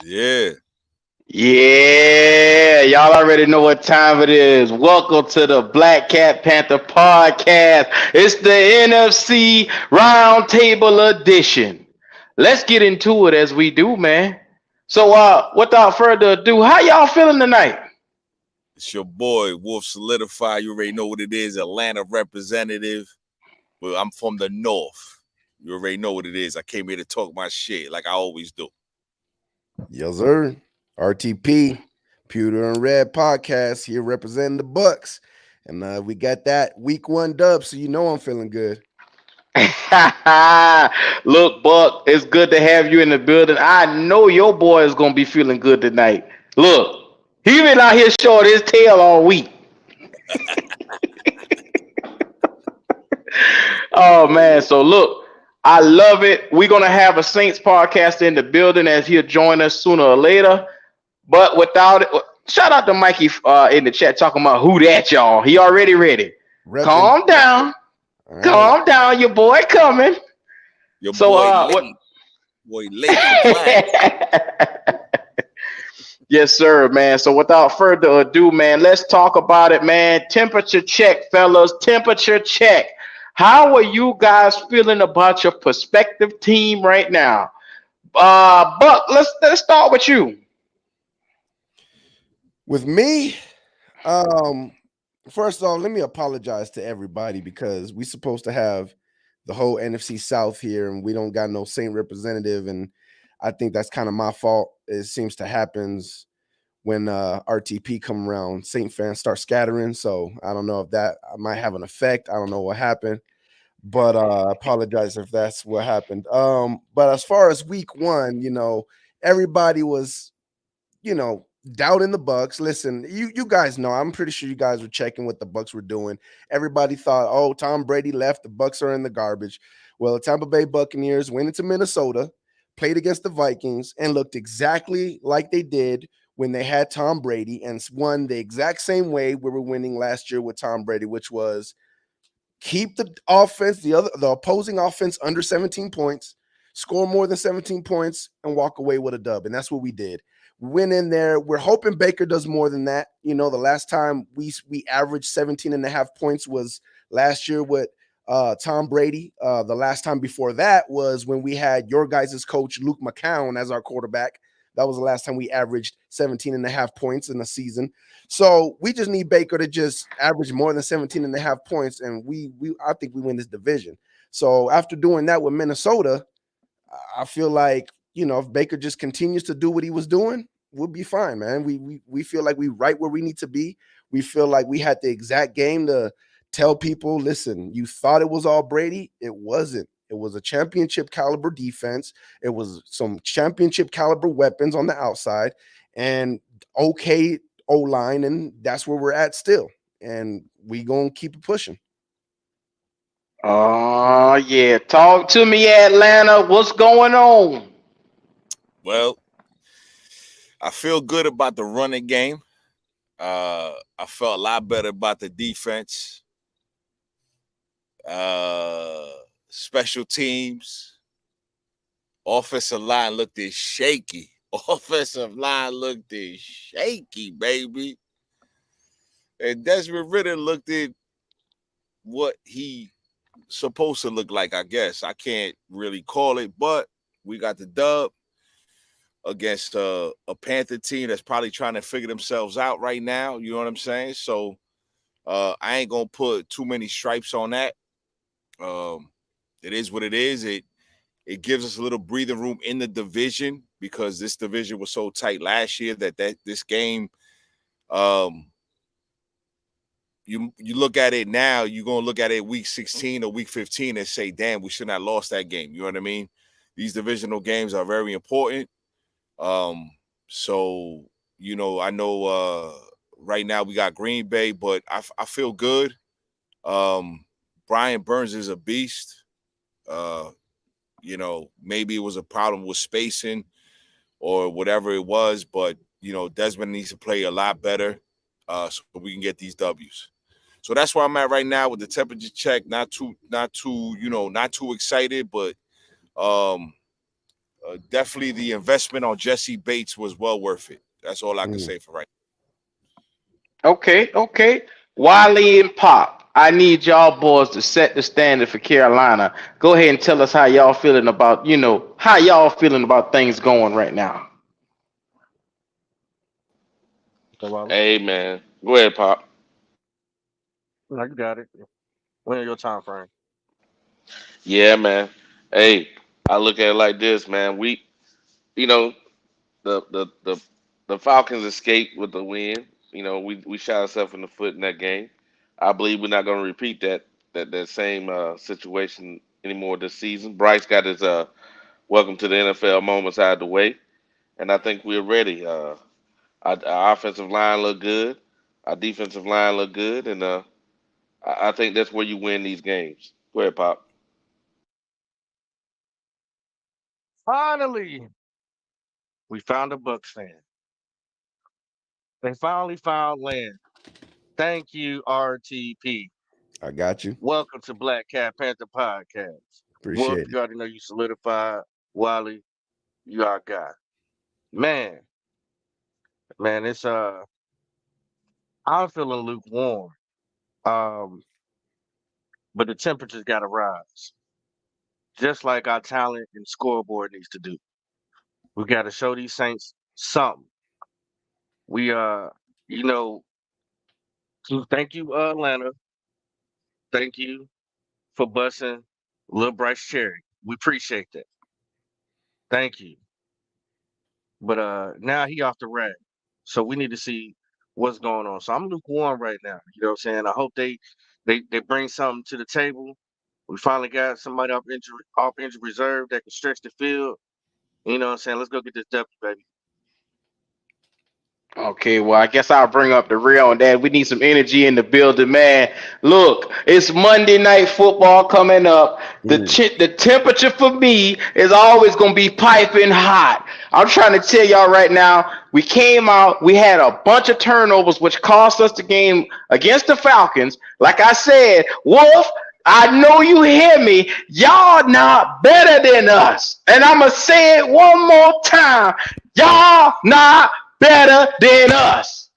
Yeah. Yeah, y'all already know what time it is. Welcome to the Black Cat Panther podcast. It's the NFC Roundtable Edition. Let's get into it as we do, man. So, without further ado, how y'all feeling tonight? It's your boy, Wolf Solidify. You already know what it is, Atlanta representative. But I'm from the North. You already know what it is. I came here to talk my shit like I always do. Yes, sir. RTP, Pewter and Red podcast here representing the Bucks. And we got that week one dub, so you know I'm feeling good. Look, Buck, it's good to have you in the building. I know your boy is gonna be feeling good tonight. Look, he been out here showing his tail all week. Oh man, so look, I love it. We're gonna have a Saints podcast in the building as he'll join us sooner or later. But without it, shout out to Mikey in the chat talking about who that y'all. He already ready. Repping. Calm down, All right. calm down. Your boy coming. Your So boy what? late. Boy late for class. Yes, sir, man. So without further ado, man, let's talk about it, man. Temperature check, fellas. Temperature check. How are you guys feeling about your prospective team right now? Buck, let's start with you. With me, first off, let me apologize to everybody because we're supposed to have the whole NFC South here, and we don't got no Saint representative, and I think that's kind of my fault. It seems to happens when RTP come around, Saint fans start scattering. So I don't know if that might have an effect. I don't know what happened, but I apologize if that's what happened. But as far as week one, everybody was, doubting the Bucks. Listen, you guys know, I'm pretty sure you guys were checking what the Bucks were doing. Everybody thought, oh, Tom Brady left, the Bucks are in the garbage. Well, the Tampa Bay Buccaneers went into Minnesota, played against the Vikings, and looked exactly like they did when they had Tom Brady and won the exact same way we were winning last year with Tom Brady, which was keep the offense, the opposing offense under 17 points, score more than 17 points, and walk away with a dub. And that's what we did. We went in there. We're hoping Baker does more than that. The last time we averaged 17 and a half points was last year with Tom Brady. The last time before that was when we had your guys' coach, Luke McCown, as our quarterback. That was the last time we averaged 17 and a half points in a season. So we just need Baker to just average more than 17 and a half points, and I think we win this division. So after doing that with Minnesota, I feel like, if Baker just continues to do what he was doing, we'll be fine, man. We feel like we right where we need to be. We feel like we had the exact game to tell people, listen, you thought it was all Brady. It wasn't. It was a championship caliber defense. It was some championship caliber weapons on the outside and okay O-line, and that's where we're at still. And we gonna keep it pushing. Oh yeah, talk to me, Atlanta. What's going on? Well, I feel good about the running game. I felt a lot better about the defense. Special teams. Offensive line looked as shaky. Offensive line looked as shaky, baby. And Desmond Ritter looked at what he supposed to look like, I guess. I can't really call it, but we got the dub against a Panther team that's probably trying to figure themselves out right now. You know what I'm saying? So I ain't going to put too many stripes on that. It is what it is. It gives us a little breathing room in the division because this division was so tight last year that this game, you look at it now, you're going to look at it week 16 or week 15 and say, damn, we shouldn't have lost that game. You know what I mean? These divisional games are very important. So, I know right now we got Green Bay, but I feel good. Brian Burns is a beast. Maybe it was a problem with spacing or whatever it was, but Desmond needs to play a lot better so we can get these W's. So that's where I'm at right now with the temperature check. Not too excited, but definitely the investment on Jesse Bates was well worth it. That's all I can Mm. say for right Okay. Wiley and Pop, I need y'all boys to set the standard for Carolina. Go ahead and tell us how y'all feeling about, how y'all feeling about things going right now. So, Hey man, go ahead, Pop. no, you got it. When your time frame? Yeah, man. Hey, I look at it like this, man. You know, the the the the Falcons escaped with the win. We shot ourselves in the foot in that game. I believe we're not going to repeat that same situation anymore this season. Bryce got his welcome to the NFL moments out of the way, and I think we're ready. Our offensive line look good, our defensive line look good, and I think that's where you win these games. Go ahead, Pop. Finally, we found a Bucks fan. They finally found land. Thank you, RTP. I got you. Welcome to Black Cat Panther Podcast. Wolf, Appreciate it. you already know you solidified. Wally, you our guy. Man, man, I'm feeling lukewarm. Um, but the temperature's gotta rise. Just like our talent and scoreboard needs to do. We gotta show these Saints something. We you know, thank you, Atlanta. Thank you for busing Lil Bryce Cherry. We appreciate that. Thank you. But now he off the rack. So we need to see what's going on. So I'm lukewarm right now. You know what I'm saying? I hope they bring something to the table. We finally got somebody off injury reserve that can stretch the field. You know what I'm saying? Let's go get this W, baby. Okay, well, I guess I'll bring up the real on that. We need some energy in the building, man. Look, it's Monday night football coming up. Mm. The temperature for me is always going to be piping hot. I'm trying to tell y'all right now, we came out, we had a bunch of turnovers, which cost us the game against the Falcons. Like I said, Wolf, I know you hear me. Y'all not better than us. And I'm going to say it one more time. Y'all not better than us.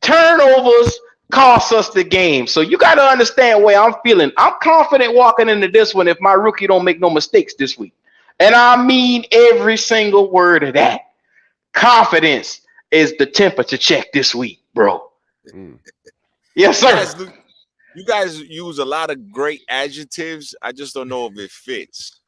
Turnovers cost us the game. So you got to understand where I'm feeling. I'm confident walking into this one if my rookie don't make no mistakes this week. And I mean every single word of that. Confidence is the temperature check this week, bro. Mm. Yes, now. sir. You guys use a lot of great adjectives. I just don't know if it fits.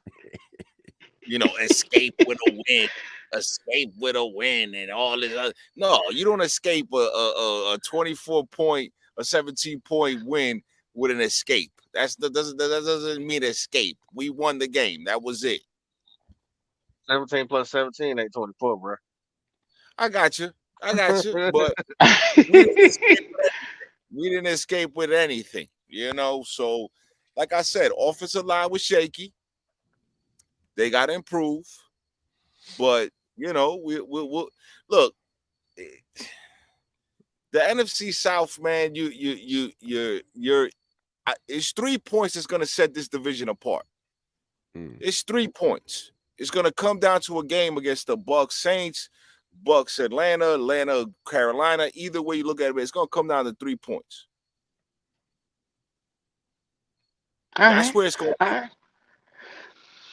Escape with a win, and all this other. No, you don't escape a 24-point, a 17-point win with an escape. That doesn't mean escape. We won the game. That was it. 17 plus 17 ain't 24, bro. I got you. But we didn't escape. We didn't escape with anything. So like I said, offensive line was shaky. They got to improve. But we'll look. The NFC South, man. You're. It's 3 points that's going to set this division apart. Mm. It's 3 points. It's going to come down to a game against the Bucks Saints, Bucks Atlanta, Carolina. Either way you look at it, it's going to come down to 3 points. That's where it's going.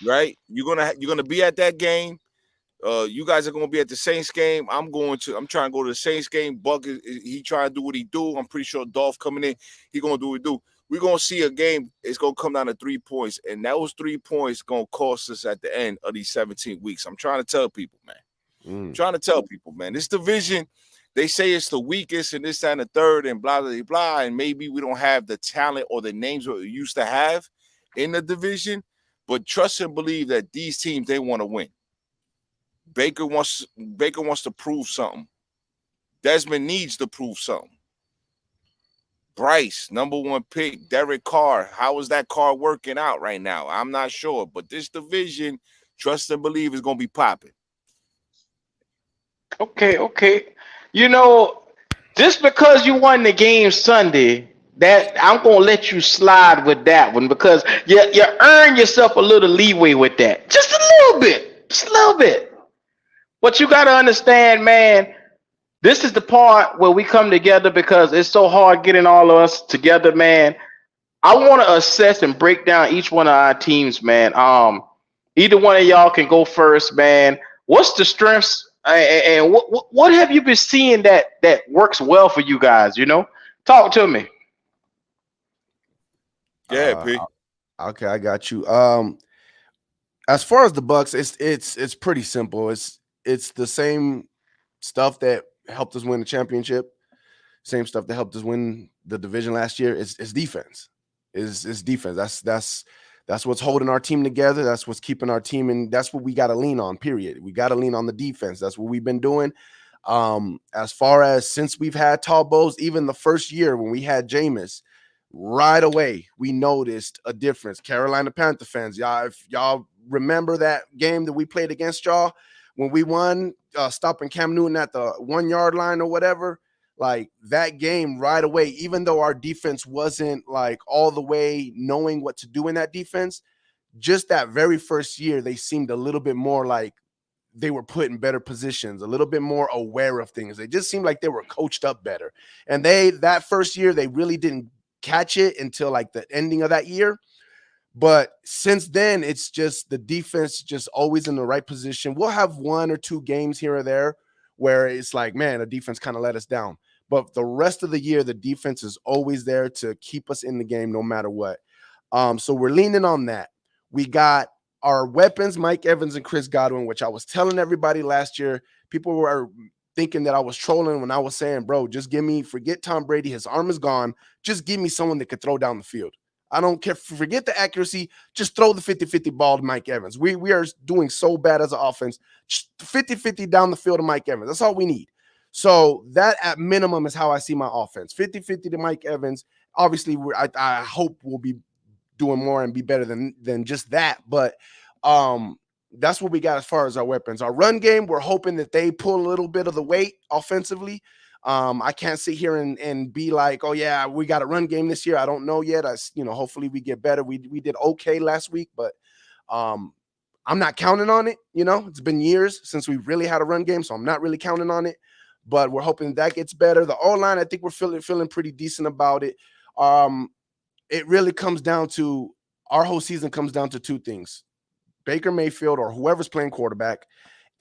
Right? You're gonna be at that game. You guys are gonna be at the Saints game. I'm trying to go to the Saints game. Buck he trying to do what he do. I'm pretty sure Dolph coming in, he gonna do what he do. We're gonna see a game. It's gonna come down to 3 points, and those 3 points gonna cost us at the end of these 17 weeks. I'm trying to tell people, man. This division, they say it's the weakest and this and the third and blah blah blah, and maybe we don't have the talent or the names we used to have in the division. But trust and believe that these teams, they want to win. Baker wants to prove something. Desmond needs to prove something. Bryce, number 1 pick. Derek Carr, how is that car working out right now? I'm not sure. But this division, trust and believe, is going to be popping. Okay. Just because you won the game Sunday, that I'm gonna let you slide with that one because you earn yourself a little leeway with that, just a little bit. Just a little bit. What you got to understand, man, this is the part where we come together because it's so hard getting all of us together, man. I want to assess and break down each one of our teams, man. Either one of y'all can go first, man. What's the strengths and what have you been seeing that works well for you guys? Talk to me. Yeah, Uh, P. okay, I got you. As far as the Bucks, it's pretty simple. It's the same stuff that helped us win the championship, same stuff that helped us win the division last year. It's defense. It's defense. That's what's holding our team together. That's what's keeping our team, and that's what we got to lean on. Period. We got to lean on the defense. That's what we've been doing. As far as since we've had tall bows, even the first year when we had Jameis, right away we noticed a difference. Carolina Panther fans, y'all, if y'all remember that game that we played against y'all when we won, stopping Cam Newton at the 1 yard line or whatever, like that game right away, even though our defense wasn't like all the way knowing what to do in that defense, just that very first year, they seemed a little bit more like they were put in better positions, a little bit more aware of things. They just seemed like they were coached up better. And that first year, they really didn't catch it until like the ending of that year. But since then, it's just the defense just always in the right position. We'll have 1 or 2 games here or there where it's like, man, the defense kind of let us down. But the rest of the year, the defense is always there to keep us in the game no matter what. So we're leaning on that. We got our weapons, Mike Evans and Chris Godwin, which I was telling everybody last year. People were thinking that I was trolling when I was saying, bro, just forget Tom Brady. His arm is gone. Just give me someone that could throw down the field. I don't care. Forget the accuracy. Just throw the 50-50 ball to Mike Evans. We are doing so bad as an offense. Just 50-50 down the field to Mike Evans. That's all we need. So that at minimum is how I see my offense. 50-50 to Mike Evans. Obviously, I hope we'll be doing more and be better than just that. But that's what we got as far as our weapons. Our run game, we're hoping that they pull a little bit of the weight offensively. I can't sit here and be like, oh yeah, we got a run game this year. I don't know yet. Hopefully we get better. We did okay last week, but I'm not counting on it. It's been years since we really had a run game, so I'm not really counting on it. But we're hoping that gets better. The O-line, I think we're feeling pretty decent about it. It really comes down to our whole season comes down to 2 things: Baker Mayfield or whoever's playing quarterback,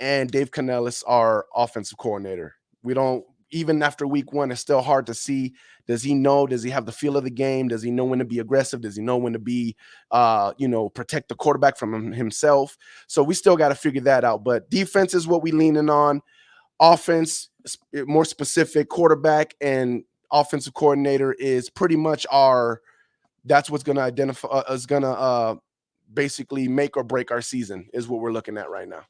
and Dave Canellis, our offensive coordinator. We don't. Even after week 1, it's still hard to see. Does he know? Does he have the feel of the game? Does he know when to be aggressive? Does he know when to be, protect the quarterback from himself? So we still got to figure that out. But defense is what we leaning on. Offense, more specific, quarterback and offensive coordinator is pretty much that's what's going to identify is going to basically make or break our season is what we're looking at right now.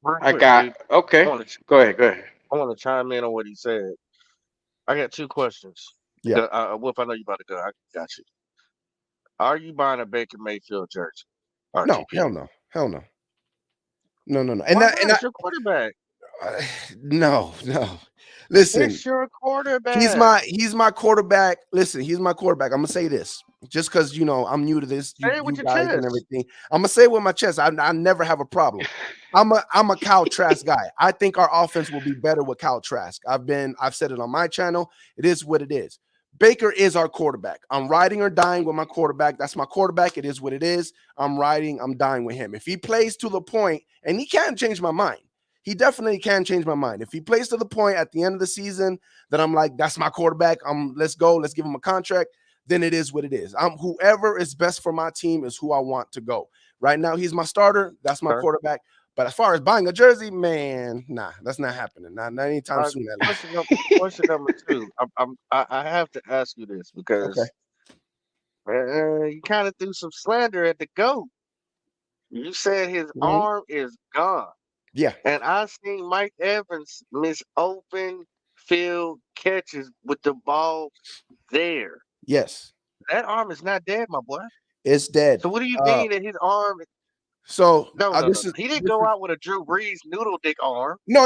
Real I quick, got dude. okay. Go ahead. I want to chime in on what he said. I got 2 questions. Yeah. Wolf, I know you about to go. I got you. Are you buying a Baker Mayfield jersey? No, RTP. hell no. No. Why not? It's your quarterback. No. Listen, It's your quarterback. he's my quarterback. Listen, he's my quarterback. I'm gonna say this just because I'm new to this, Say it you with your guys and chest. everything. I'm gonna say it with my chest. I never have a problem. I'm a Kyle Trask guy. I think our offense will be better with Kyle Trask. I've said it on my channel. It is what it is. Baker is our quarterback. I'm riding or dying with my quarterback. That's my quarterback. It is what it is. I'm dying with him. If he plays to the point, and he can change my mind. He definitely can change my mind. If he plays to the point at the end of the season that I'm like, that's my quarterback. Let's go. Let's give him a contract. Then it is what it is. Whoever is best for my team is who I want to go. Right now, he's my starter. That's my quarterback. But as far as buying a jersey, man, nah, that's not happening. Not anytime soon. Question number 2. I have to ask you this because you kind of threw some slander at the GOAT. You said his arm is gone. Yeah. And I seen Mike Evans miss open field catches with the ball there. Yes. That arm is not dead, my boy. It's dead. So what do you mean that his arm? So No. He didn't go out with a Drew Brees noodle dick arm. No.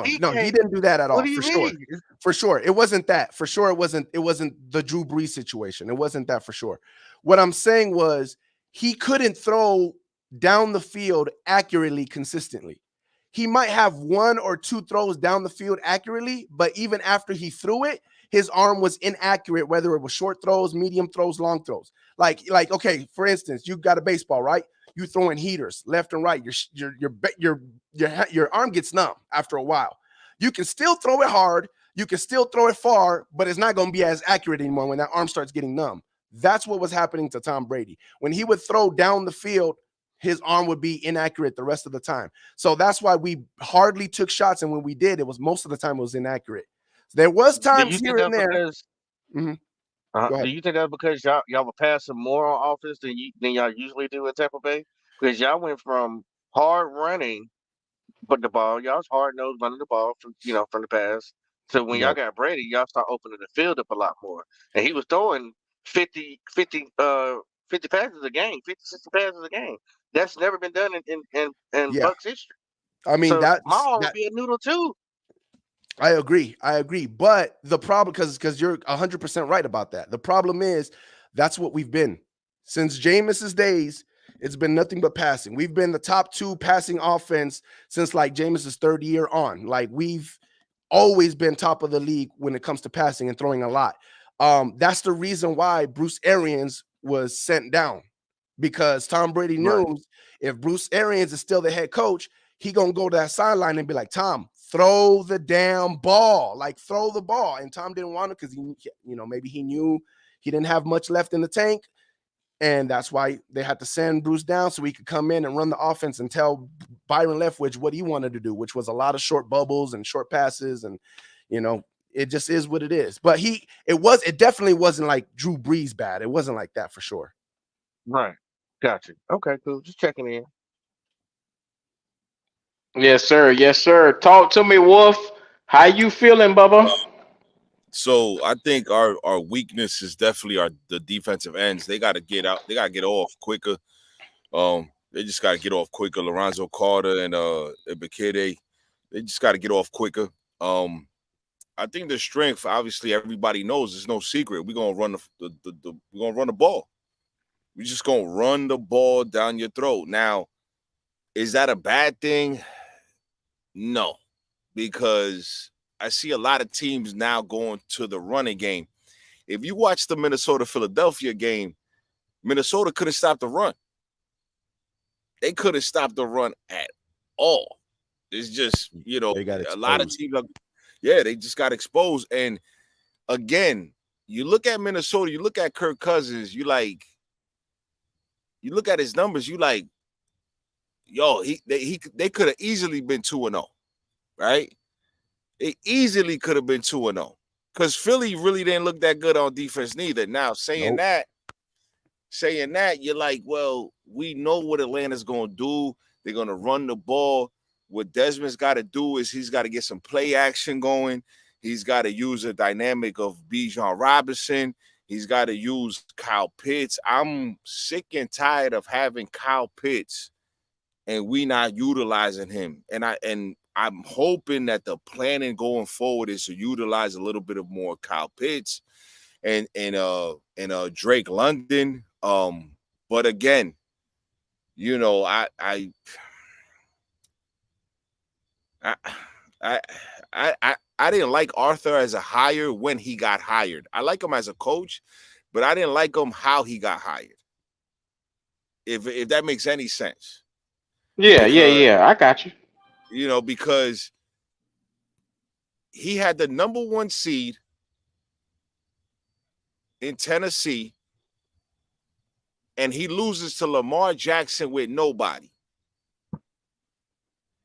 He didn't do that at all. What do you mean? For sure. It wasn't that. For sure, it wasn't the Drew Brees situation. It wasn't that for sure. What I'm saying was he couldn't throw down the field accurately consistently. He might have 1 or 2 throws down the field accurately, but even after he threw it, his arm was inaccurate, whether it was short throws, medium throws, long throws. Like okay, for instance, you got a baseball, right? You throwing heaters left and right. Your arm gets numb after a while. You can still throw it hard, you can still throw it far, but it's not going to be as accurate anymore when that arm starts getting numb. That's what was happening to Tom Brady. When he would throw down the field, his arm would be inaccurate the rest of the time. So that's why we hardly took shots. And when we did, it was most of the time it was inaccurate. There was Do times you think here and that's there. because Mhm. Go do ahead. you think that's because y'all were passing more on offense than y'all usually do at Tampa Bay? Because y'all went from hard running, but the ball, y'all was hard nosed running the ball from the pass. So when y'all Yep. got Brady, y'all start opening the field up a lot more. And he was throwing 50 passes a game, 50, 60 passes a game. That's never been done in Yeah. Bucks history. I mean, So my that's arm would that. be a noodle too. I agree. I agree. But the problem, because you're 100% right about that. The problem is that's what we've been since Jameis's days. It's been nothing but passing. We've been the top 2 passing offense since like Jameis's 3rd year on. Like we've always been top of the league when it comes to passing and throwing a lot. That's the reason why Bruce Arians was sent down, because Tom Brady Right. knew if Bruce Arians is still the head coach, he gonna go to that sideline and be like, Tom, throw the damn ball, like throw the ball. And Tom didn't want to because maybe he knew he didn't have much left in the tank. And that's why they had to send Bruce down so he could come in and run the offense and tell Byron Leftwich what he wanted to do, which was a lot of short bubbles and short passes. And, it just is what it is. But it definitely wasn't like Drew Brees bad. It wasn't like that for sure. Right. Got you. Okay, cool. Just checking in. Yes, sir. Yes, sir. Talk to me, Wolf. How you feeling, Bubba? So I think our weakness is definitely the defensive ends. They got to get out. They got to get off quicker. They just got to get off quicker. Lorenzo Carter and Ibikede, they just got to get off quicker. I think the strength, obviously, everybody knows. It's no secret. We're gonna run we're gonna run the ball. We're just gonna run the ball down your throat. Now, is that a bad thing? No, because I see a lot of teams now going to the running game. If you watch the Minnesota-Philadelphia game, Minnesota couldn't stop the run. They couldn't stop the run at all. It's just, They got a lot of exposed. teams they just got exposed. And again, you look at Minnesota, you look at Kirk Cousins, you look at his numbers, you like, yo, they could have easily been 2-0, right? It easily could have been 2-0. Because Philly really didn't look that good on defense neither. Now, saying Nope. that, you're like, well, we know what Atlanta's gonna do. They're gonna run the ball. What Desmond's got to do is he's got to get some play action going. He's got to use a dynamic of Bijan Robinson. He's got to use Kyle Pitts. I'm sick and tired of having Kyle Pitts and we not utilizing him. And I'm hoping that the planning going forward is to utilize a little bit of more Kyle Pitts and Drake London. But again, I I I I didn't like Arthur as a hire when he got hired. I like him as a coach, but I didn't like him how he got hired. If that makes any sense. Yeah, yeah, Because yeah. I got you. because he had the number 1 seed in Tennessee and he loses to Lamar Jackson with nobody.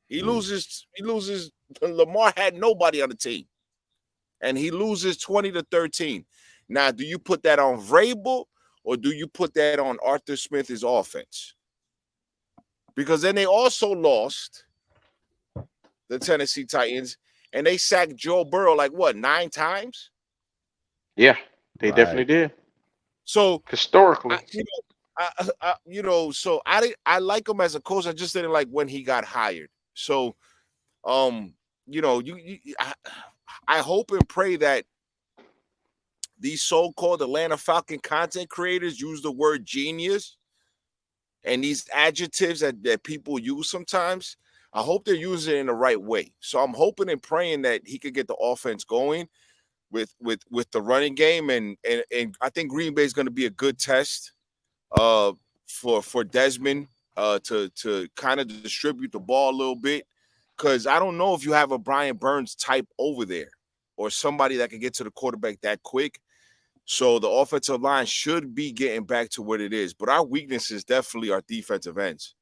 He loses Lamar had nobody on the team. And he loses 20-13. Now, do you put that on Vrabel or do you put that on Arthur Smith's offense? Because then they also lost the Tennessee Titans and they sacked Joe Burrow 9 times? Yeah, they definitely Right. did. So, Historically. so I like him as a coach. I just didn't like when he got hired. So, I hope and pray that these so-called Atlanta Falcon content creators use the word genius And these adjectives that people use sometimes, I hope they're using it in the right way. So I'm hoping and praying that he could get the offense going with the running game, and I think Green Bay is going to be a good test uh for Desmond to kind of distribute the ball a little bit, because I don't know if you have a Brian Burns type over there or somebody that can get to the quarterback that quick. So the offensive line should be getting back to what it is, but our weakness is definitely our defensive ends.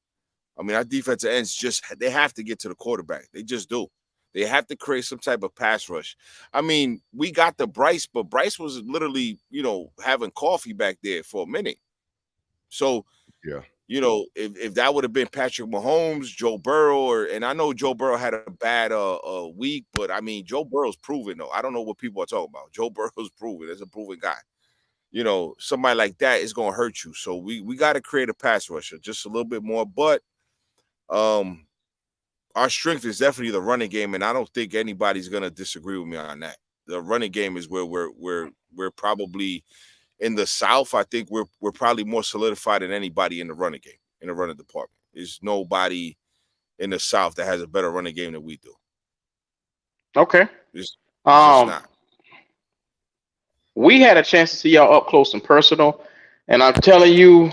I mean, our defensive ends they have to get to the quarterback. They just do. They have to create some type of pass rush. I mean, we got the Bryce, but Bryce was literally, having coffee back there for a minute. So, Yeah. If that would have been Patrick Mahomes, Joe Burrow, and I know Joe Burrow had a bad week, but I mean, Joe Burrow's proven though. I don't know what people are talking about. Joe Burrow's proven. There's a proven guy. Somebody like that is going to hurt you. So we got to create a pass rusher just a little bit more, but our strength is definitely the running game, and I don't think anybody's going to disagree with me on that. The running game is where we're probably in the South. I think we're probably more solidified than anybody in the running game, in the running department. There's nobody in the South that has a better running game than we do. Okay. It's just not. We had a chance to see y'all up close and personal, and I'm telling you,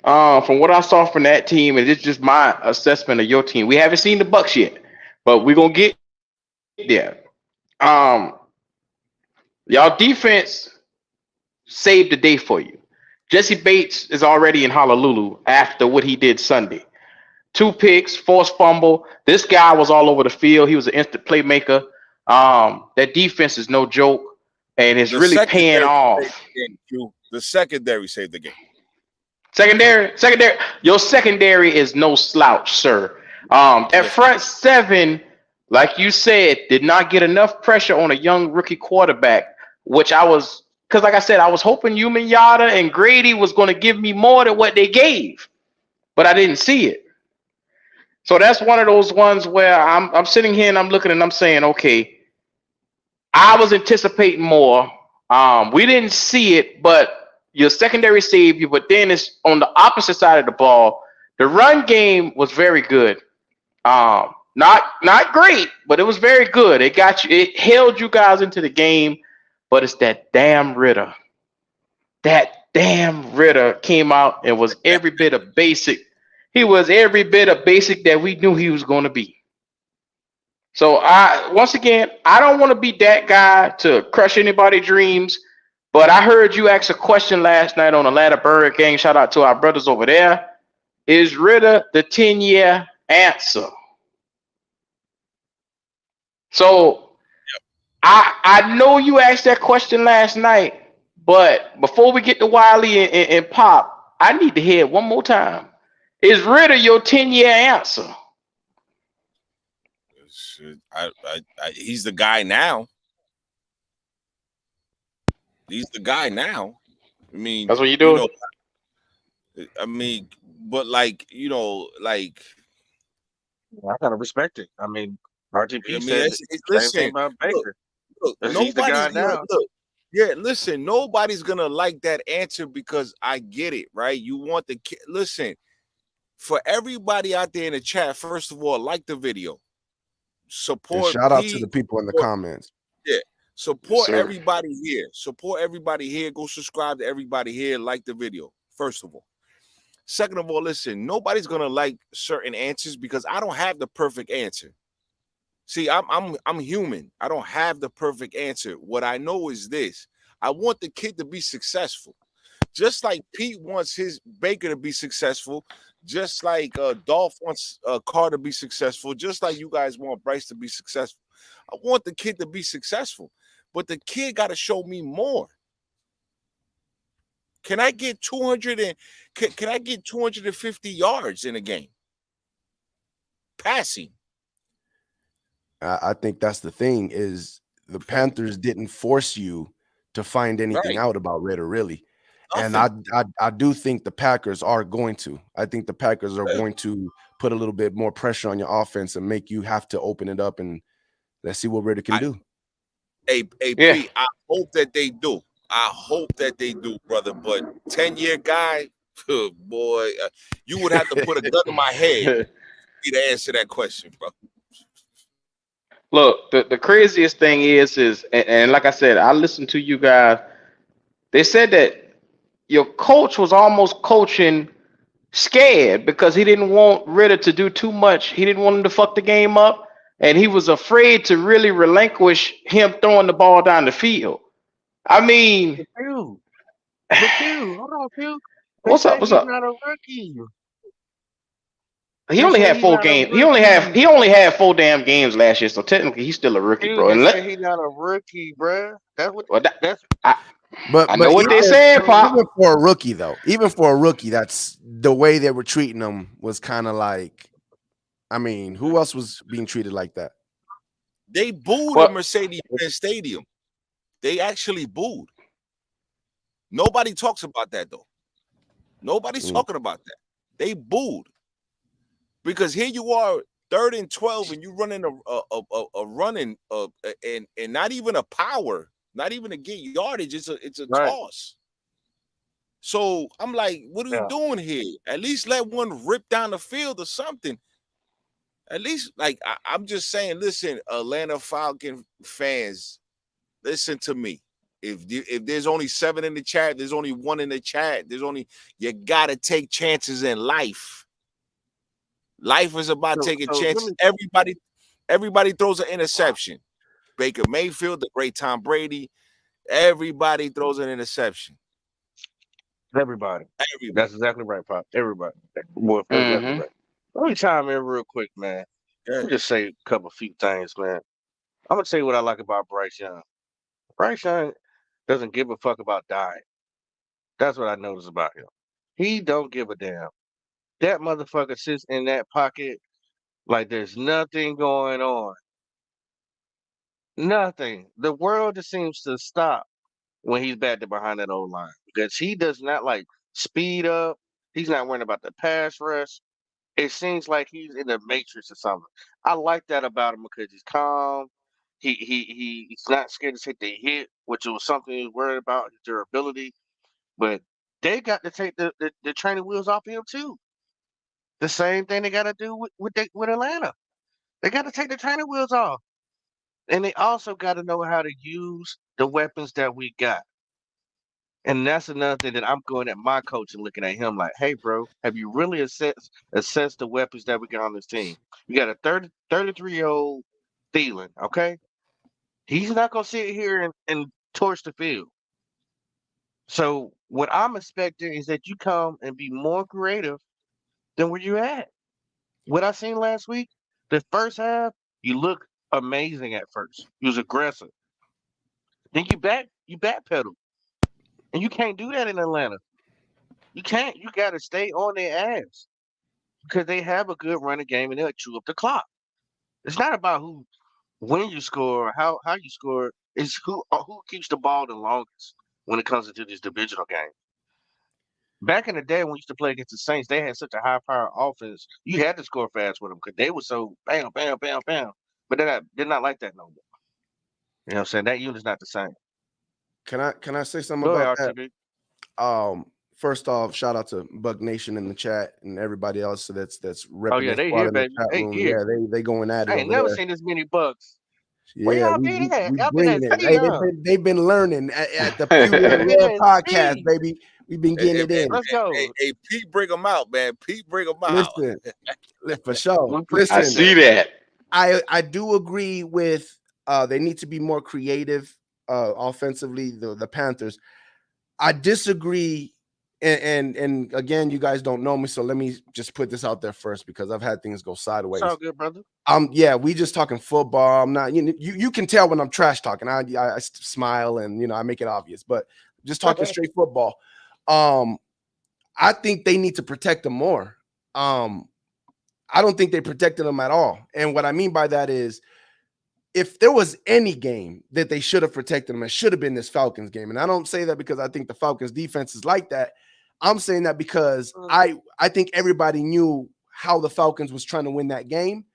from what I saw from that team, and it's just my assessment of your team. We haven't seen the Bucks yet, but we're gonna get there. Y'all defense saved the day for you. Jesse Bates is already in Honolulu after what he did Sunday. 2 picks, forced fumble. This guy was all over the field. He was an instant playmaker. That defense is no joke, and it's really paying off. The secondary saved the game. Secondary. Your secondary is no slouch, sir. That front seven, like you said, did not get enough pressure on a young rookie quarterback, which because like I said, I was hoping Yada and Grady was going to give me more than what they gave, but I didn't see it. So that's one of those ones where I'm sitting here and I'm looking and I'm saying, okay, I was anticipating more. We didn't see it, but your secondary saved you. But then it's on the opposite side of the ball. The run game was very good. Not great, but it was very good. It got you. It held you guys into the game. But it's that damn Ritter. That damn Ritter came out and was every bit of basic. He was every bit of basic that we knew he was going to be. So once again, I don't want to be that guy to crush anybody's dreams. But I heard you ask a question last night on the Ladder Burger Gang. Shout out to our brothers over there. Is Ritter the 10-year answer? So I know you asked that question last night, but before we get to Wiley and Pop, I need to hear it one more time. Is Ritter your 10-year answer? He's the guy now. He's the guy now. I mean, that's what you doing. I mean, but I gotta respect it. I mean, RTP said listen, same thing about Baker. Look, he's the guy now. Listen, nobody's gonna like that answer because I get it, right? You want the kid. Listen, for everybody out there in the chat, first of all, like the video, support. And shout out to the people in the comments. Yeah. Support everybody here. Support everybody here. Go subscribe to everybody here. Like the video, first of all. Second of all, listen, nobody's gonna like certain answers because I don't have the perfect answer. See, I'm human. I don't have the perfect answer. What I know is this: I want the kid to be successful, just like Pete wants his Baker to be successful, just like Dolph wants Carr to be successful, just like you guys want Bryce to be successful. I want the kid to be successful, but the kid got to show me more. Can I get 200 can I get 250 yards in a game? Passing. I think that's the thing is the Panthers didn't force you to find anything out about Ritter, really. Nothing. And I do think the Packers are going to. I think the Packers are going to put a little bit more pressure on your offense and make you have to open it up, and let's see what Ritter can do. Pete, I hope that they do. I hope that they do, brother. But 10-year guy, Boy, you would have to put a gun to my head to answer that question, bro. Look, the craziest thing is and like I said, I listened to you guys. They said that your coach was almost coaching scared because he didn't want Ritter to do too much. He didn't want him to fuck the game up, and he was afraid to really relinquish him throwing the ball down the field. I mean, But hold on, Phil. They what's up? say What's he's up? not a rookie. He They only say had he's four not a games. rookie. He only had four damn games last year, so technically he's still a rookie, Dude, bro. they And say he's not a rookie, bruh. That's what. well, That's I But I but know what they even said, so. Pop. even for a rookie though, even for a rookie, that's the way they were treating him was kind of like, I mean, who else was being treated like that? They booed in Well, Mercedes-Benz Stadium. They actually booed. Nobody talks about that though. Nobody's Mm. talking about that. They booed because here you are, 3rd and 12, and you running a running and not even a power, not even to get yardage. It's a Right. toss. So I'm like, what are we Yeah. doing here? At least let one rip down the field or something. At least, like I'm just saying, listen, Atlanta Falcon fans, listen to me. If there's only 7 in the chat, there's only 1 in the chat. You gotta take chances in life. Life is about taking So let chances. me. Everybody throws an interception. Baker Mayfield, the great Tom Brady, everybody throws an interception. Everybody. Everybody. That's exactly right, Pop. Everybody. Boy, that's exactly mm-hmm. right. Let me chime in real quick, man. Let Yeah. me just say a few things, man. I'm gonna tell you what I like about Bryce Young. Bryce Young doesn't give a fuck about dying. That's what I notice about him. He don't give a damn. That motherfucker sits in that pocket like there's nothing going on. Nothing. The world just seems to stop when he's back there behind that old line because he does not like speed up. He's not worrying about the pass rush. It seems like he's in the matrix or something. I like that about him because he's calm. He's not scared to take the hit, which was something he was worried about, his durability. But they got to take the training wheels off him too. The same thing they got to do with Atlanta. They got to take the training wheels off, and they also got to know how to use the weapons that we got. And that's another thing that I'm going at my coach and looking at him like, hey, bro, have you really assessed the weapons that we got on this team? You got a 33-year-old Thielen, okay? He's not going to sit here and torch the field. So what I'm expecting is that you come and be more creative than where you at. What I seen last week, the first half, you look amazing at first. You was aggressive. Then you backpedal. And you can't do that in Atlanta. You can't. You got to stay on their ass because they have a good running game and they'll chew up the clock. It's not about when you score or how you score. It's who keeps the ball the longest when it comes into this divisional game. Back in the day when we used to play against the Saints, they had such a high power offense. You had to score fast with them because they were so bam, bam, bam, bam. But they're not like that no more. You know what I'm saying? That unit's not the same. Can I say something Go ahead, about that? RTB. First off, shout out to Bug Nation in the chat and everybody else that's Oh repping yeah, their they squad here, in the baby. chat They room. here. Yeah, they going at it I ain't over never there. seen this many bucks. Where Yeah, y'all been at? we Y'all been bringing at it. Hey, Stadium. they've been learning at the Where Few y'all and been Rare at? podcast, See? baby. We've been Hey, getting it in. Let's go. Pete, bring them out, man. Pete, bring them out. Listen, for sure. We I appreciate Listen, see that. that. I do agree with they need to be more creative offensively, the Panthers. I disagree, and again, you guys don't know me, so let me just put this out there first because I've had things go It's sideways. all good, brother. Yeah, we just talking football. I'm not, you can tell when I'm trash talking. I smile and I make it obvious, but just talking straight football. I think they need to protect them more. I don't think they protected them at all. And what I mean by that is if there was any game that they should have protected them, it should have been this Falcons game. And I don't say that because I think the Falcons defense is like that. I'm saying that because I think everybody knew how the Falcons was trying to win that game.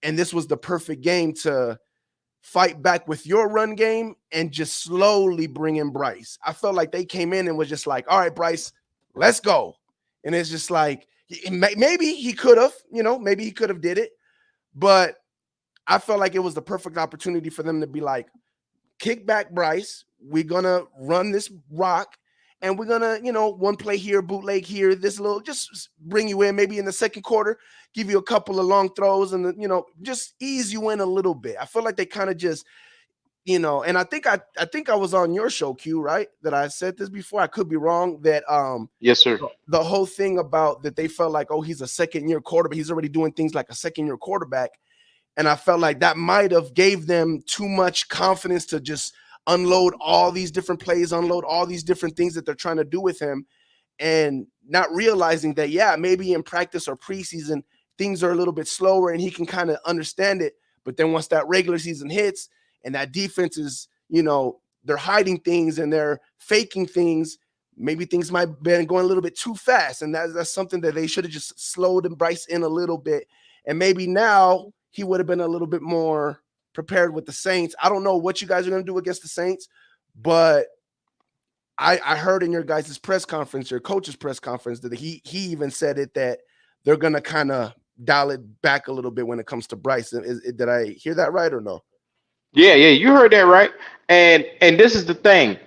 And this was the perfect game to fight back with your run game and just slowly bring in Bryce. I felt like they came in and was just like, all right, Bryce, let's go. And it's just like maybe he could have, maybe he could have did it, but I felt like it was the perfect opportunity for them to be like, kick back Bryce. We're gonna run this rock, and we're gonna, one play here, bootleg here, this little, just bring you in maybe in the second quarter, give you a couple of long throws, and just ease you in a little bit. I feel like they kind of just, and I think I was on your show, Q, right? That I said this before. I could be wrong. That yes, sir. The whole thing about that they felt like, oh, he's a second-year quarterback. He's already doing things like a second-year quarterback. And I felt like that might have gave them too much confidence to just unload all these different plays, unload all these different things that they're trying to do with him, and not realizing that, yeah, maybe in practice or preseason, things are a little bit slower and he can kind of understand it. But then once that regular season hits and that defense is, they're hiding things and they're faking things, maybe things might have been going a little bit too fast. And that's something that they should have just slowed and Bryce in a little bit. And maybe now he would have been a little bit more prepared with the Saints. I don't know what you guys are going to do against the Saints, but I heard in your guys' press conference, your coach's press conference, that he even said it, that they're going to kind of dial it back a little bit when it comes to Bryce. Did I hear that right or no? Yeah, you heard that right. And this is the thing.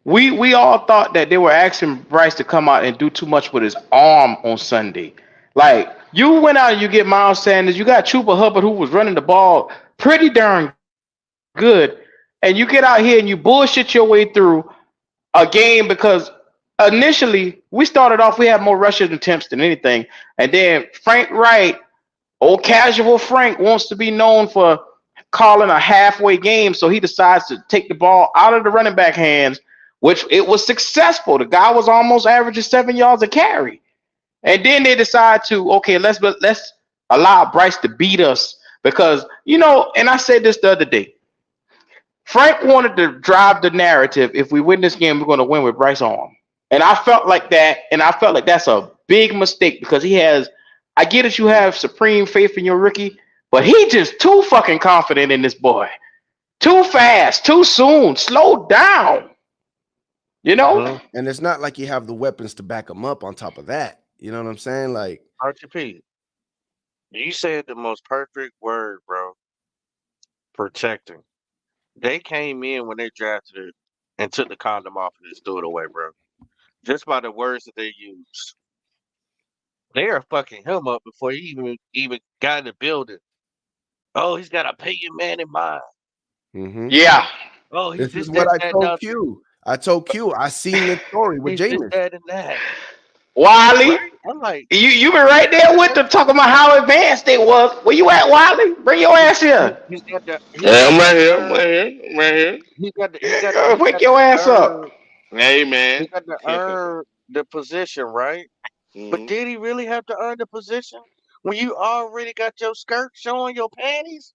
We all thought that they were asking Bryce to come out and do too much with his arm on Sunday. Like, you went out and you get Miles Sanders, you got Chuba Hubbard, who was running the ball pretty darn good, and you get out here and you bullshit your way through a game because initially we started off, we had more rushing attempts than anything, and then Frank Wright, old casual Frank, wants to be known for calling a halfway game, so he decides to take the ball out of the running back hands, which it was successful. The guy was almost averaging 7 yards a carry. And then they decide to, okay, let's allow Bryce to beat us because, and I said this the other day, Frank wanted to drive the narrative. If we win this game, we're going to win with Bryce arm. And I felt like that. And I felt like that's a big mistake because I get that you have supreme faith in your rookie, but he just too fucking confident in this boy. Too fast, too soon, slow down. And it's not like you have the weapons to back him up on top of that. You know what I'm saying? Like, RTP, you said the most perfect word, bro. Protecting. They came in when they drafted it and took the condom off and just threw it away, bro. Just by the words that they used. They are fucking him up before he even got in the building. Oh, he's got a paying man in mind. Mm-hmm. Yeah. Oh, he's this is what I told Q. I told Q. I seen the story with Jameis. Wiley, I'm like, you been right there with them talking about how advanced they was. Where you at, Wiley? Bring your ass here. I'm right here. He got wake your ass up. Hey, man. He got to earn the position, right? Mm-hmm. But did he really have to earn the position when you already got your skirt showing your panties?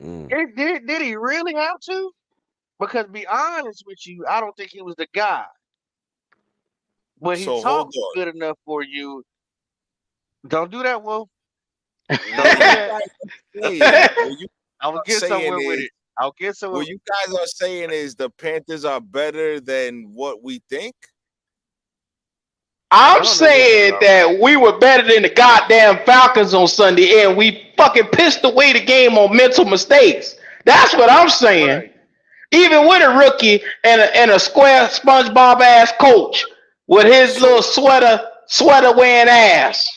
Did he really have to? Because to be honest with you, I don't think he was the guy. But he talked good enough for you. Don't do that, Wolf. Don't do that. I'll get somewhere with it. I'll get somewhere. What you guys are saying is the Panthers are better than what we think? I'm saying that we were better than the goddamn Falcons on Sunday, and we fucking pissed away the game on mental mistakes. That's what I'm saying. Right. Even with a rookie and a square SpongeBob ass coach with his little sweater wearing ass.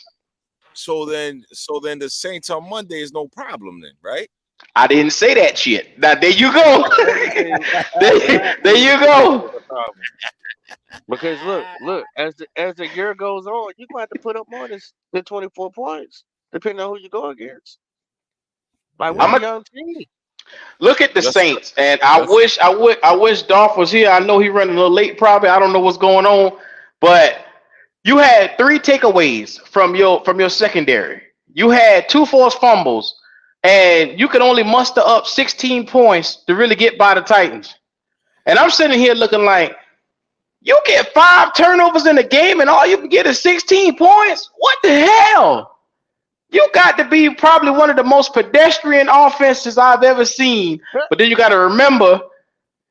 So then the Saints on Monday is no problem then, right? I didn't say that shit. Now there you go. there you go. Because look, as the year goes on, you're going to have to put up more than 24 points, depending on who you go against. Like we're a young team. Look at the Saints, and I wish Dolph was here. I know he running a little late, probably. I don't know what's going on, but you had 3 takeaways from your secondary. You had 2 forced fumbles, and you could only muster up 16 points to really get by the Titans. And I'm sitting here looking like, you get 5 turnovers in the game, and all you can get is 16 points? What the hell? You got to be probably one of the most pedestrian offenses I've ever seen. But then you got to remember,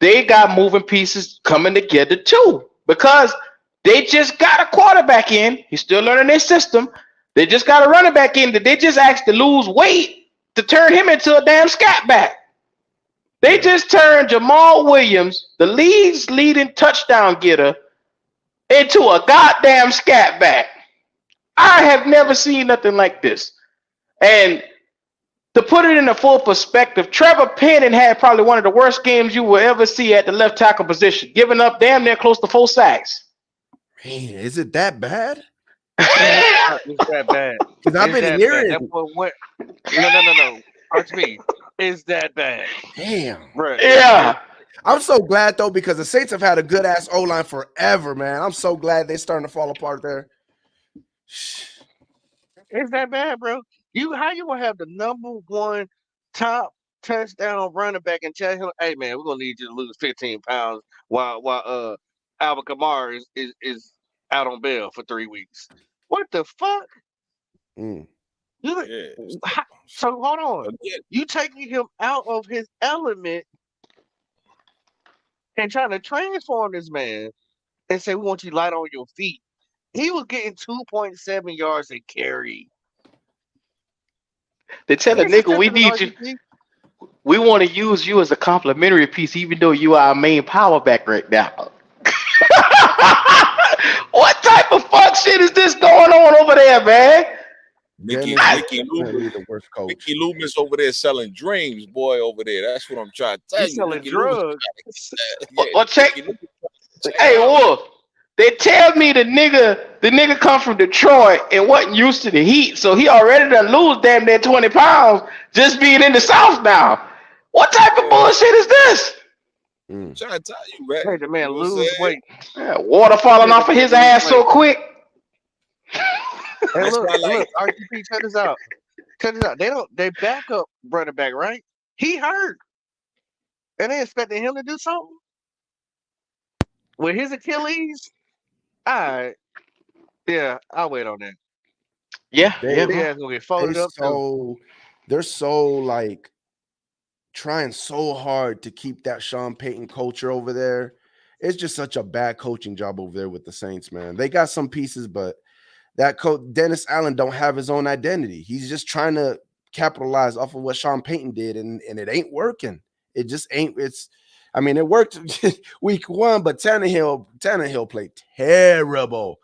they got moving pieces coming together too. Because They just got a quarterback in. He's still learning their system. They just got a running back in that they just asked to lose weight to turn him into a damn scat back. They just turned Jamal Williams, the league's leading touchdown getter, into a goddamn scat back. I have never seen nothing like this. And to put it in a full perspective, Trevor Penning had probably one of the worst games you will ever see at the left tackle position, giving up damn near close to 4 sacks. Man, is it that bad? It's that bad. Because I've It's been that hearing. bad. That boy went. No. RTB. Is that bad? Damn. Bruh. Yeah. I'm so glad though, because the Saints have had a good ass O line forever, man. I'm so glad they're starting to fall apart there. It's that bad, bro. How you gonna have the number one top touchdown running back and tell him, hey man, we're gonna need you to lose 15 pounds while Albert Kamara is out on bail for 3 weeks. What the fuck? Mm. So hold on. Again, You taking him out of his element and trying to transform this man and say, we want you light on your feet. He was getting 2.7 yards a carry. They tell a nigga we need you. We want to use you as a complimentary piece, even though you are our main power back right now. What type of fuck shit is this going on over there, man? Mickey Loomis over there selling dreams, boy, over there. That's what I'm trying to tell you. He's selling Mickey drugs. Well, check. Hey, Wolf. They tell me the nigga come from Detroit and wasn't used to the heat, so he already done lose damn near 20 pounds just being in the South now. What type of bullshit is this? I'm trying to tell you, man. Hey, the man lose weight. Yeah, water falling off of his ass so quick. Hey, look, RTP, check this out. They back up running back, right? He hurt. And they expecting him to do something? With his Achilles? All right. Yeah, I'll wait on that. Yeah. Gonna get folded up too. They're so like trying so hard to keep that Sean Payton culture over there. It's just such a bad coaching job over there with the Saints, man. They got some pieces, but that coach Dennis Allen don't have his own identity. He's just trying to capitalize off of what Sean Payton did, and it ain't working. It just ain't. It worked week 1, but Tannehill played terrible.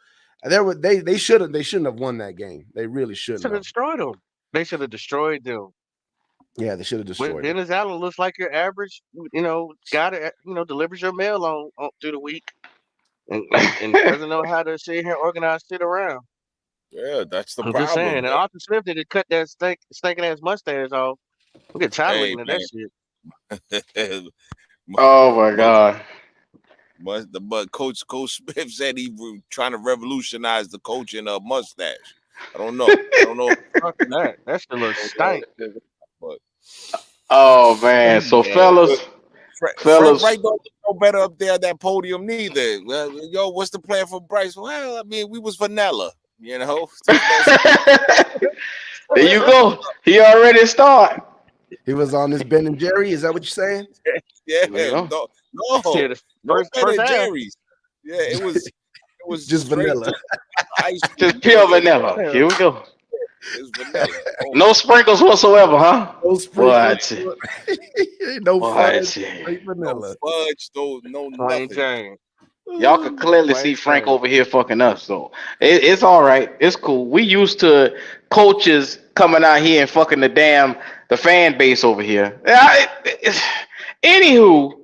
They shouldn't have won that game. They really shouldn't have destroyed them. They should have destroyed them. Yeah, they should have destroyed. Dennis Allen looks like your average, guy that delivers your mail on through the week, and doesn't know how to sit here and organize shit around. Yeah, that's the I'm problem. just saying. And Arthur Smith did cut that stinking ass mustache off. We get tired looking at that shit. Oh my god. But Coach Smith said he was trying to revolutionize the coaching of mustache. I don't know. That shit looks stank. But oh man, so fellas, Frank Wright don't look no better up there at that podium neither. Well, what's the plan for Bryce? Well, we was vanilla, There you go. He already started. He was on this Ben and Jerry. Is that what you're saying? Yeah. No Ben and Jerry's. Yeah, it was just vanilla. Just pure vanilla. Here we go. It's vanilla. No sprinkles whatsoever, huh? No sprinkles. No fudge. Vanilla. No fudge. No nothing. Y'all can clearly see Frank over here fucking up, so it's all right. It's cool. We used to coaches coming out here and fucking the fan base over here. Anywho,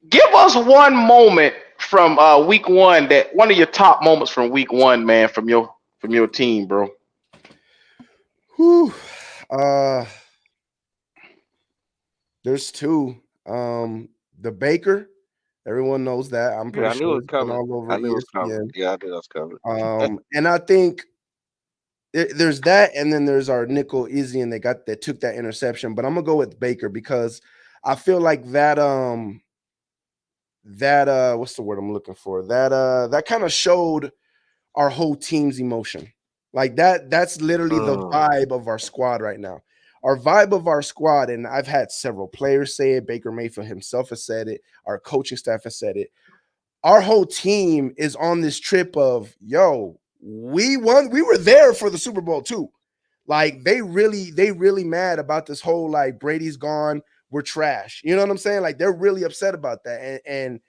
give us one moment from week 1 one of your top moments from week 1, man, from your team, bro. Whew. There's 2. The Baker. Everyone knows that. I'm pretty sure it's coming all over ESPN. Yeah, I knew it was coming. And I think there's that, and then there's our nickel Izzy, and they took that interception. But I'm gonna go with Baker because I feel like that what's the word I'm looking for? That kind of showed our whole team's emotion. Like that's literally the vibe of our squad right now. Our vibe of our squad, and I've had several players say it. Baker Mayfield himself has said it. Our coaching staff has said it. our whole team is on this trip of, yo, we won. We were there for the Super Bowl too. Like they really mad about this whole like Brady's gone, we're trash. You know what I'm saying? Like they're really upset about that, and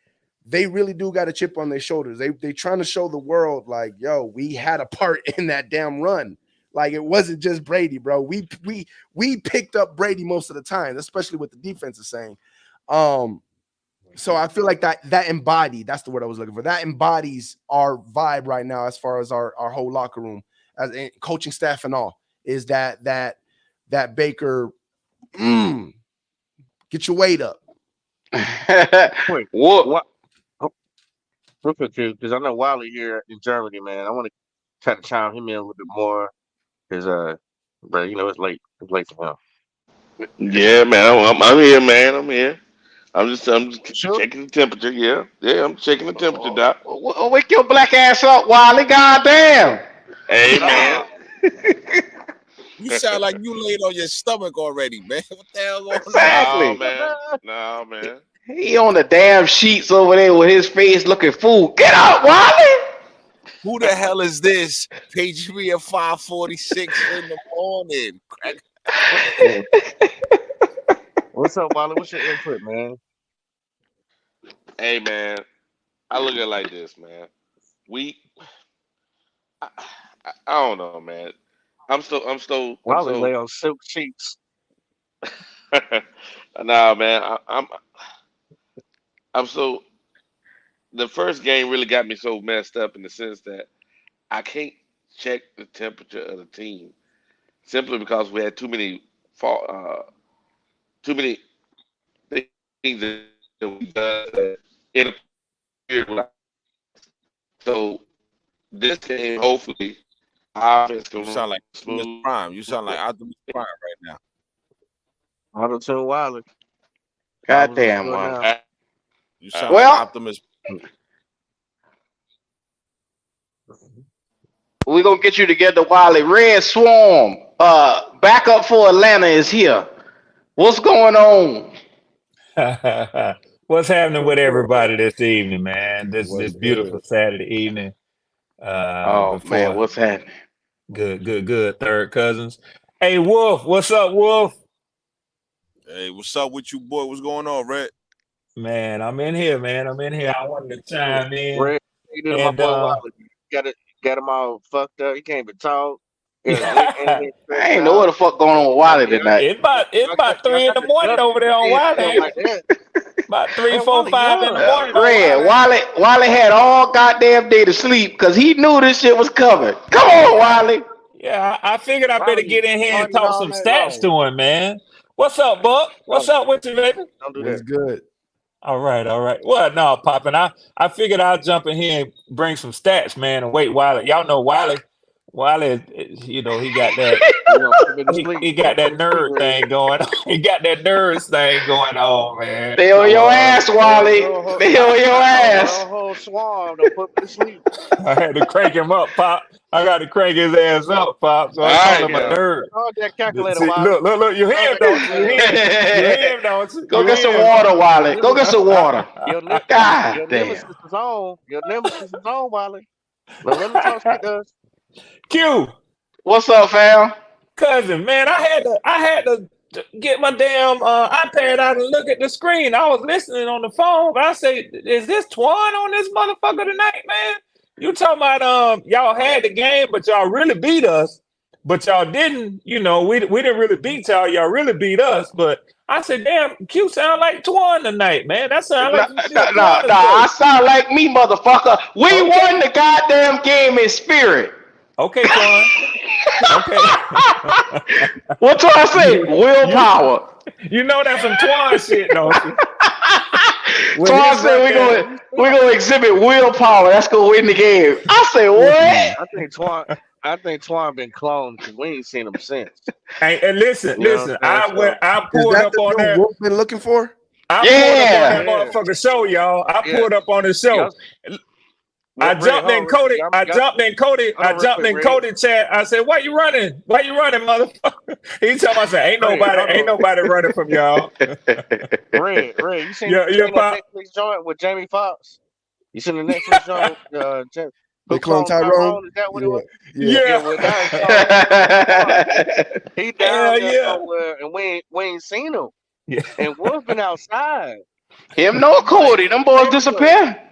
they really do got a chip on their shoulders. They trying to show the world like, yo, we had a part in that damn run. Like it wasn't just Brady, bro. We picked up Brady most of the time, especially what the defense is saying. So I feel like that embodied, that's the word I was looking for. That embodies our vibe right now as far as our whole locker room, as in coaching staff and all, is that Baker, get your weight up. Wait, What? real quick, because I know Wiley here in Germany, man. I want to try to chime him in a little bit more, because bro, it's late. It's late for him. Yeah, man. I'm here, man. I'm here. I'm just Sure. checking the temperature. Yeah. I'm checking the temperature, Doc. Wake your black ass up, Wiley. Goddamn. Hey, man. You sound like you laid on your stomach already, man. What the hell going on? Exactly. No, man. He on the damn sheets over there with his face looking fool. Get up, Wiley. Who the hell is this? Page me at 5:46 in the morning. What's up, Wiley? What's your input, man? Hey, man. I look at it like this, man. I don't know, man. Wiley lay on silk sheets. Nah, man. I'm so. The first game really got me so messed up in the sense that I can't check the temperature of the team simply because we had too many things that we done that interfered with. So this game, hopefully, our offense You can sound like Optimus smooth. Prime. You sound like Optimus Prime right now. Auto-tune Wiley. Goddamn, Wiley. You sound Well- like Optimus. We're gonna get you together, Wiley. Red Swarm, backup for Atlanta is here. What's going on? What's happening with everybody this evening, man? This What's beautiful good? Saturday evening. Oh man, what's happening? Good. Third cousins. Hey, Wolf, what's up, Wolf? Hey, what's up with you, boy? What's going on, Red? Man, I'm in here, man. I wanted to chime in. Red, you did my And boy Wiley. Got him all fucked up. He can't even talk. I ain't know what the fuck going on with Wiley tonight. it's about 3 in the morning over there on Wiley. Like that. About 3, Man, 4, Wiley 5 in the young. morning. on Red, Wiley had all goddamn day to sleep because he knew this shit was coming. Come on, Wiley. Yeah, I figured I better Wiley get in here and partied talk all some night stats long. to him, man. What's up, Buck? What's up with you, baby? Don't do What's that. good? All right. Well, no, popping. I figured I'll jump in here and bring some stats, man, and wait Wiley. Y'all know Wiley, he got that You gonna put me to sleep. he got that nerd thing going on. He got that nerds thing going on, man. Stay on your ass, Wiley. Stay on your ass. The whole swarm don't put me to sleep. I had to crank him up, Pop. I got to crank his ass up, Pop. So I All called right, him a yeah. nerd. Oh, that calculator, See, Wiley. look, you hear him, don't you? You hear him, don't you? Go You get some hear him. water, Wiley. Go get some water. Your God nemesis damn. is on. Your nemesis is on, Wiley. Now let me talk shit to us. Q, What's up, fam? cousin, man, I had to get my damn iPad out and look at the screen. I was listening on the phone, but I say, is this Twan on this motherfucker tonight, man? You talking about y'all had the game, but y'all really beat us. But y'all didn't, we didn't really beat y'all. Y'all really beat us. But I said, damn, Q sound like Twan tonight, man. That sound like some shit Twan Nah, would I say. sound like me, motherfucker. We won the goddamn game in spirit. Okay, Twan. Okay. What do I say? Willpower. You know that's some Twan shit, don't you? So I said we're gonna exhibit willpower. That's gonna win the game. I say what? I think Twan been cloned because we ain't seen him since. Hey, and listen. You know what I'm saying? I Is pulled that up the on new that. Wolf been looking for? I pulled up on that Yeah. motherfucking show, y'all. I Yeah. pulled up on the show. I jumped in Cody. I jumped in Cody chat. I said, "Why you running? Why you running, motherfucker?" He told me, "I said, ain't nobody running from y'all." Red, you seen Yeah, that Pop. Netflix joint with Jamie Foxx? You seen the Netflix show? They Who clone cloned Tyrone. Tyrone? Is that what it Yeah, was? yeah. Yeah, Yeah. well, now it's called Who Cloned Tyrone. He down Hell there yeah. somewhere, and we ain't seen him. Yeah. And Wolf been outside. Him no I'm out, Cody. Them boys Canada. disappear.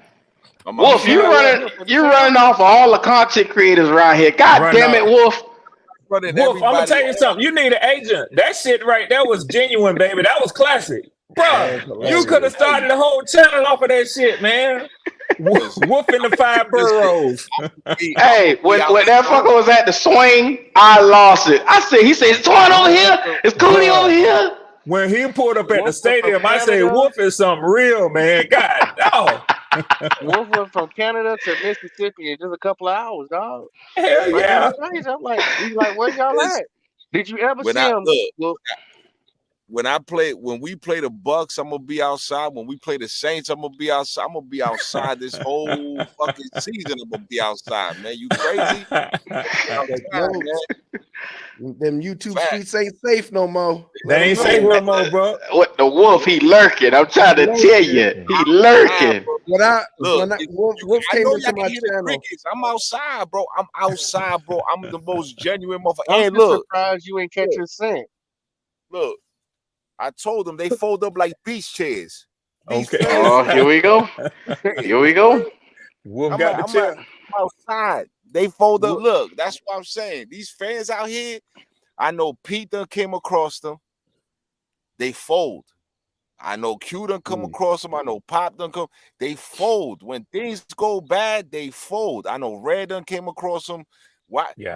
I'm Wolf, outside. Wolf from you running Canada. off of all the content creators around here. God Run damn it, off. Wolf. Running Wolf, I'm gonna everybody tell you off. something. You need an agent. That shit right there was genuine, baby. That was classic. That Bruh, was you could have hilarious. started the whole channel off of that shit, man. Listen, Wolf in the five listen. boroughs. I'm Hey, gonna be when that outside. fucker was at the swing, I lost it. He said, it's Twan over Wolf here. from It's Cody over Bruh. here. When he pulled up at the Wolf was from stadium, I said, Canada. Wolf is something real, man. God, no. Wolf went from Canada to Mississippi in just a couple of hours, dog. Hell Hey, Like it was yeah. crazy. I'm like, he's like, where y'all listen. at? Did you ever When see I him? look, Well, when we play the Bucks, I'm gonna be outside. When we play the Saints, I'm gonna be outside. I'm gonna be outside this whole fucking season. I'm gonna be outside, man. You crazy? But Outside, yo, man. them YouTube Fact. streets ain't safe no more. They Let them ain't safe know. no more, bro. What the Wolf, he lurking. I'm trying to tell you. He lurking. Bro. When Look, Wolf I came know into y'all my can hear the channel. crickets. I'm outside, bro. I'm outside, bro. I'm the most genuine motherfucker. I'm And just look, surprised you ain't catching scent. look. I told them they fold up like beach chairs. These Okay. fans, Oh, here we go. Here we go. Wolf got the chip. I'm outside. They fold up. Wolf- Look, that's what I'm saying. These fans out here, I know Pete done came across them. They fold. I know Q done come across them. I know Pop done come. They fold. When things go bad, they fold. I know Red done came across them. Why? Yeah.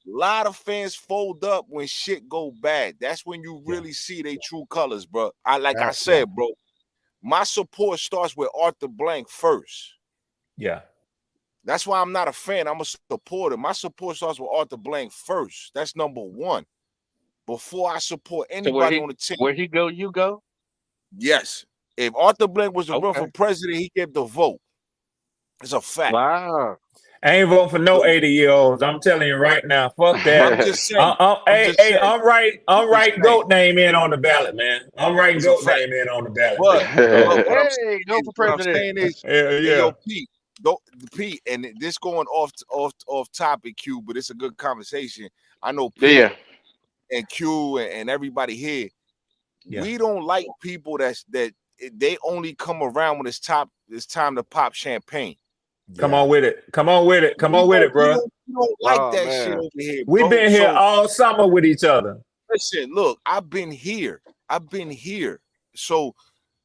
A lot of fans fold up when shit go bad. That's when you really see they true colors, bro. I said, bro, my support starts with Arthur Blank first. Yeah. That's why I'm not a fan. I'm a supporter. My support starts with Arthur Blank first. That's number one. Before I support So anybody on the team. where he go, you go. Yes. If Arthur Blank was to run Okay. for president, he gave the vote. It's a fact. Wow. I ain't voting for no 80-year-olds. I'm telling you right now. Fuck that. I'm just saying. I'm writing GOAT name in on the ballot, man. I'm writing It's a GOAT fact. name in on the ballot. But what I'm Hey, go for what I'm president. saying is, Hell hey, yeah. yo, Pete, and this going off topic, Q, but it's a good conversation. I know Pete Yeah. and Q and everybody here. Yeah. We don't like people that they only come around when it's time to pop champagne. Come on with it. Come on with it. Come on with it, bro. We don't like Oh, that man. shit over here. We've bro. been here So, all summer with each other. listen, look, I've been here. So,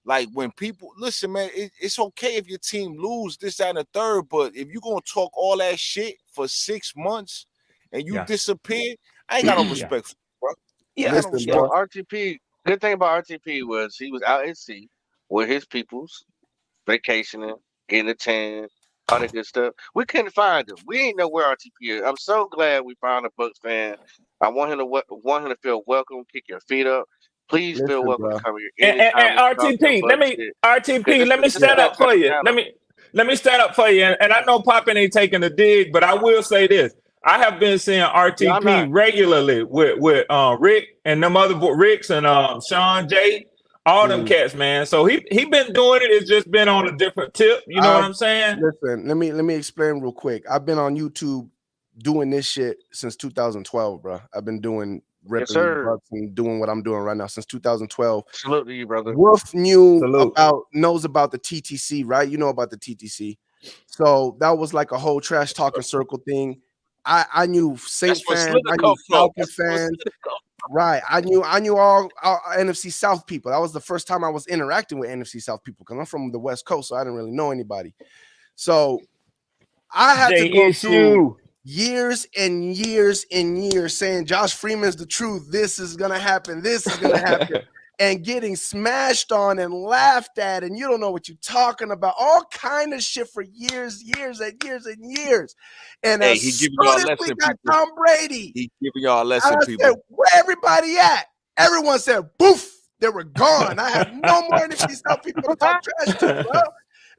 like, when people listen, man, it's okay if your team lose this, that, and the third, but if you're gonna talk all that shit for 6 months and you disappear, I ain't got no respect for you, bro. Yeah. I got no Listen, respect. bro. RTP. Good thing about RTP was he was out at sea with his peoples, vacationing, getting a tan, all that good stuff. We couldn't find him. We ain't know where RTP is. I'm so glad we found a Bucks fan. I want him to feel welcome. Kick your feet up. Please feel Listen, welcome bro. to come here And anytime. we talk your RTP, Bucks shit. 'Cause let me this stand that up for type of you. channel. Let me stand up for you. And I know Poppin ain't taking a dig, but I will say this. I have been seeing Yeah, I'm RTP not. regularly with Rick and them other Ricks and Sean J, all them cats, man. So he been doing it. It's just been on a different tip. You know what I'm saying? Listen, let me explain real quick. I've been on YouTube doing this shit since 2012, bro. I've been doing Yes, ripping these sir. bucks and doing what I'm doing right now since 2012. Salute to you, brother. Wolf knows Salute. about the TTC, right? You know about the TTC. So that was like a whole trash talking circle thing. I knew Saint That's where fans, Slither I come knew from. Falcon That's where fans. Slither come Right. I knew all NFC South people. That was the first time I was interacting with NFC South people because I'm from the West Coast, so I didn't really know anybody. So I had to go through years and years and years saying Josh Freeman's the truth. This is gonna happen. This is gonna happen. And getting smashed on and laughed at, and you don't know what you're talking about. All kind of shit for years and years and years. And Hey, as he soon giving y'all a as we lesson, got people. Tom Brady, He giving y'all a lesson, I people. said, where everybody at? Everyone said, boof, they were gone. I had no more NFC South people to talk trash to, bro.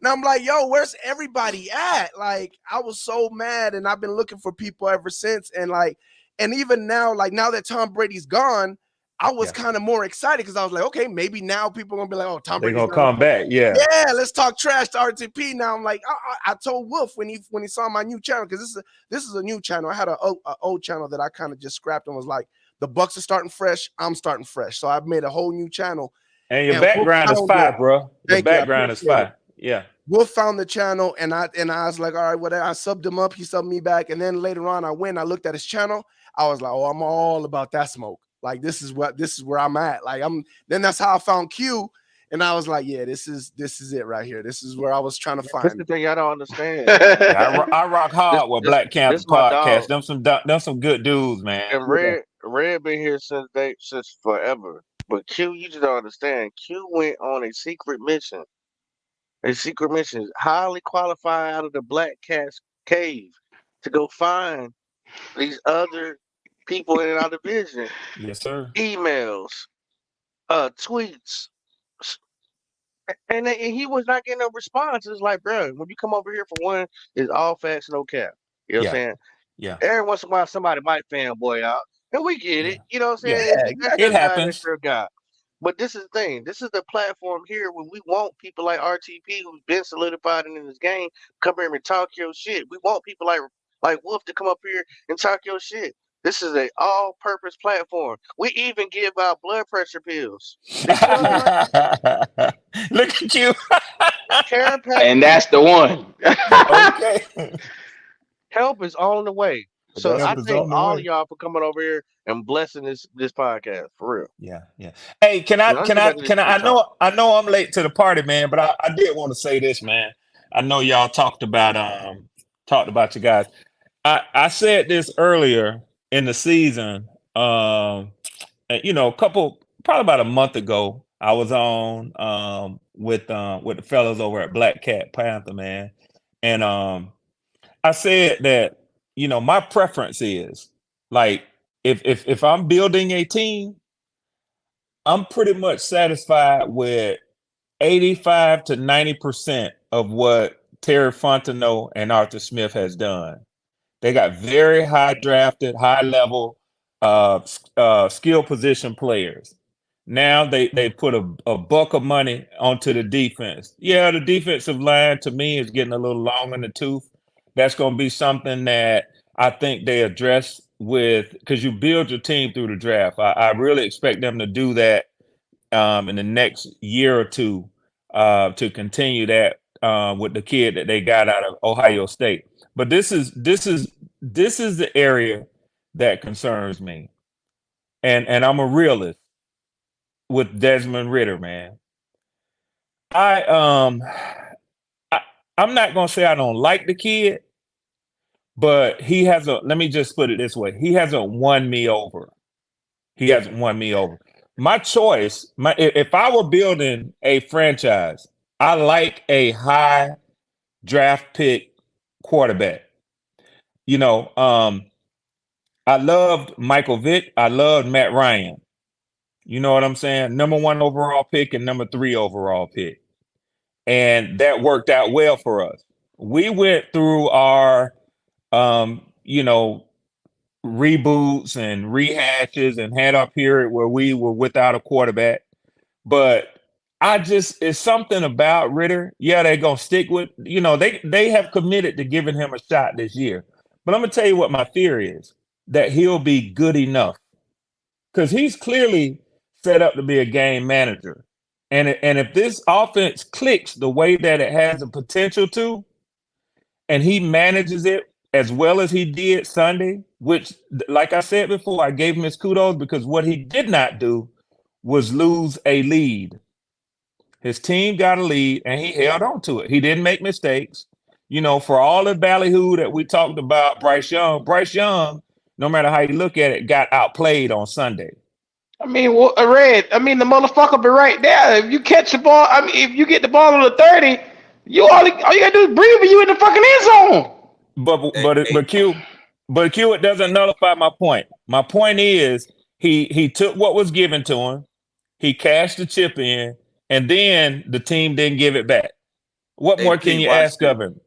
And I'm like, yo, where's everybody at? Like, I was so mad, and I've been looking for people ever since. And like, and even now, like now that Tom Brady's gone, I was kind of more excited because I was like, okay, maybe now people are gonna be like, oh, Tom They're Brady's gonna come back. Yeah. Yeah, let's talk trash to RTP. Now I'm like, I told Wolf when he saw my new channel, because this is a new channel. I had a old channel that I kind of just scrapped and was like, the Bucks are starting fresh. I'm starting fresh. So I've made a whole new channel. And your And Wolf background is found fire, it. bro. Your Thank you. I background is appreciate it. fire. Yeah. Wolf found the channel, and I was like, all right, whatever. I subbed him up. He subbed me back. And then later on, I looked at his channel. I was like, oh, I'm all about that smoke. Like, this is where I'm at. Like, then that's how I found Q. And I was like, yeah, this is it right here. This is where I was trying to That's find. the thing y'all don't understand. Yeah, I rock hard with Black Panther This my dog. podcast. Them some good dudes, man. And Red been here since forever. But Q, you just don't understand. Q went on a secret mission. A secret mission, highly qualified out of the Black Cat's cave to go find these other people in our division. Yes, sir. Emails, tweets. And he was not getting no responses. Like, bro, when you come over here for one, it's all facts, no cap. You know what I'm saying? Yeah. Every once in a while, somebody might fanboy out, and we get it. You know what I'm saying? Yeah, That's it just guy, happens. that's your guy. But this is the thing. This is the platform here where we want people like RTP, who's been solidified in this game, come here and talk your shit. We want people like Wolf to come up here and talk your shit. This is a all-purpose platform. We even give out blood pressure pills. Did you know that? Look at you. Care And that's the one. Okay. Help is on the way. So I Help is thank on the all way. of y'all for coming over here and blessing this podcast for real. Yeah. Hey, can I? Let's get back to this I talk. know I'm late to the party, man, but I did want to say this, man. I know y'all talked about you guys. I said this earlier in the season. Probably about a month ago, I was on with the fellas over at Black Cat Panther, man, and I said that my preference is like if I'm building a team, I'm pretty much satisfied with 85 to 90% of what Terry Fontenot and Arthur Smith has done. They got very high drafted, high level skill position players. Now they put a buck of money onto the defense. Yeah, the defensive line to me is getting a little long in the tooth. That's going to be something that I think they address because you build your team through the draft. I really expect them to do that in the next year or two to continue that with the kid that they got out of Ohio State. But this is the area that concerns me, and I'm a realist with Desmond Ridder, man. I'm not gonna say I don't like the kid, but he hasn't. Let me just put it this way: he hasn't won me over. He hasn't won me over. My choice, if I were building a franchise, I like a high draft pick quarterback. I loved Michael Vick. I loved Matt Ryan. You know what I'm saying? Number 1 overall pick and number 3 overall pick. And that worked out well for us. We went through our, reboots and rehashes and had our period where we were without a quarterback. But it's something about Ridder. Yeah, they're going to stick with, they have committed to giving him a shot this year. But I'm going to tell you what my fear is, that he'll be good enough. Because he's clearly set up to be a game manager. And if this offense clicks the way that it has the potential to, and he manages it as well as he did Sunday, which, like I said before, I gave him his kudos because what he did not do was lose a lead. His team got a lead and he held on to it. He didn't make mistakes. For all the ballyhoo that we talked about, Bryce Young, no matter how you look at it, got outplayed on Sunday. I mean, Red. I mean, the motherfucker be right there. If you catch the ball, I mean, if you get the ball on the 30, all you gotta do is breathe, and you in the fucking end zone. But Q, it doesn't nullify my point. My point is he took what was given to him, he cashed the chip in, and then the team didn't give it back. What more can you ask of him?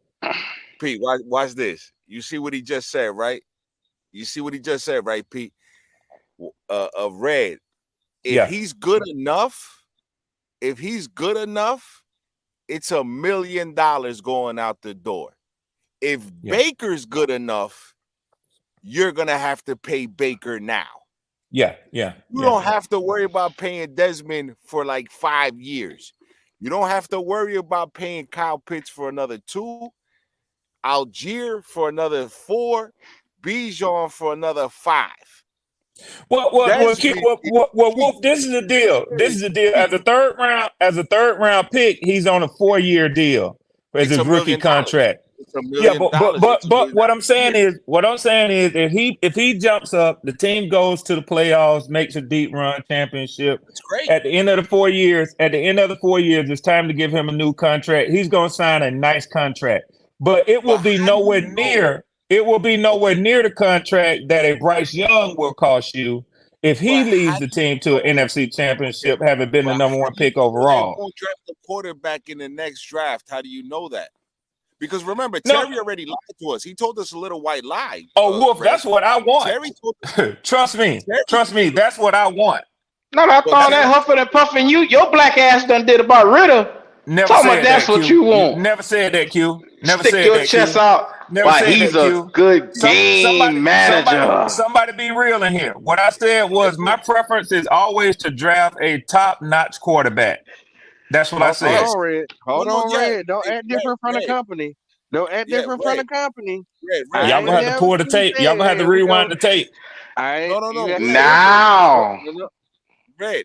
Pete, watch this. You see what he just said, right? You see what he just said, right, Pete? Red, If he's good enough, it's $1 million going out the door. If Baker's good enough, you're gonna have to pay Baker now. You don't have to worry about paying Desmond for like 5 years. You don't have to worry about paying Kyle Pitts for another 2, Algier for another 4, Bijan for another 5. Well, Wolf, this is the deal. This is the deal. As a third round pick, he's on a 4-year deal as his rookie contract. Yeah, but what I'm saying is, if he jumps up, the team goes to the playoffs, makes a deep run, championship. That's great. At the end of the 4 years, it's time to give him a new contract. He's going to sign a nice contract, but it will be nowhere near. It will be nowhere near the contract that a Bryce Young will cost you if he leads the team to an NFC championship, having been the number 1 pick overall. Won't draft a quarterback in the next draft. How do you know that? Because remember, Terry already lied to us. He told us a little white lie. Wolf, that's what I want. Terry Trust me, that's what I want. No, I thought that huffing and puffing your black ass done did about Ritter. Never Talking said about that's that, what you want. Never said that, Q. Never Stick said your that, chest Q. out. Never Why, said he's that, a Q. good game manager. Somebody be real in here. What I said was my preference is always to draft a top-notch quarterback. That's what I said. Hold on, Red. Don't act different from the company. Don't act different from the company. Red. Y'all gonna have to pull the tape. Y'all gonna have to rewind the tape. No. Now. Red,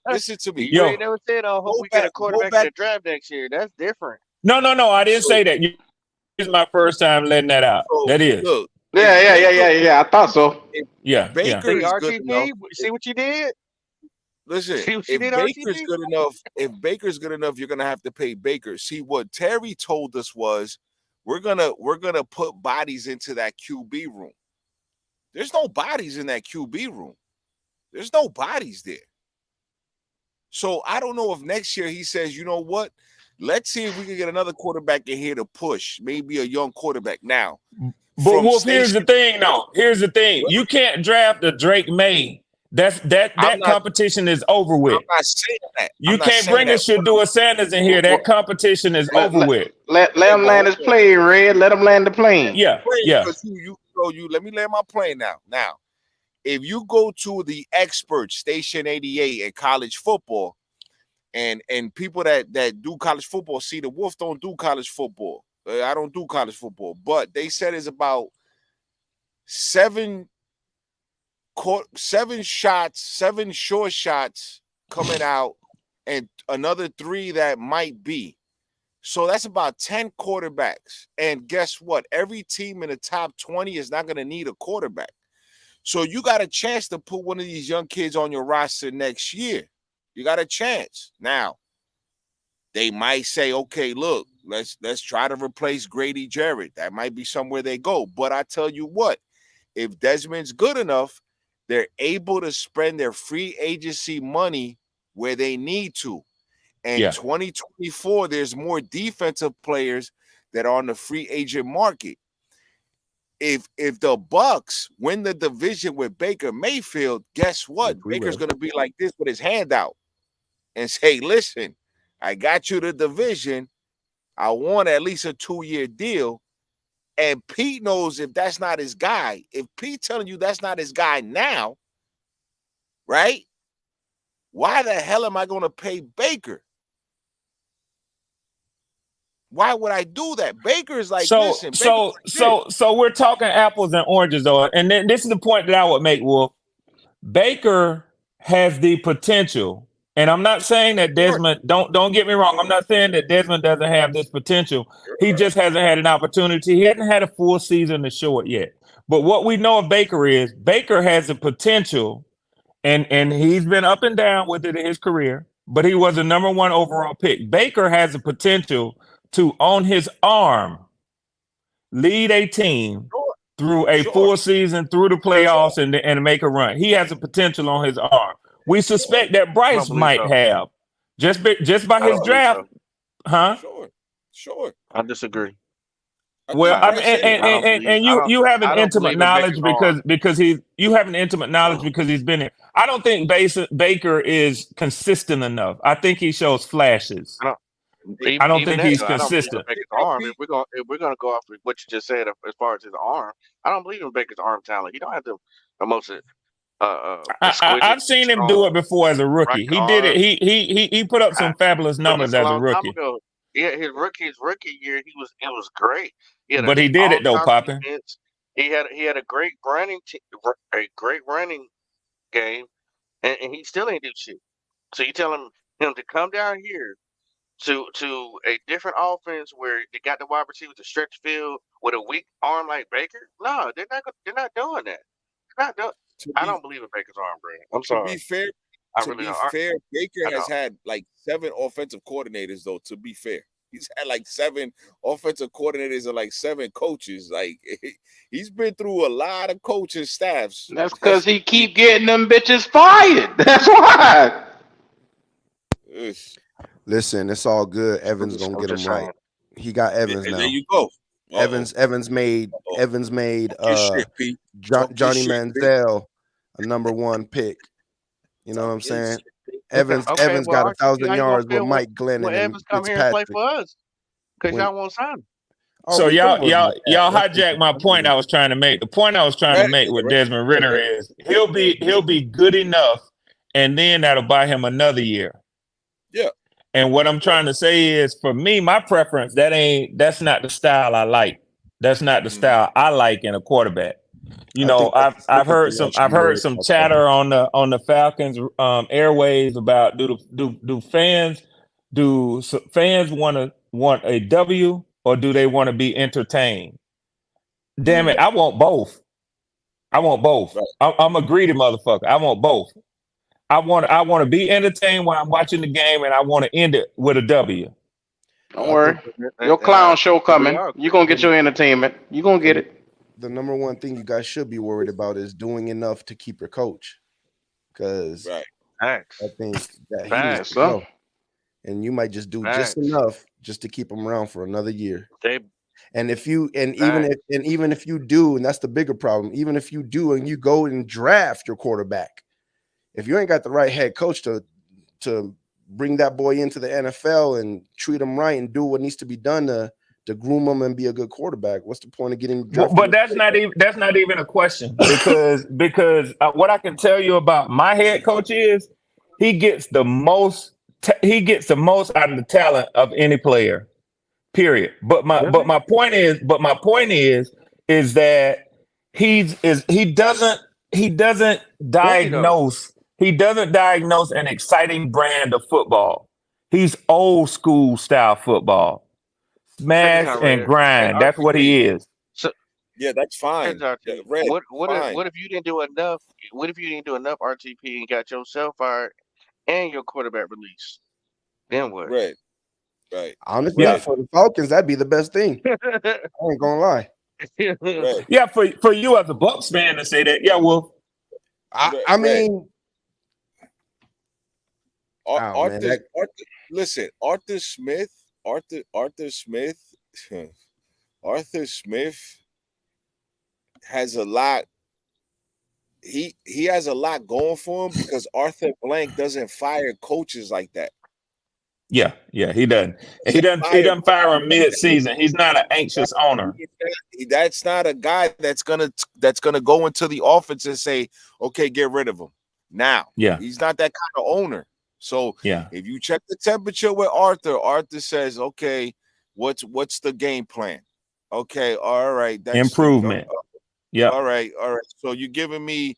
listen to me. You ain't never said, I hope we get a quarterback in the draft next year. That's different. No. I didn't say that. This is my first time letting that out. That is. Look, Yeah. I thought so. Yeah. Baker is good enough. See what you did? Listen, if Baker's good enough, you're gonna have to pay Baker. See, what Terry told us was we're gonna put bodies into that QB room. There's no bodies in that QB room. There's no bodies there. So I don't know if next year he says, you know what? Let's see if we can get another quarterback in here to push, maybe a young quarterback now. But Wolf, here's the thing, though. Here's the thing. You can't draft a Drake May. That competition is over with. I'm not saying that. You can't bring a Shadua Sanders in here. That competition is over with. Let him land his plane, Red. Let him land the plane. Yeah. Let me land my plane now. Now, if you go to the expert Station 88 at college football, and people that do college football see the Wolf don't do college football. I don't do college football, but they said it's about 7 short shots coming out, and another 3 that might be. So that's about 10 quarterbacks. And guess what? Every team in the top 20 is not going to need a quarterback. So you got a chance to put one of these young kids on your roster next year. You got a chance. Now, they might say, okay, look, let's try to replace Grady Jarrett. That might be somewhere they go. But I tell you what, if Desmond's good enough, they're able to spend their free agency money where they need to. And 2024, there's more defensive players that are on the free agent market. If the Bucks win the division with Baker Mayfield, guess what? Baker's going to be like this with his hand out and say, listen, I got you the division. I want at least a 2-year deal. And Pete knows if that's not his guy, if Pete telling you that's not his guy now, right? Why the hell am I going to pay Baker? Why would I do that? Baker's like, listen. So we're talking apples and oranges, though. And then this is the point that I would make, Wolf. Baker has the potential. And I'm not saying that Desmond, don't get me wrong. I'm not saying that Desmond doesn't have this potential. He just hasn't had an opportunity. He hasn't had a full season to show it yet. But what we know of Baker is Baker has the potential, and he's been up and down with it in his career, but he was the number 1 overall pick. Baker has the potential to, on his arm, lead a team through a full season, through the playoffs, and make a run. He has the potential on his arm. We suspect that Bryce might have just by his draft, huh? Sure. I disagree. Well, I mean, I don't believe. and I you have an don't intimate believe in Baker's knowledge arm. because you have an intimate knowledge because he's been there. I don't think Baker is consistent enough. I think he shows flashes. I don't. I don't Even think that he's though, I don't believe in consistent. Baker's arm. If we're gonna go off of what you just said as far as his arm, I don't believe in Baker's arm talent. He don't have the most exquisite, I've seen him do strong it before as a right rookie. He did it. arm. He put up some fabulous But numbers that's a as a long time rookie. ago. Yeah, his rookie year, it was great. He had But he did all it though, time Poppin. defense. He had a great a great running game, and he still ain't do shit. So you tell him to come down here to a different offense where they got the wide receiver to stretch field with a weak arm like Baker? No, they're not doing that. They're not doing. To I be don't believe in Baker's arm, bro. I'm to sorry. be fair, I to really be don't. fair, Baker I has don't. had like 7 offensive coordinators though. To be fair, he's had like 7 offensive coordinators and like 7 coaches. Like he's been through a lot of coaching staffs. That's because he keep getting them bitches fired. That's why. Ugh. Listen, it's all good. Evans gonna I'm get him just right. saying. He got Evans And now. there you go. Evans made Your shit, Pete. Talk your Johnny shit, Pete. Manziel a number 1 pick. You know what I'm Talk your saying? shit, Pete. Okay, Evans well, got 1,000 how you gonna yards with feel Mike Glennon when and Evans come here and play Fitzpatrick. for us? Because When y'all won't sign him. oh, So we don't worry about that. y'all That's hijacked my point I was trying to make. The point I was trying to make with Desmond Ritter is he'll be good enough, and then that'll buy him another year. Yeah. And what I'm trying to say is, for me, my preference that's not the style I like. That's not the style I like in a quarterback. You I know, think that's the I've heard thing I some should be worried about. chatter on the Falcons airways about do fans want a W or do they want to be entertained? Damn it, I want both. I want both. Right. I'm a greedy motherfucker. I want both. I want to be entertained while I'm watching the game, and I want to end it with a W. Don't worry. Your clown show coming. You gonna get your entertainment. You gonna get it. The number 1 thing you guys should be worried about is doing enough to keep your coach. Because Right. I think that he Facts. needs to go. And you might just do just enough just to keep him around for another year. And if you even if you do, and that's the bigger problem, even if you do and you go and draft your quarterback, if you ain't got the right head coach to bring that boy into the NFL and treat him right and do what needs to be done to groom him and be a good quarterback, what's the point of getting drafted? But that's not even a question because what I can tell you about my head coach is he gets the most out of the talent of any player. Period. But my point is that he doesn't diagnose an exciting brand of football. He's old school style football. Smash and grind. That's what he is. So yeah, that's fine. Red, what if you didn't do enough? What if you didn't do enough RTP and got yourself fired and your quarterback released? Then what? Right. Honestly, for the Falcons, that'd be the best thing. I ain't gonna lie. Right. Yeah, for you as a Bucs fan to say that, yeah, well, I mean, listen, Arthur Smith has a lot. He has a lot going for him because Arthur Blank doesn't fire coaches like that. Yeah, he doesn't. He doesn't fire him mid-season. He's not an anxious owner. That's not a guy that's gonna go into the offense and say, "Okay, get rid of him." Now, he's not that kind of owner. So, if you check the temperature with Arthur says, "Okay, what's the game plan?" Okay, all right, that's improvement. Yeah. All right. So you gave me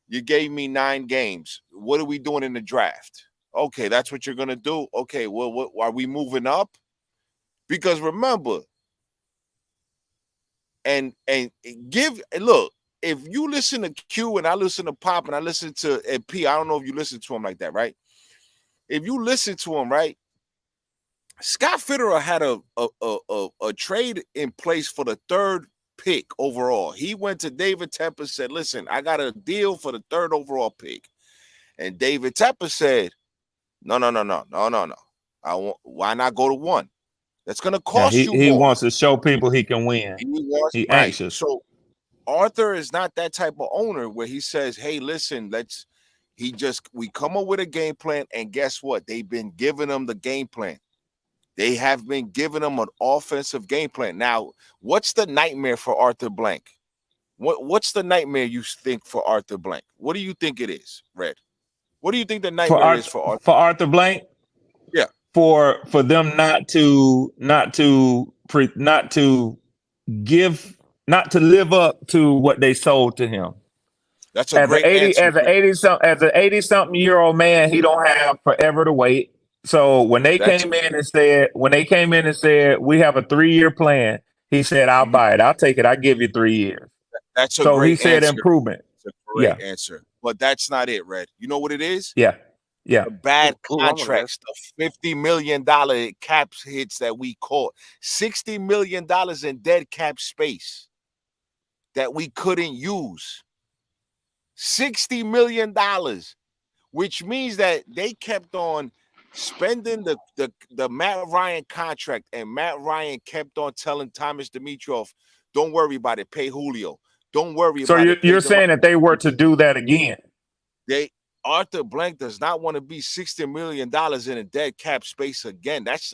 9 games. What are we doing in the draft? Okay, that's what you're gonna do. Okay, well, what are we moving up? Because remember, and look, if you listen to Q and I listen to Pop and I listen to P, I don't know if you listen to him like that, right? If you listen to him, right, Scott Fitterer had a trade in place for the 3rd pick overall. He went to David Tepper, said, "Listen, I got a deal for the 3rd overall pick," and David Tepper said, No. Why not go to 1? That's gonna Yeah, cost you he more. wants to show people he can win. He wants He right. anxious. So Arthur is not that type of owner where he says, "Hey, listen, we come up with a game plan, and guess what? They've been giving them the game plan. They have been giving them an offensive game plan. Now, what's the nightmare for Arthur Blank? What's the nightmare you think for Arthur Blank? What do you think it is, Red? What do you think the nightmare is for Arthur? For Arthur Blank? Yeah, For them not to live up to what they sold to him. that's a great answer. As an 80-something year old man, he don't have forever to wait. So when they came in and said we have a 3-year plan, he said, I'll buy it. I'll take it. I'll give you 3 years. That's a So great he said answer. improvement. It's a great answer. But that's not it, Red. You know what it is? Yeah. The bad contracts, the $50 million cap hits that we caught, $60 million in dead cap space that we couldn't use. $60 million, which means that they kept on spending the Matt Ryan contract, and Matt Ryan kept on telling Thomas Dimitroff, don't worry about it, pay Julio. Don't worry about it. So you're saying that they were to do that again? Arthur Blank does not want to be $60 million in a dead cap space again. That's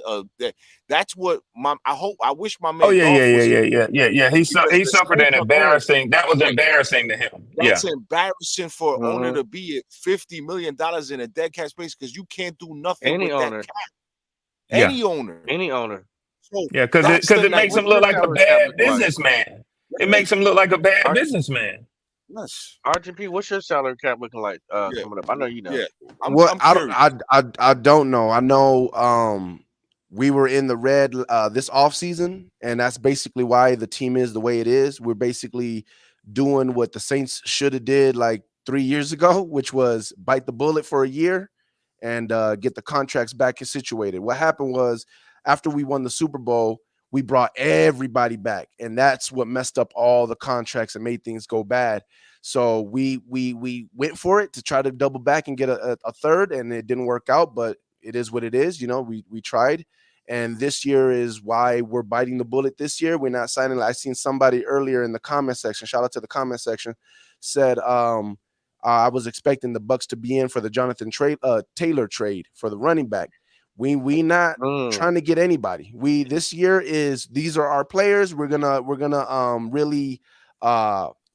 what I wish my man. Oh yeah. He suffered an embarrassing. That was embarrassing to him. That's embarrassing for an owner to be at $50 million in a dead cap space because you can't do nothing with that cap. Any owner. So yeah, because it makes him look like a bad businessman. It makes him look like a bad businessman. Yes. RGP, what's your salary cap looking like coming up? I know you know. Yeah. I don't know. I know we were in the red this offseason, and that's basically why the team is the way it is. We're basically doing what the Saints should have did like 3 years ago, which was bite the bullet for a year and get the contracts back situated. What happened was after we won the Super Bowl, we brought everybody back, and that's what messed up all the contracts and made things go bad. So we went for it to try to double back and get a third, and it didn't work out, but it is what it is. You know, we tried, and this year is why we're biting the bullet this year. We're not signing. I seen somebody earlier in the comment section, shout out to the comment section, said I was expecting the Bucks to be in for the Jonathan Taylor trade for the running back. We not trying to get anybody. This year these are our players. We're gonna really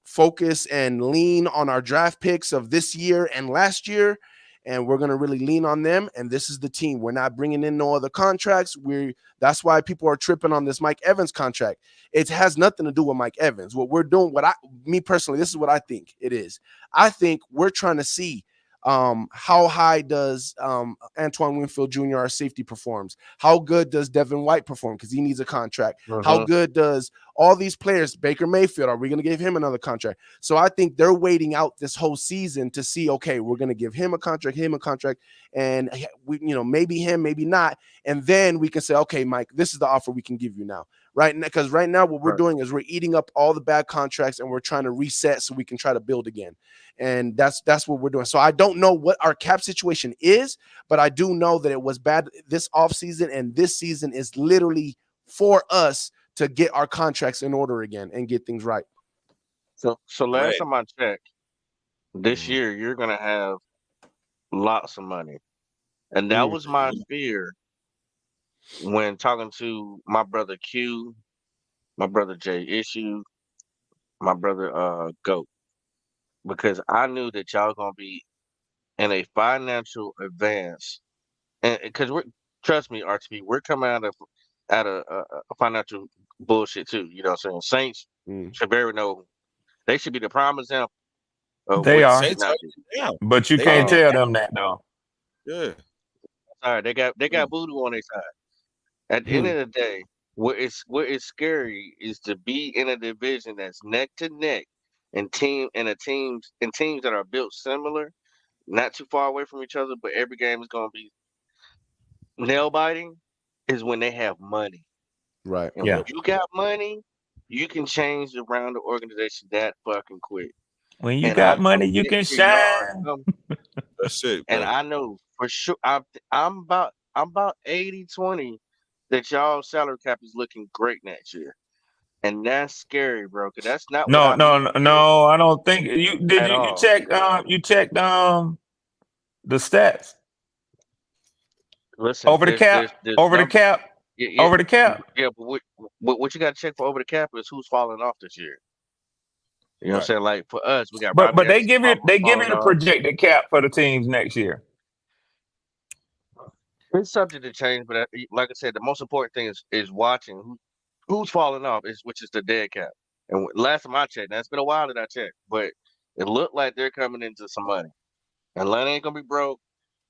focus and lean on our draft picks of this year and last year, and we're gonna really lean on them. And this is the team. We're not bringing in no other contracts. That's why people are tripping on this Mike Evans contract. It has nothing to do with Mike Evans. What we're doing, me personally, this is what I think it is. I think we're trying to see how high does Antoine Winfield Jr., our safety, performs? How good does Devin White perform? Because he needs a contract. How good does all these players, Baker Mayfield, are we going to give him another contract? So I think they're waiting out this whole season to see, okay, we're going to give him a contract, and maybe him, maybe not. And then we can say, okay, Mike, this is the offer we can give you now. Right now, because right now what we're doing is we're eating up all the bad contracts and we're trying to reset so we can try to build again. And that's what we're doing. So I don't know what our cap situation is, but I do know that it was bad this offseason, and this season is literally for us to get our contracts in order again and get things right. So last time I checked, this year you're gonna have lots of money. And that was my fear when talking to my brother Q, my brother Jay Issue, my brother Goat, because I knew that y'all gonna be in a financial advance, and because trust me, RTP, we're coming out of a financial bullshit too. You know what I'm saying? Saints should very know they should be the prime example of they are, but you can't tell them that though. Yeah, sorry, they got voodoo on their side. At the end of the day, what is scary is to be in a division that's neck to neck, and teams that are built similar, not too far away from each other, but every game is going to be nail biting. Is when they have money, right? And when you got money, you can change around the organization that fucking quick. When you got money, you can shine. That's it. And I know for sure, I'm about 80-20 that y'all salary cap is looking great next year, and that's scary, bro. Because that's not what No, I've been no, hearing no. I don't think you did. at You all. checked. You checked the stats Listen, over the cap, there's over the numbers. cap, Yeah, over the cap. yeah. But what you got to check for over the cap is who's falling off this year. You know what I'm Right. saying? Like for us, we got But Robbie they Anderson give you falling the off. projected cap for the teams next year. It's subject to change, but like I said, the most important thing is watching who's falling off, which is the dead cap. And last time I checked, now it's been a while that I checked, but it looked like they're coming into some money. Atlanta ain't gonna be broke.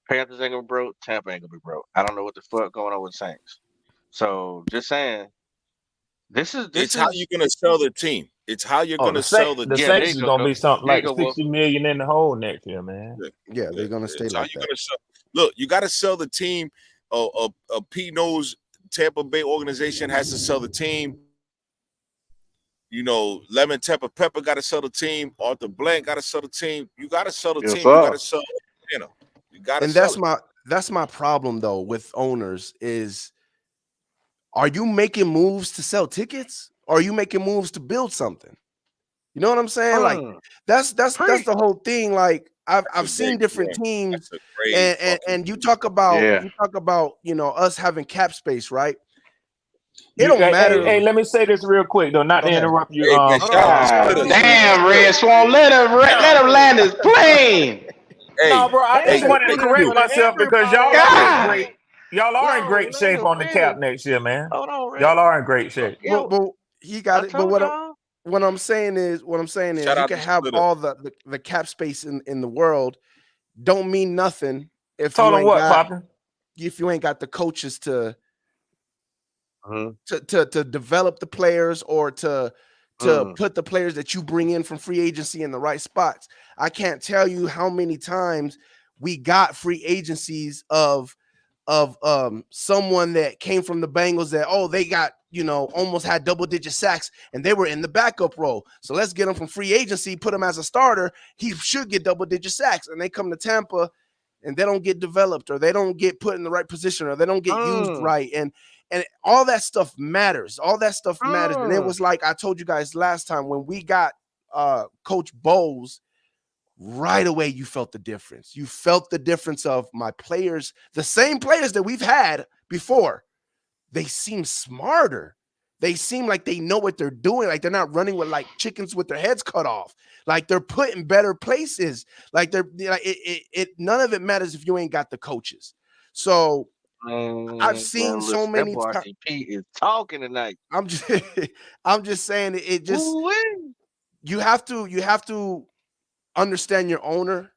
Panthers ain't gonna be broke. Tampa ain't gonna be broke. I don't know what the fuck going on with Saints. So just saying, this It's how is you're gonna sell the team. It's how you're Oh, gonna sell the the yeah. There Saints you is go. gonna be something There you like go, Wolf. 60 million in the hole next year, man. Yeah, they're gonna stay It's how like you're that. gonna sell. Look, you got to sell the team. A P-nose Tampa Bay organization has to sell the team. You know, Lemon Pepper got to sell the team. Arthur Blank got to sell the team. You got to sell the Yes, team. You got sir. to sell. You know, you got to And sell it. that's my problem though with owners is, are you making moves to sell tickets or are you making moves to build something? You know what I'm saying? Like that's Preach. the whole thing. Like That's I've a seen great different point. teams, That's a great fucking and you point. talk about Yeah. us having cap space, right? It You, don't hey, matter. hey, let me say this real quick though, not Go to ahead. interrupt you. Hey, man, Hold shout out on. to God the damn, Red Swan. Let him land his plane. No, Hey, bro, I hey, just Hey, wanted to put hey, it correct Q. for the myself because y'all everybody. are in God. great. Y'all are in Yo, great let shape him on the cap finish. next year, man. Hold on, Red. Y'all are in great shape. Yo, But he got I it. But told y'all. what I'm saying is Shout you out can to have Splitter. all the cap space in the world. Don't mean nothing if Told you him ain't what, got Poppin'? the coaches to Mhm. develop the players or to Mm. put the players that you bring in from free agency in the right spots. I can't tell you how many times we got free agencies of someone that came from the Bengals that they got almost had double-digit sacks and they were in the backup role. So let's get him from free agency, put him as a starter. He should get double-digit sacks, and they come to Tampa and they don't get developed or they don't get put in the right position or they don't get used right. And all that stuff matters. All that stuff matters. And it was like I told you guys last time when we got Coach Bowles, right away you felt the difference. You felt the difference of my players, the same players that we've had before. They seem smarter. They seem like they know what they're doing. Like they're not running with like chickens with their heads cut off. Like they're put in better places. Like they're like none of it matters if you ain't got the coaches. So I've seen Man, so listen, that many boy times. RCP is talking tonight. I'm just I'm just saying it just Ooh-wee. you have to understand your owner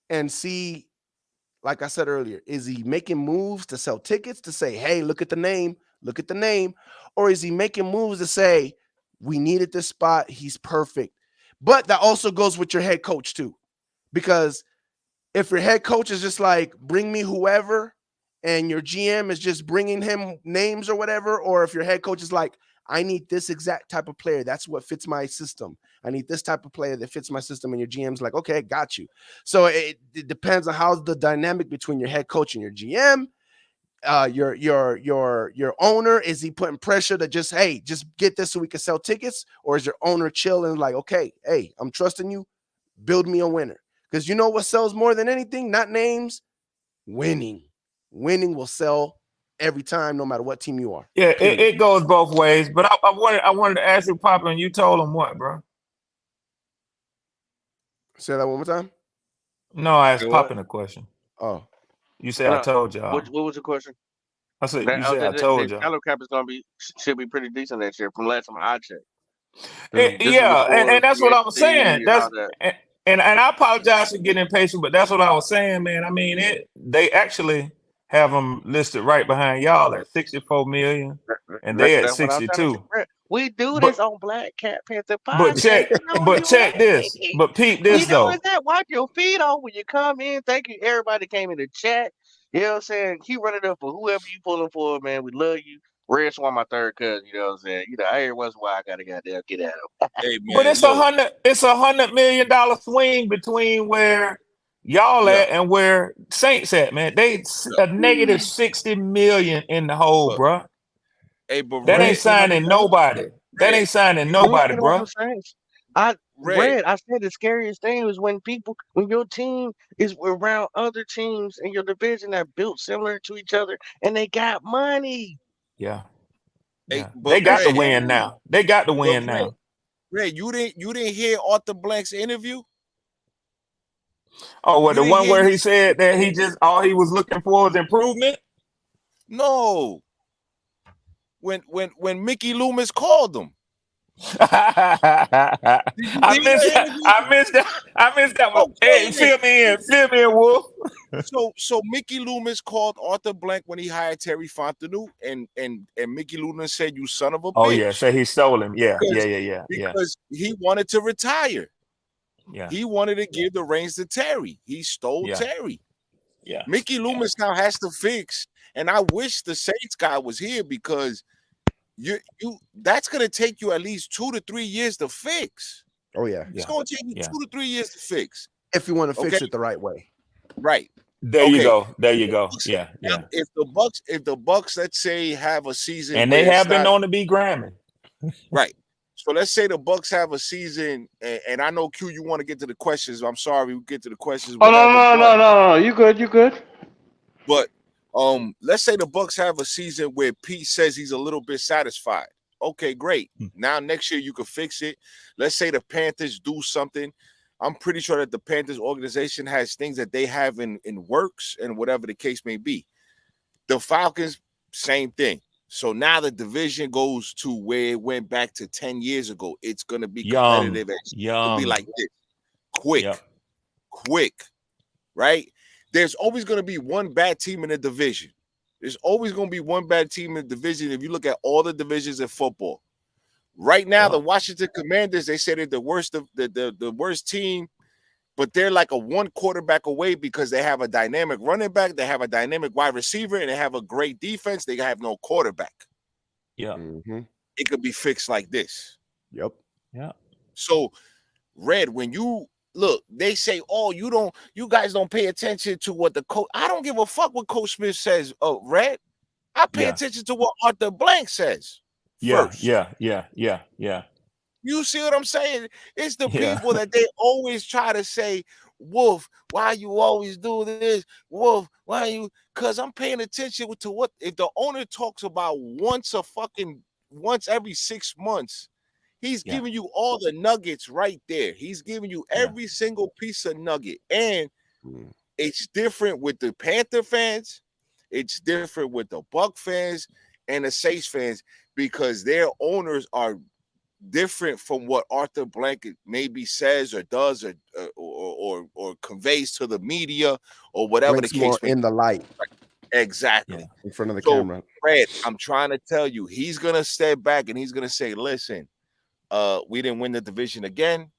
and see, like I said earlier, is he making moves to sell tickets to say, hey, look at the name, or is he making moves to say, we needed this spot, he's perfect? But that also goes with your head coach too, because if your head coach is just like, bring me whoever, and your GM is just bringing him names or whatever, or if your head coach is like, I need this exact type of player, that's what fits my system. I need this type of player that fits my system, and your GM's like, okay, got you. So it depends on how's the dynamic between your head coach and your GM. Your owner, is he putting pressure to just get this so we can sell tickets, or is your owner chilling like, okay, hey, I'm trusting you, build me a winner? Because you know what sells more than anything, not names, winning will sell every time, no matter what team you are. Yeah, Period. it goes both ways. But I wanted to ask you, Poppin', and you told him what, bro? Say that one more time. No, I asked You what? Poppin' a question. Oh, You said I No, told y'all. what was the question? I said That you said I the told y'all. salary cap is gonna be should be pretty decent next year from last time I checked. This is Yeah, before and that's free what I was saying. agency and That's all that. and I apologize for getting impatient, but that's what I was saying, man. I mean, they actually have them listed right behind y'all at 64 million, and they at That's what I'm trying to 62. say. We do But this on Black Cat Panther but Podcast. check You know where but you at. check this. But peep We this doing though. that. Wipe your feet off when you come in. Thank you, everybody that came in the chat. You know what I'm saying? Keep running up for whoever you pulling for, man. We love you. Red Swan, my third cousin. You know what I'm saying? Every once in a while I gotta goddamn get at him. Hey But man, look, it's $100 million swing between where y'all yeah, at and where Saints at, man. They yeah. a negative 60 million in the hole, Look, bro. Hey, but That ain't Red, signing nobody. That ain't signing nobody, Speaking on bro. the Saints, I Red. I said the scariest thing was when your team is around other teams in your division that built similar to each other and they got money. Yeah, Hey, yeah. They but got That's to Red, win scary. now. They got to but win Red, now. Red, you didn't hear Arthur Blank's interview? Oh, well, You the didn't one hear where him? he said that he just all he was looking for was improvement. No. When Mickey Loomis called him. Did you I hear missed that that. interview? I missed that. I missed that one. Hey, Okay, then. fill me in, Wolf. So Mickey Loomis called Arthur Blank when he hired Terry Fontenot, and Mickey Loomis said, "You son of a Oh yeah, bitch," say he stole him. Yeah, yeah, because yeah, yeah, yeah, because he wanted to retire. yeah, He wanted to give the reins to Terry. He stole yeah, Terry. yeah, Mickey yeah, Loomis now has to fix, and I wish the Saints guy was here because you that's gonna take you at least 2 to 3 years to fix. Oh yeah. It's yeah, gonna take you yeah. 2 to 3 years to fix. If you want to Okay, fix it the right way. right. There you Okay. go. There you go. Yeah, yeah. If the Bucks, let's say, have a season And they where it's have been not known to be Grammy. right. So let's say the Bucks have a season, and I know Q, you want to get to the questions. I'm sorry, we get to the questions, Oh no whatever. no no no no! You good? You good? But let's say the Bucks have a season where Pete says he's a little bit satisfied. Okay, great. Now next year you can fix it. Let's say the Panthers do something. I'm pretty sure that the Panthers organization has things that they have in works and whatever the case may be. The Falcons, same thing. So now the division goes to where it went back to 10 years ago. It's going to be Yum, competitive. It's going to be yum. like this. Quick, Yep. quick, right? There's always going to be one bad team in the division. There's always going to be one bad team in the division if you look at all the divisions in football. Right now, the Yep. Washington Commanders, they say they're the worst of the worst team, but they're like a one quarterback away because they have a dynamic running back, they have a dynamic wide receiver, and they have a great defense. They have no quarterback. Yep. Mm-hmm. It could be fixed like this. Yep. Yep. So, Red, when you look, they say, "Oh, you guys don't pay attention to what the coach." I don't give a fuck what Coach Smith says. Oh, Red, I pay Yeah. attention to what Arthur Blank says Yeah. first. Yeah. Yeah. Yeah. Yeah. You see what I'm saying? It's the Yeah. people that they always try to say, Wolf, why you always do this? Wolf, why you? Because I'm paying attention to what if the owner talks about once every 6 months, he's Yeah. giving you all the nuggets right there. He's giving you Yeah. every single piece of nugget. And Mm. it's different with the Panther fans, it's different with the Buck fans and the Saints fans because their owners are different from what Arthur Blank maybe says or does or conveys to the media or whatever the Blinks more case may be. in the light Exactly. Yeah. in front of the So, camera. Fred, I'm trying to tell you, he's gonna step back and he's gonna say, "Listen, we didn't win the division again.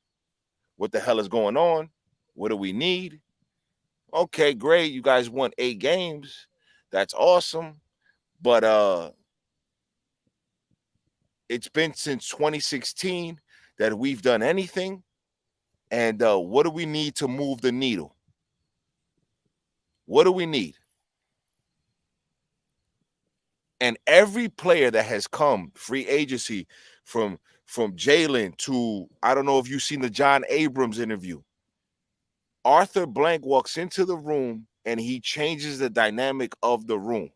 What the hell is going on? What do we need? Okay, great. You guys won 8 games. That's awesome. But it's been since 2016 that we've done anything. And what do we need to move the needle? What do we need?" And every player that has come free agency from Jalen to I don't know if you've seen the John Abrams interview. Arthur Blank walks into the room and he changes the dynamic of the room.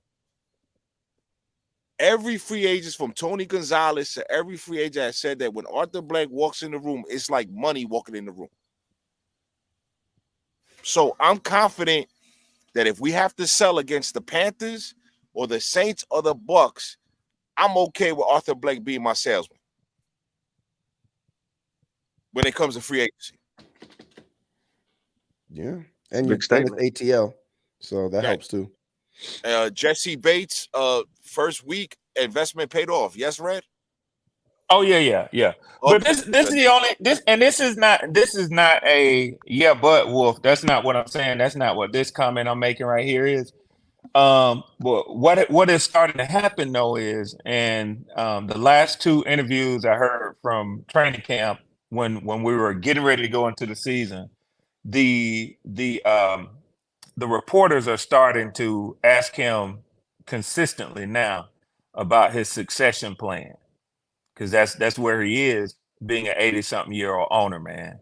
Every free agent from Tony Gonzalez to every free agent has said that when Arthur Blank walks in the room, it's like money walking in the room. So I'm confident that if we have to sell against the Panthers or the Saints or the Bucks, I'm okay with Arthur Blank being my salesman when it comes to free agency. Yeah. And Big it's statement. ATL. So that Yeah. helps too. Jesse Bates, first week investment paid off. Yes, Red? Oh yeah, yeah, yeah. But Okay. this is the only this is not a yeah, but Wolf. That's not what I'm saying. That's not what this comment I'm making right here is. But what is starting to happen though is, and the last two interviews I heard from training camp when we were getting ready to go into the season, the reporters are starting to ask him consistently now, about his succession plan, because that's where he is, being an 80-something-year-old owner, man.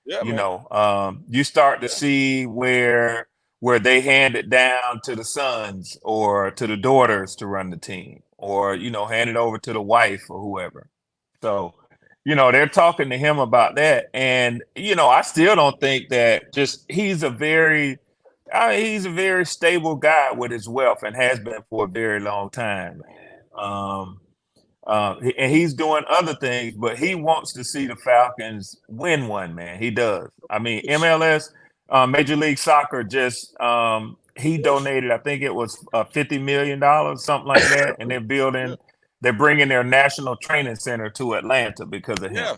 Yeah, You man. know, you start to see where they hand it down to the sons or to the daughters to run the team, or hand it over to the wife or whoever. So, they're talking to him about that, and I still don't think that he's a very stable guy with his wealth and has been for a very long time, man. And he's doing other things, but he wants to see the Falcons win one, man. He does. I mean, MLS, Major League Soccer, he donated, I think it was $50 million, something like that, and Yeah, they're bringing their national training center to Atlanta because of him.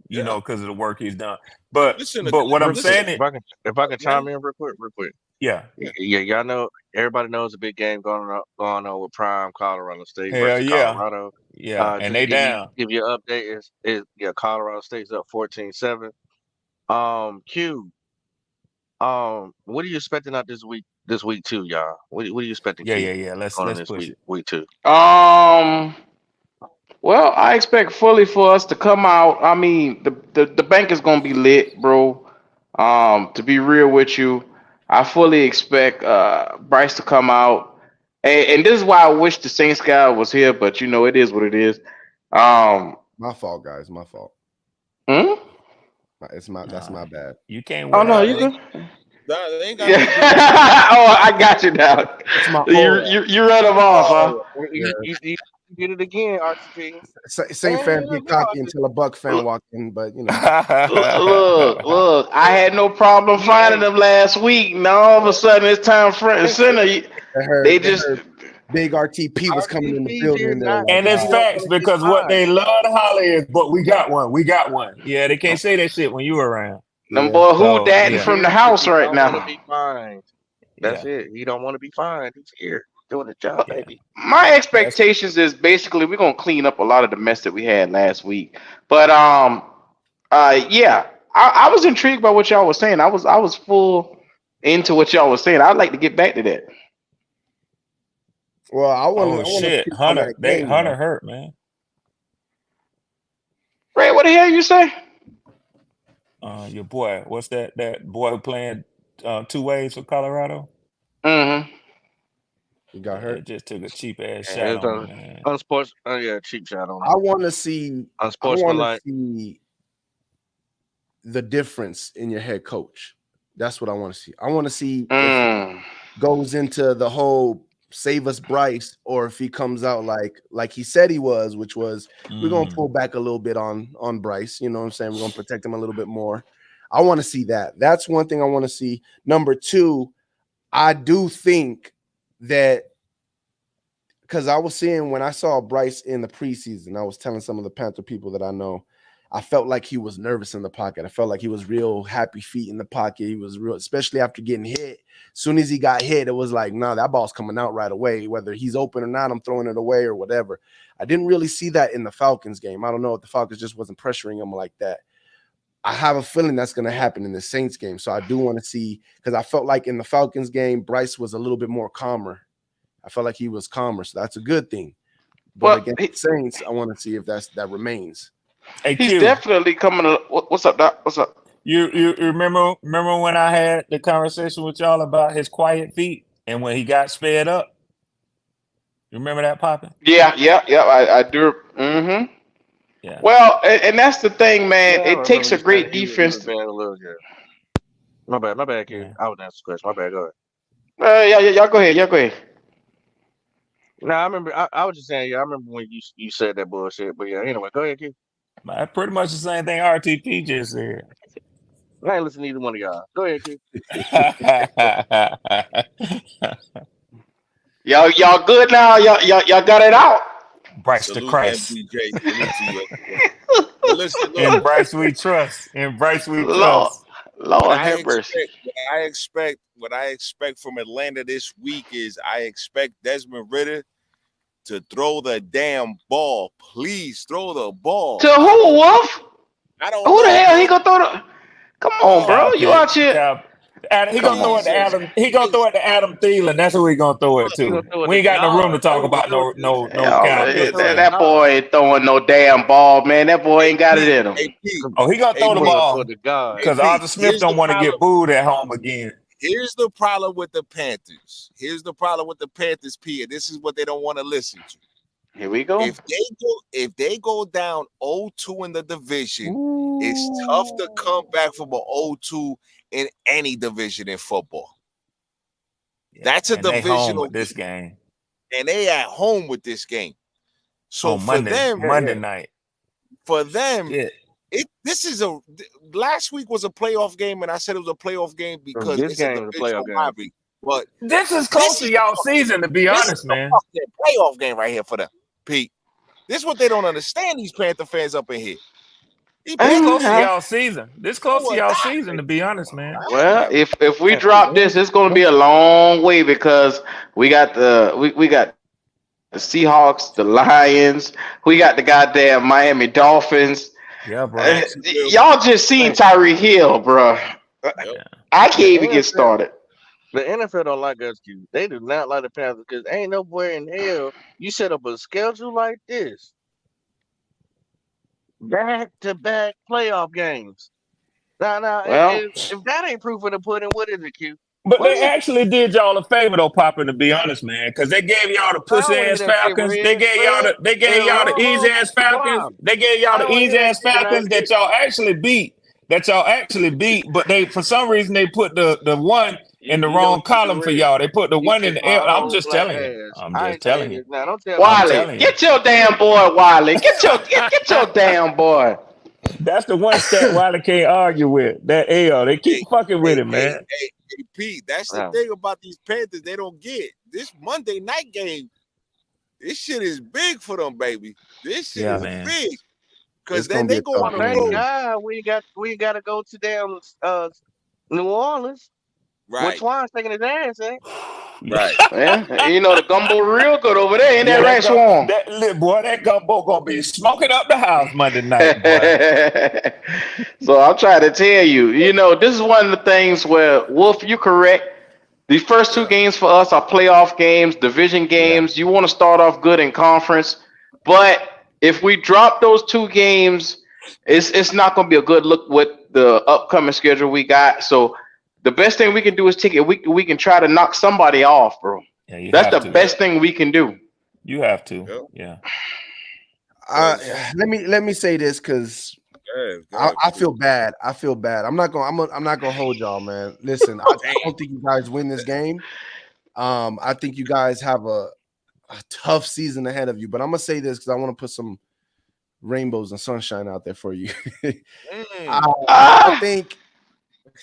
yeah, yeah. Because of the work he's done. But Listen, what I'm listen, saying is, If I can man. chime in real quick. yeah, Yeah, y'all know everybody knows a big game going on with Prime Colorado State hell versus yeah, Colorado. yeah, and Just to they give you down. an update Colorado State's up 14-7. Q, what are you expecting out this week? This week too, y'all. What are you expecting, Yeah, Q, yeah, yeah. Let's going on let's this push it. week two? Well, I expect fully for us to come out. I mean, the bank is gonna be lit, bro. To be real with you, I fully expect Bryce to come out, and this is why I wish the Saints guy was here. But it is what it is. Um, My fault, guys. My fault. hmm? That's my bad. You can't Oh wear no, Nah, that, you they, good. brother. nah, they ain't got Yeah. nothing to do with Oh, I got you now. It's my You old. you you run them off, huh? Oh, Yeah. you did it again, RCP. Saint fans get cocky until a Buck fan walk in, but Look. I had no problem finding them last week. Now all of a sudden it's time front and center. They they just heard Big RTP was coming in the RCP building, did and they were not like, And say it's he "Ah, don't facts, want to be because what they fined. love to holler is, but we got one. We got one. Yeah, they can't say that shit when you around. them yeah." boy who So datting yeah, from the Here because house he right don't want to now. be fined. That's yeah, it. He don't want to be fined. He's here doing the job, yeah. baby. My That's expectations is basically we're gonna clean up a lot of the mess that we had last week. But yeah, I was intrigued by what y'all was saying. I was full into what y'all was saying. I'd like to get back to that. Well, oh I want to shit, speak on that game Hunter though. hurt, man. Ray, what the hell you say? Your boy, what's that boy who playing 2 ways for Colorado? Mm-hmm. He got Yeah, hurt. just took a cheap ass And shot it's on him, man. unsports. Yeah, cheap shot on I him. want to see. I want to Unsportsmanlike. see the difference in your head coach. That's what I want to see. I want to see if he Mm. goes into the whole save us Bryce, or if he comes out like he said he was, which was we're gonna Mm. pull back a little bit on Bryce. You know what I'm saying? We're gonna protect him a little bit more. I want to see that. That's one thing I want to see. Number two, I do think that, because I was seeing when I saw Bryce in the preseason, I was telling some of the Panther people that I know, I felt like he was nervous in the pocket. I felt like he was real happy feet in the pocket. He was real, especially after getting hit. As soon as he got hit, it was like, nah, that ball's coming out right away. Whether he's open or not, I'm throwing it away or whatever. I didn't really see that in the Falcons game. I don't know if the Falcons just wasn't pressuring him like that. I have a feeling that's going to happen in the Saints game. So I do want to see, because I felt like in the Falcons game, Bryce was a little bit more calmer. I felt like he was calmer, so that's a good thing. But Well, against the Saints, I want to see if that remains. Hey he's Q, definitely coming. What's up, Doc? What's up? you remember when I had the conversation with y'all about his quiet feet and when he got sped up? You remember that, popping? Yeah. I do. Mm-hmm. Yeah. Well, and that's the thing, Yeah, man. I It remember takes a you said great he defense. was being a little good. My bad, Q. Yeah. I was asking the question. My bad, go ahead. Yeah. Y'all go ahead. Y'all go ahead. No, I remember. I was just saying. Yeah, I remember when you said that bullshit. But yeah, anyway, go ahead, Q. Pretty much the same thing RTP just said. I ain't listening to either one of y'all. Go ahead, Q. Y'all good now? Y'all got it out. Bryce the Salute to Christ. MBJ. Salute to you. But listen, In look. Bryce we trust. In Bryce we Lord, trust. What Lord I have mercy. expect, what I expect from Atlanta this week is I expect Desmond Ritter to throw the damn ball. Please throw the To ball. who, Wolf? I don't Who the know, hell he bro. gonna throw the? Come I on, don't bro. know. You out here? He gonna Come throw on. it to Adam. He gonna throw it to Adam Thielen. That's who he gonna throw it He gonna to. throw it We to ain't got no room to God. talk about no Hell, Kyle He gonna Pitts. throw it to that boy God. ain't throwing no damn ball, man. That boy ain't got it in him. Hey Pete, Oh, he gonna hey throw the Boy Pete, gonna throw it ball to God. hey because Pete. Arthur Smith don't want to get booed at home again. Here's the problem with the Panthers. Here's the problem with the Panthers, Pete. This is what they don't want to listen to. Here we go. If they go down 0-2 in the division, it's tough to come back from a 0-2 in any division in football. That's a And they home divisional with this game and they at home with this game. So on for Monday, them, Monday night. for them, Shit. this is last week was a playoff game, and I said it was a playoff game because This it's a game is a divisional playoff game. rivalry. But This is close to y'all season, to be this honest, is man. a fucking playoff game right here for them, Pete. This is what they don't understand. These Panther fans up in here. This close to y'all season. This close to y'all season, to be honest, man. Well, if we drop this, it's gonna be a long way because we got we got the Seahawks, the Lions, we got the goddamn Miami Dolphins. Yeah, bro. Y'all just seen Tyreek Hill, bro. I can't even get started. The NFL don't like us, Q. They do not like the Panthers because ain't nowhere in hell you set up a schedule like this. Back-to-back playoff games. Now, if that ain't proof of the pudding, what is it, Q? But they actually did y'all a favor though, Poppin', to be honest, man, because they gave y'all the pussy ass Falcons. They gave y'all the easy ass Falcons. They gave y'all the easy ass Falcons that y'all actually beat. But they for some reason they put the one in the wrong column for y'all. They put the one in the L. I'm just telling you. I'm just telling you. Now, don't tell Wiley, get your damn boy, Wiley. Get your damn boy. That's the one stat Wiley can't argue with. That L. They keep fucking with it, man. Hey, Pete, that's the thing about these Panthers they don't get. This Monday night game, this shit is big for them, baby. This shit is big. Because then they go on the road. Thank God we got to go to damn New Orleans. Right. Which one's taking his ass, eh? Right. Yeah, you know the gumbo real good over there, ain't that right, Swan? That gumbo gonna be smoking up the house Monday night, boy. So I'm trying to tell you, this is one of the things where Wolf, you're correct. These first two games for us are playoff games, division games. You want to start off good in conference, but if we drop those two games, it's not going to be a good look with the upcoming schedule we got. So the best thing we can do is take it. We can try to knock somebody off, bro. Yeah, that's the best thing we can do. You have to. Yeah. Let me say this because I feel bad. I'm not gonna hold y'all, man. Listen, I don't think you guys win this game. I think you guys have a tough season ahead of you. But I'm gonna say this because I want to put some rainbows and sunshine out there for you. I think.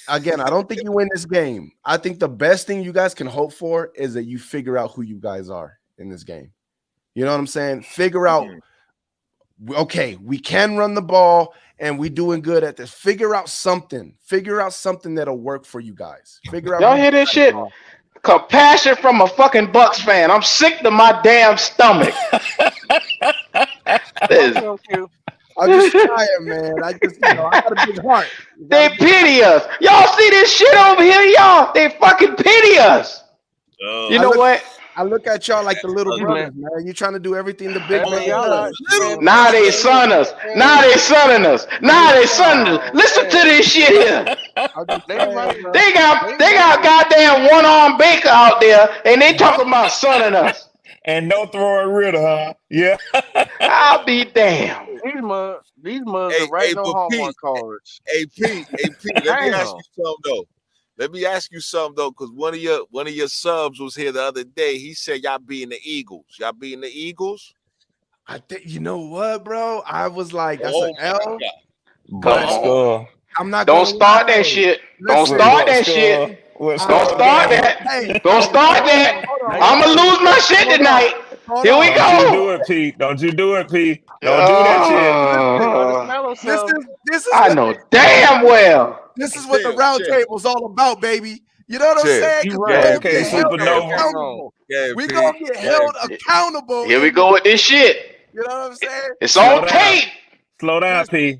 Again, I don't think you win this game. I think the best thing you guys can hope for is that you figure out who you guys are in this game. You know what I'm saying? Figure out, okay, we can run the ball and we doing good at this. Figure out something. Figure out something that'll work for you guys. Figure out. Y'all hear this shit? Compassion from a fucking Bucks fan. I'm sick to my damn stomach. I'm just tired, man. I got a big heart. They pity us. Y'all see this shit over here, y'all? They fucking pity us. You know what? I look at y'all like the little brothers, man. You trying to do everything the big brother does. Now they son us. Now they sonning us. Now they sonning us. Listen to this shit here. They got goddamn one-arm Baker out there, and they talking about sonning us. And no throwing Ritter, huh? Yeah. I'll be damned. These mugs are right on Hallmark cards. Hey, Pete, let me ask you something though, because one of your subs was here the other day. He said y'all beating the Eagles. Y'all beating the Eagles? I think you know what, bro. I was like, that's an L. But I'm not. Don't start that shit. Don't start that shit. Don't start that. Don't start that. I'm gonna lose my shit tonight. Here we go. Don't you do it, Pete. Don't do that shit. This is I know damn well. This is what the round table's all about, baby. You know what I'm saying? We're gonna get held accountable. Here we go with this shit. You know what I'm saying? It's on tape. Slow down, P.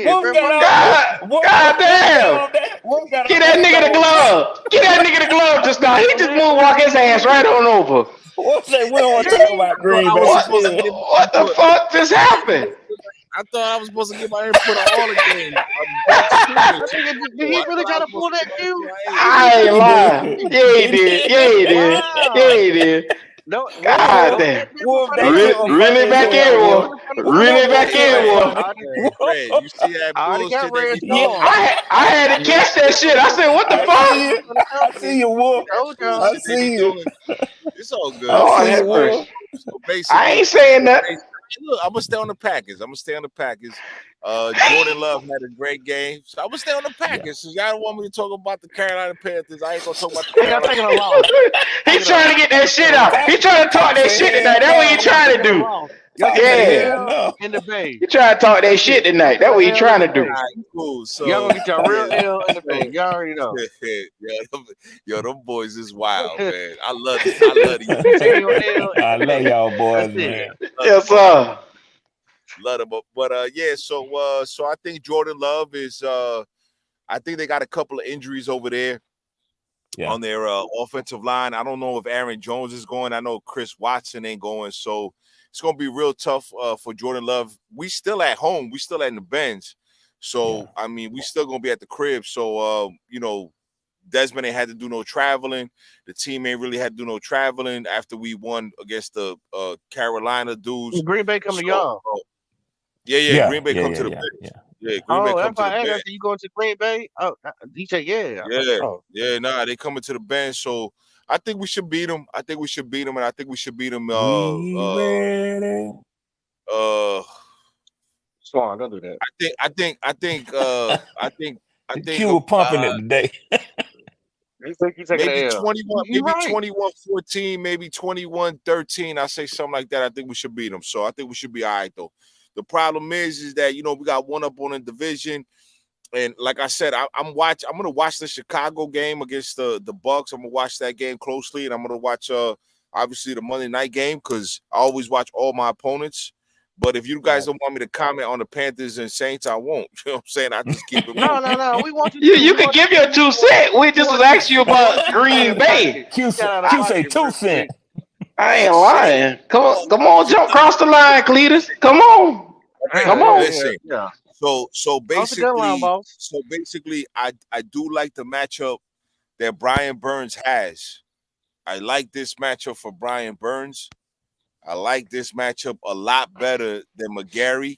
win, Wolf bro. got God, on. Wolf God got damn. on that. Wolf got Get on that that nigga the zone. glove. Get that nigga the glove just now. He just moonwalk his ass right on over. Wolf said we don't want to talk about I Green was Bay What? supposed to still. get What the fuck just happened? I thought I was supposed to get my input on all the games. Bucks too. I and think shit. did he I really thought I try was to pull supposed to that get my cue? input. Hey, I ain't He lying. did. Yeah, he did. Yeah, he did. Yeah, he did. No, God don't damn. let them Wolf, front of they Really, took Bugsy. him really funny as back hell, in, Don't boy. let Wolf. them front of Really Bugsy. Wolf, they back took in, him boy. funny. Fred, you see that I already got bullshit they red be Yeah, talking? storm. I had to catch that shit. I said, what the I Don't see fuck? let you. them front of I see company. you, Wolf. That Told y'all. I bullshit they be see you. doing. It's all good. I Lord see you, have mercy. Wolf. So I basically, ain't saying that. look, I'm gonna stay on the Packers. Jordan Love had a great game, so I'm gonna stay on the Packers. So y'all don't want me to talk about the Carolina Panthers. I ain't gonna talk about the Hey, y'all Carolina. taking a loss. He Take it off. trying to get that Taking shit a out. loss. He trying to talk Top that say shit hell tonight. That's what he no. Y'all trying to taking a do. loss. Y'all Top taking say an Yeah. hell L no. in the Bay. He trying to talk that That's shit it. tonight. That's Y'all what taking he an L in trying the to do. Bay. All right, cool. Y'all So gonna get y'all real yeah, L in the Bay. Y'all already know. them boys is wild, man. I love these. You taking your L in I the love Bay. y'all boys, That's it. man. Yes, sir. Love them, but yeah. So I think Jordan Love is. I think they got a couple of injuries over there Yeah. on their offensive line. I don't know if Aaron Jones is going. I know Chris Watson ain't going. So it's going to be real tough for Jordan Love. We still at home. We still at the Benz. So, I mean, we still going to be at the crib. So, Desmond ain't had to do no traveling. The team ain't really had to do no traveling after we won against the Carolina dudes. Green Bay come to y'all. Yeah. Green Bay come to the Yeah. Benz. Yeah, Green Bay Oh, come that's to why the I asked. I Benz. said, you going to Green Bay? Oh, he said, yeah. I was like, oh. Nah, they coming to the bench. So I think we should beat them. And I think we should beat them. We ready. Swan, don't do that. I think Q was pumping it today. You think you taking maybe an L? 21, You maybe right. 21-14, maybe 21-13. I say something like that. I think we should beat them. So I think we should be all right though. The problem is that we got one up on the division. And like I said, I'm gonna watch the Chicago game against the Bucks. I'm gonna watch that game closely, and I'm gonna watch obviously the Monday night game because I always watch all my opponents. But if you guys don't want me to comment on the Panthers and Saints, I won't. You know what I'm saying? I just keep it moving. No. We want you to. You could give your 2 cents. We just was asking you about Green Bay. Q Got out of say pocket 2 real quick. cents. I ain't Shit. lying. Come on, jump across the line, Cletus. Come on. Come on. Listen. Yeah. So Off the gun line, basically, I do like the matchup that Brian Burns has. I like this matchup for Brian Burns. I like this matchup a lot better than McGarry.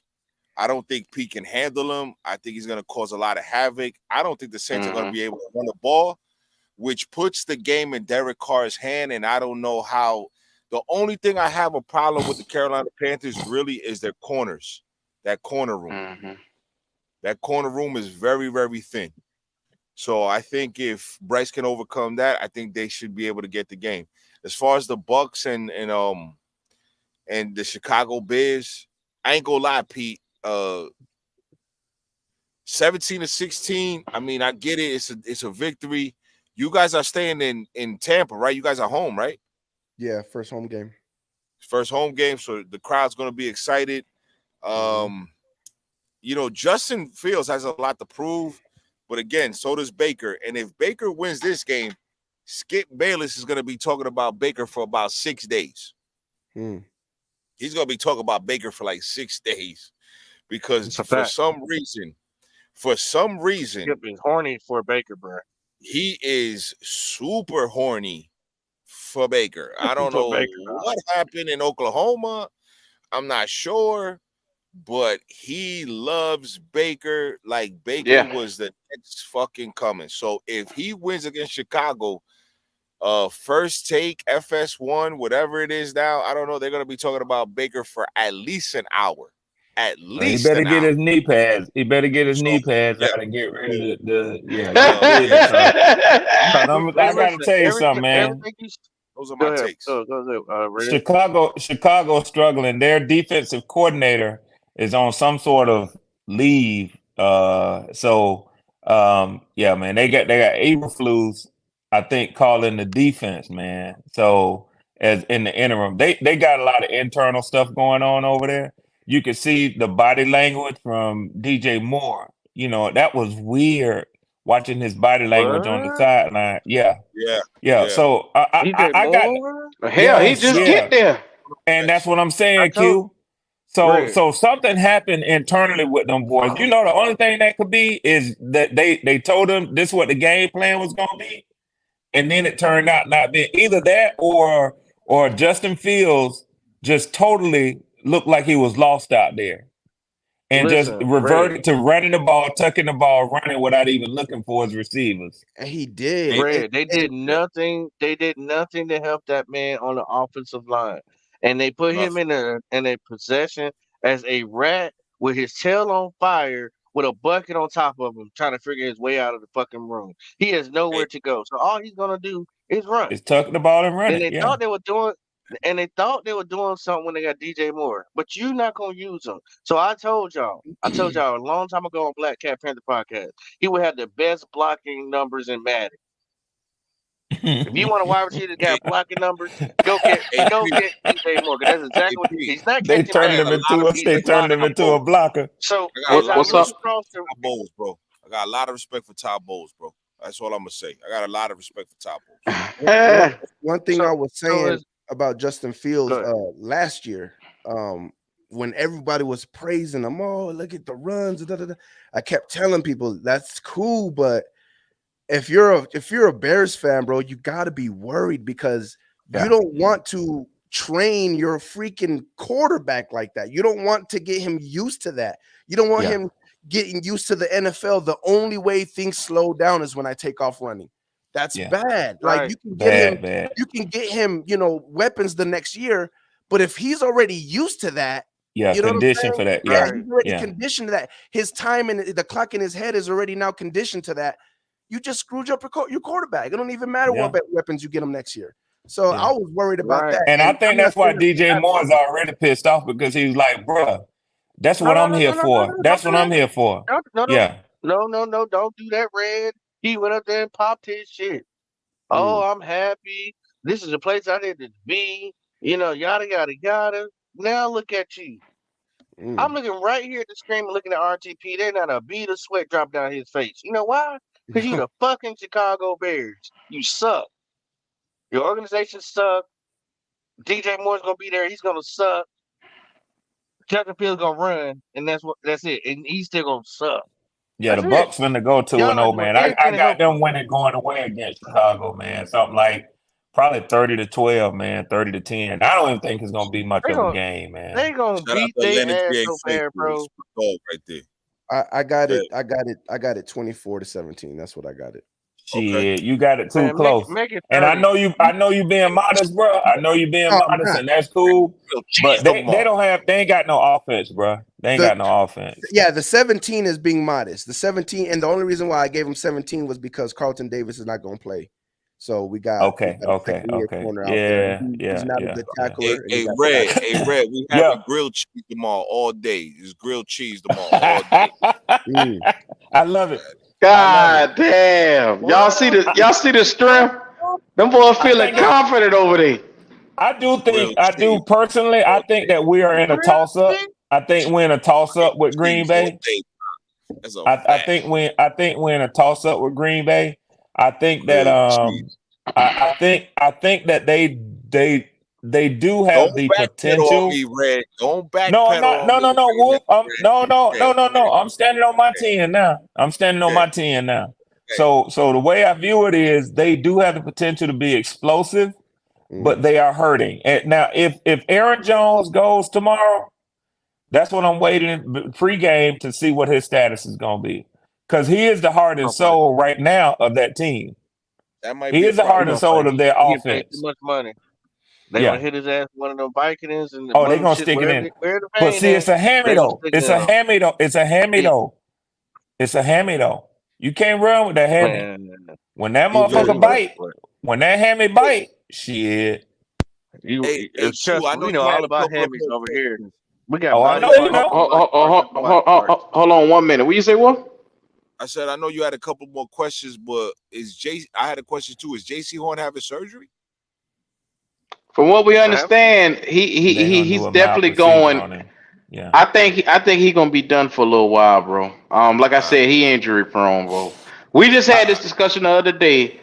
I don't think Pete can handle him. I think he's going to cause a lot of havoc. I don't think the Saints are going to be able to run the ball, which puts the game in Derek Carr's hand. And I don't know how. The only thing I have a problem with the Carolina Panthers really is their corners, that corner room. Mm-hmm. That corner room is very, very thin. So I think if Bryce can overcome that, I think they should be able to get the game. As far as the Bucks and the Chicago Bears, I ain't gonna lie, Pete. 17-16. I mean, I get it. It's a victory. You guys are staying in Tampa, right? You guys are home, right? Yeah, first home game. First home game, so the crowd's gonna be excited. Justin Fields has a lot to prove, but again, so does Baker. And if Baker wins this game, Skip Bayless is gonna be talking about Baker for about 6 days. He's gonna be talking about Baker for like 6 days because for some reason, Skip is horny for Baker, bro. he is super horny for Baker. I don't know what happened in Oklahoma. I'm not sure, but he loves Baker like Baker was the next fucking coming. So if he wins against Chicago, first take, FS1, whatever it is now, I don't know. They're gonna be talking about Baker for at least an hour. At least he better an get hour. his knee pads. He better get his knee pads yeah. out and get rid of I gotta tell you something, man. Those are my takes. Chicago struggling. Their defensive coordinator is on some sort of leave. Yeah, man, they got Eberflus, I think, calling the defense, man. So as in the interim, they got a lot of internal stuff going on over there. You can see the body language from DJ Moore. That was weird watching his body language on the sideline. Yeah. So I got hell, he just get there. and that's what I'm saying, Q. So something happened internally with them boys. You know, the only thing that could be is that they told them this is what the game plan was gonna be, and then it turned out not being either that or Justin Fields just totally looked like he was lost out there and just Listen, reverted to running the ball, tucking the ball, running without even looking for his receivers. And he did. Red, they did nothing. They did nothing to help that man on the offensive line, and they put him in a possession as a rat with his tail on fire, with a bucket on top of him, trying to figure his way out of the fucking room. He has nowhere to go, so all he's gonna do is run. It's tucking the ball and running. And they thought they were doing, something when they got DJ Moore, but you're not gonna use him. So I told y'all a long time ago on Black Cat Panther podcast, he would have the best blocking numbers in Madden. If you want a wide receiver that got blocking numbers, go get DJ Moore. That's exactly what he's not. They turned him into a blocker. So what's up? Todd Bowles, bro. I got a lot of respect for Todd Bowles, bro. That's all I'm gonna say. I got a lot of respect for Todd Bowles. One thing I was saying about Justin Fields last year, when everybody was praising him, oh, look at the runs, I kept telling people that's cool, but if you're a Bears fan, bro, you got to be worried because you don't want to train your freaking quarterback like that. You don't want to get him used to that. You don't want him getting used to the NFL. The only way things slow down is when I take off running. That's bad. Like you can get him, weapons the next year, but if he's already used to that, conditioned for that. He's already conditioned to that. His time and the clock in his head is already now conditioned to that. You just screwed up your quarterback. It don't even matter what weapons you get him next year. So I was worried about that. And I think that's why DJ Moore is already pissed off because he's like, bruh, that's what I'm here for. That's what I'm here for. No, don't do that, Red. He went up there and popped his shit. Oh, I'm happy. This is the place I need to be. Yada, yada, yada. Now look at you. I'm looking right here at the screen and looking at RTP. There's not a bead of sweat drop down his face. You know why? Because you the fucking Chicago Bears. You suck. Your organization suck. DJ Moore's gonna be there. He's gonna suck. Justin Fields gonna run, and that's it. And he's still gonna suck. Yeah, the Bucks finna go 2-0, man. I got them winning going away against Chicago, man. Something like probably 30-12, man, 30-10. I don't even think it's gonna be much of a game, man. They gonna beat their ass so bad, bro. Right there. I got it 24-17. That's what I got it. Shit, you got it too close. Make it and I know you being modest, bro. I know you being modest, and that's cool. But they ain't got no offense, bro. They ain't got no offense. Yeah, the 17 is being modest. The 17, and the only reason why I gave him 17 was because Carlton Davis is not going to play. So we got okay. Yeah. He's not a good tackler. Hey, Red, we have grilled cheese tomorrow all day. It's grilled cheese tomorrow all day. I love it. God damn. Y'all see the strength? Them boys feeling confident over there. I do personally, I think that we are in a toss-up. I think we're in a toss-up with Green Bay. I think we're in a toss-up with Green Bay. I think that I think that they do have the potential. Don't back No, Wolf. No. I'm standing on my 10 now. So the way I view it is they do have the potential to be explosive, but they are hurting. And now if Aaron Jones goes tomorrow, that's what I'm waiting pregame to see what his status is going to be. Because he is the heart and soul right now of that team. He is the heart and soul of their offense. Too much money. They're gonna hit his ass with one of them Vikings and they're gonna stick it in. But see, it's a hammy though. It's a hammy though. You can't run with that hammy. When that motherfucker bite, when that hammy bite, shit. You know all about hammies over here. We got. Hold on 1 minute. What you say? What? I said I know you had a couple more questions, but I had a question too. Is JC Horn having surgery? From what we understand, he's definitely going. Yeah, I think he's gonna be done for a little while, bro. Like I said, he injury prone, bro. We just had this discussion the other day.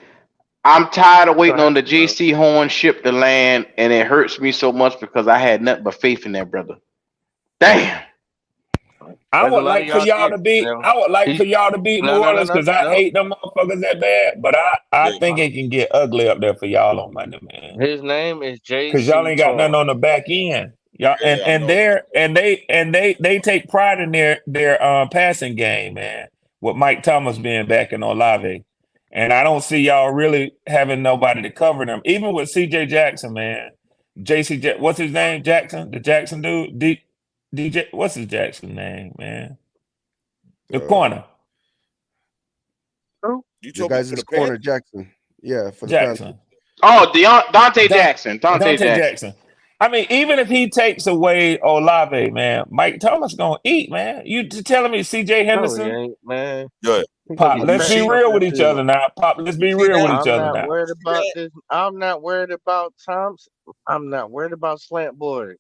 I'm tired of waiting on the JC Horn ship to land, and it hurts me so much because I had nothing but faith in that brother. Damn. I Like a would lot of like for y'all y'all did. to beat. You know, I would like he, for y'all to beat New no, no, no, Orleans no, because I no. hate them motherfuckers that bad. But I Yeah. think it can get ugly up there for y'all on Monday, man. His name is Because y'all J.C. ain't got nothing Torn. on the back end. Y'all Yeah, I know. they take pride in their passing game, man. With Mike Thomas being back in Olave. And I don't see y'all really having nobody to cover them. Even with CJ Jackson, man. What's his name? Jackson? The Jackson dude? DJ, what's his Jackson name, man? The corner. Who? You Your talking about guys' for the corner, Panthers? Jackson. Yeah, for the Panthers. Jackson. Oh, Dante Don- Jackson. Dante Jackson. I mean, even if he takes away Olave, man, Mike Thomas gonna eat, man. You telling me CJ No, he Henderson? ain't, man. Good. He gonna Pop, be You let's be see, cutting up real that with each other field. now. Pop, let's you be see real that? with each I'm other not now. worried You see about that? this. I'm not worried about Thompson. I'm not worried about slant boy.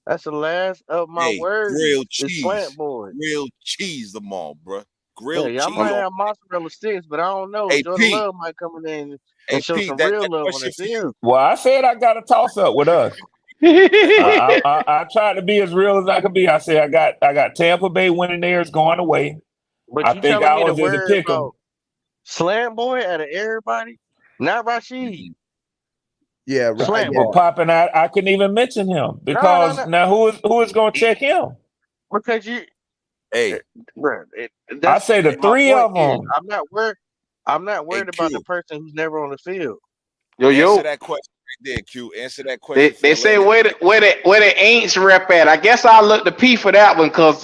That's the last of my Hey, words grilled is slant cheese. boy. Grilled cheese them all, bro. Yeah, Grilled y'all cheese might on. have mozzarella sticks, but I don't know. Hey, Jordan Pete. Love might come in Hey, and show Pete, some that real love on question the for you. field. Well, I said I got a toss up with us. I tried to be as real as I could be. I said I got Tampa Bay winning theirs going away. But I you think telling me to ours is a worry pick 'em. about slant boy out of everybody? Not Rashid. Yeah, Slant yeah. But boy. popping out, I couldn't even mention him No, no, because no. now who is going to check him? Because you, Hey, bro, I that's say the my three point of is them. I'm not worried. I'm not hey, worried about the Q. person who's never on the field. Yo, Answer yo. that question right there, Q. Answer that They question for they say Atlanta. where the Aints rep at. I guess I'll look to P for that one because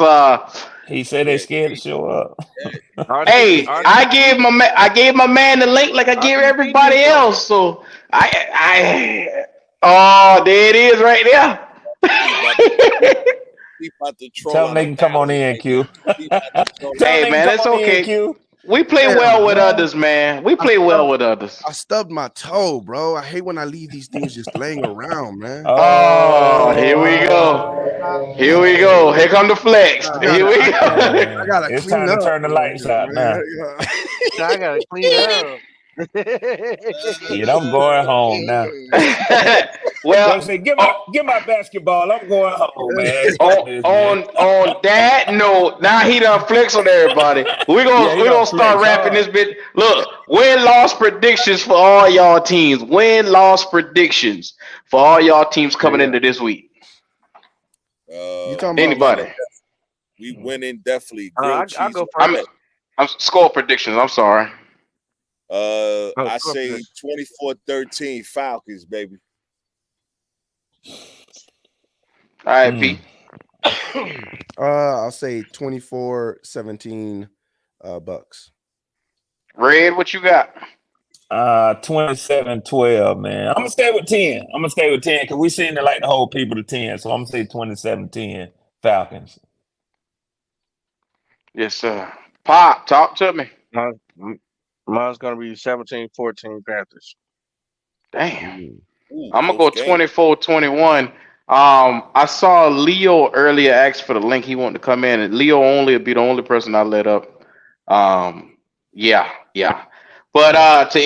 He said they Yeah, scared to show up. hey, Are I gave my man the link like I are give these everybody seniors though? else. So I oh, there it is right there. he about to he about to troll Tell them out they of can come on Dallas in, right now. Q. He about to troll Tell out. them Hey they can man, come it's on in, okay. Q. We play Damn, well with bro. others, man. We I play well stubbed, with others. I stubbed my toe, bro. I hate when I leave these things just laying around, man. Oh, here we go. Here we go. Here come the flex. I Here gotta, we go. I Man, gotta it's clean time to up turn the a little lights bit, out now. man. I gotta clean up. Shit, I'm going home now. Go Well, say, oh, get my basketball. I'm going home, man. on Fuck this, man. that note, now he done flex on everybody. We're Yeah, gonna he we done gonna start flex wrapping hard. this bit. Look, win-loss predictions for all y'all teams. Win-loss predictions for all y'all teams coming Yeah. into this week. You talking We about Anybody? winning. We winning definitely. I Grilled I cheese. go I'm first. I'm score predictions. I'm sorry. Oh, I go say first. 24-13 Falcons, baby. All right, Mm. Pete. I'll say 24-17 Bucks. Red, what you got? 27-12, man. I'm gonna stay with 10. I'm gonna stay with 10 because we seem to like to hold people to 10. So I'm gonna say 27-10 Falcons. Yes, sir. Pop, talk to me. Mine- Mine's gonna be 17-14 Panthers. Damn. Ooh, I'm gonna close go game. 24-21. I saw Leo earlier ask for the link. He wanted to come in, and Leo only would be the only person I let up. Yeah. But to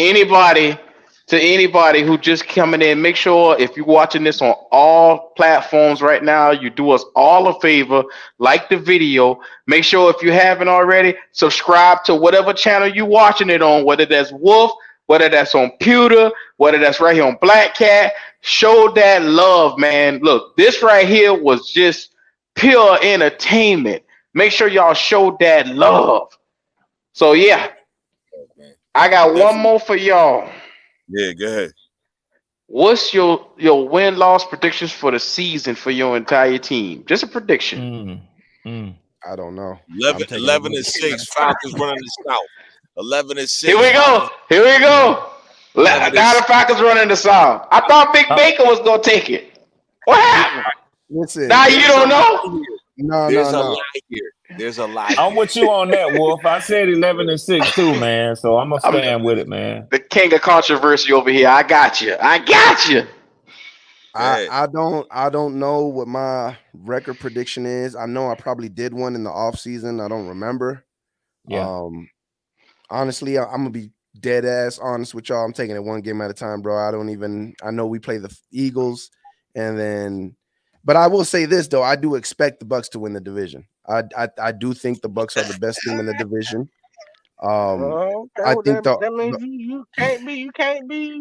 anybody who just coming in, make sure if you're watching this on all platforms right now, you do us all a favor, like the video. Make sure if you haven't already, subscribe to whatever channel you're watching it on, whether that's Wolf, whether that's on Pewter, whether that's right here on Black Cat. Show that love, man. Look, this right here was just pure entertainment. Make sure y'all show that love. So yeah, Oh, man. I got one Definitely. more for y'all. Yeah, go ahead. What's your win loss predictions for the season for your entire team? Just a prediction. Mm. Mm. I don't know. 11, I'm taking a 11 one and game at 6 a time. Falcons running the South. 11 and Here 6 we Falcons. go. Here we Yeah. go. 11 and Now the 6. Falcons running the South. I thought Big Uh, Baker was gonna take it. What happened? Listen, Now you There's a don't lie know. here. no, There's no, a no. lie here. There's a lie I'm here. with you on that, Wolf. I said 11-6 too, man. So I'm gonna I'm stand with it, man. the king of controversy over here. I got you. I got you. Go ahead. I don't know what my record prediction is. I know I probably did one in the off season. I don't remember. Yeah. Honestly, I'm gonna be dead ass honest with y'all. I'm taking it one game at a time, bro. I know we play the Eagles, and then But I will say this though, I do expect the Bucks to win the division. I do think the Bucks are the best team in the division. I think that means you can't be.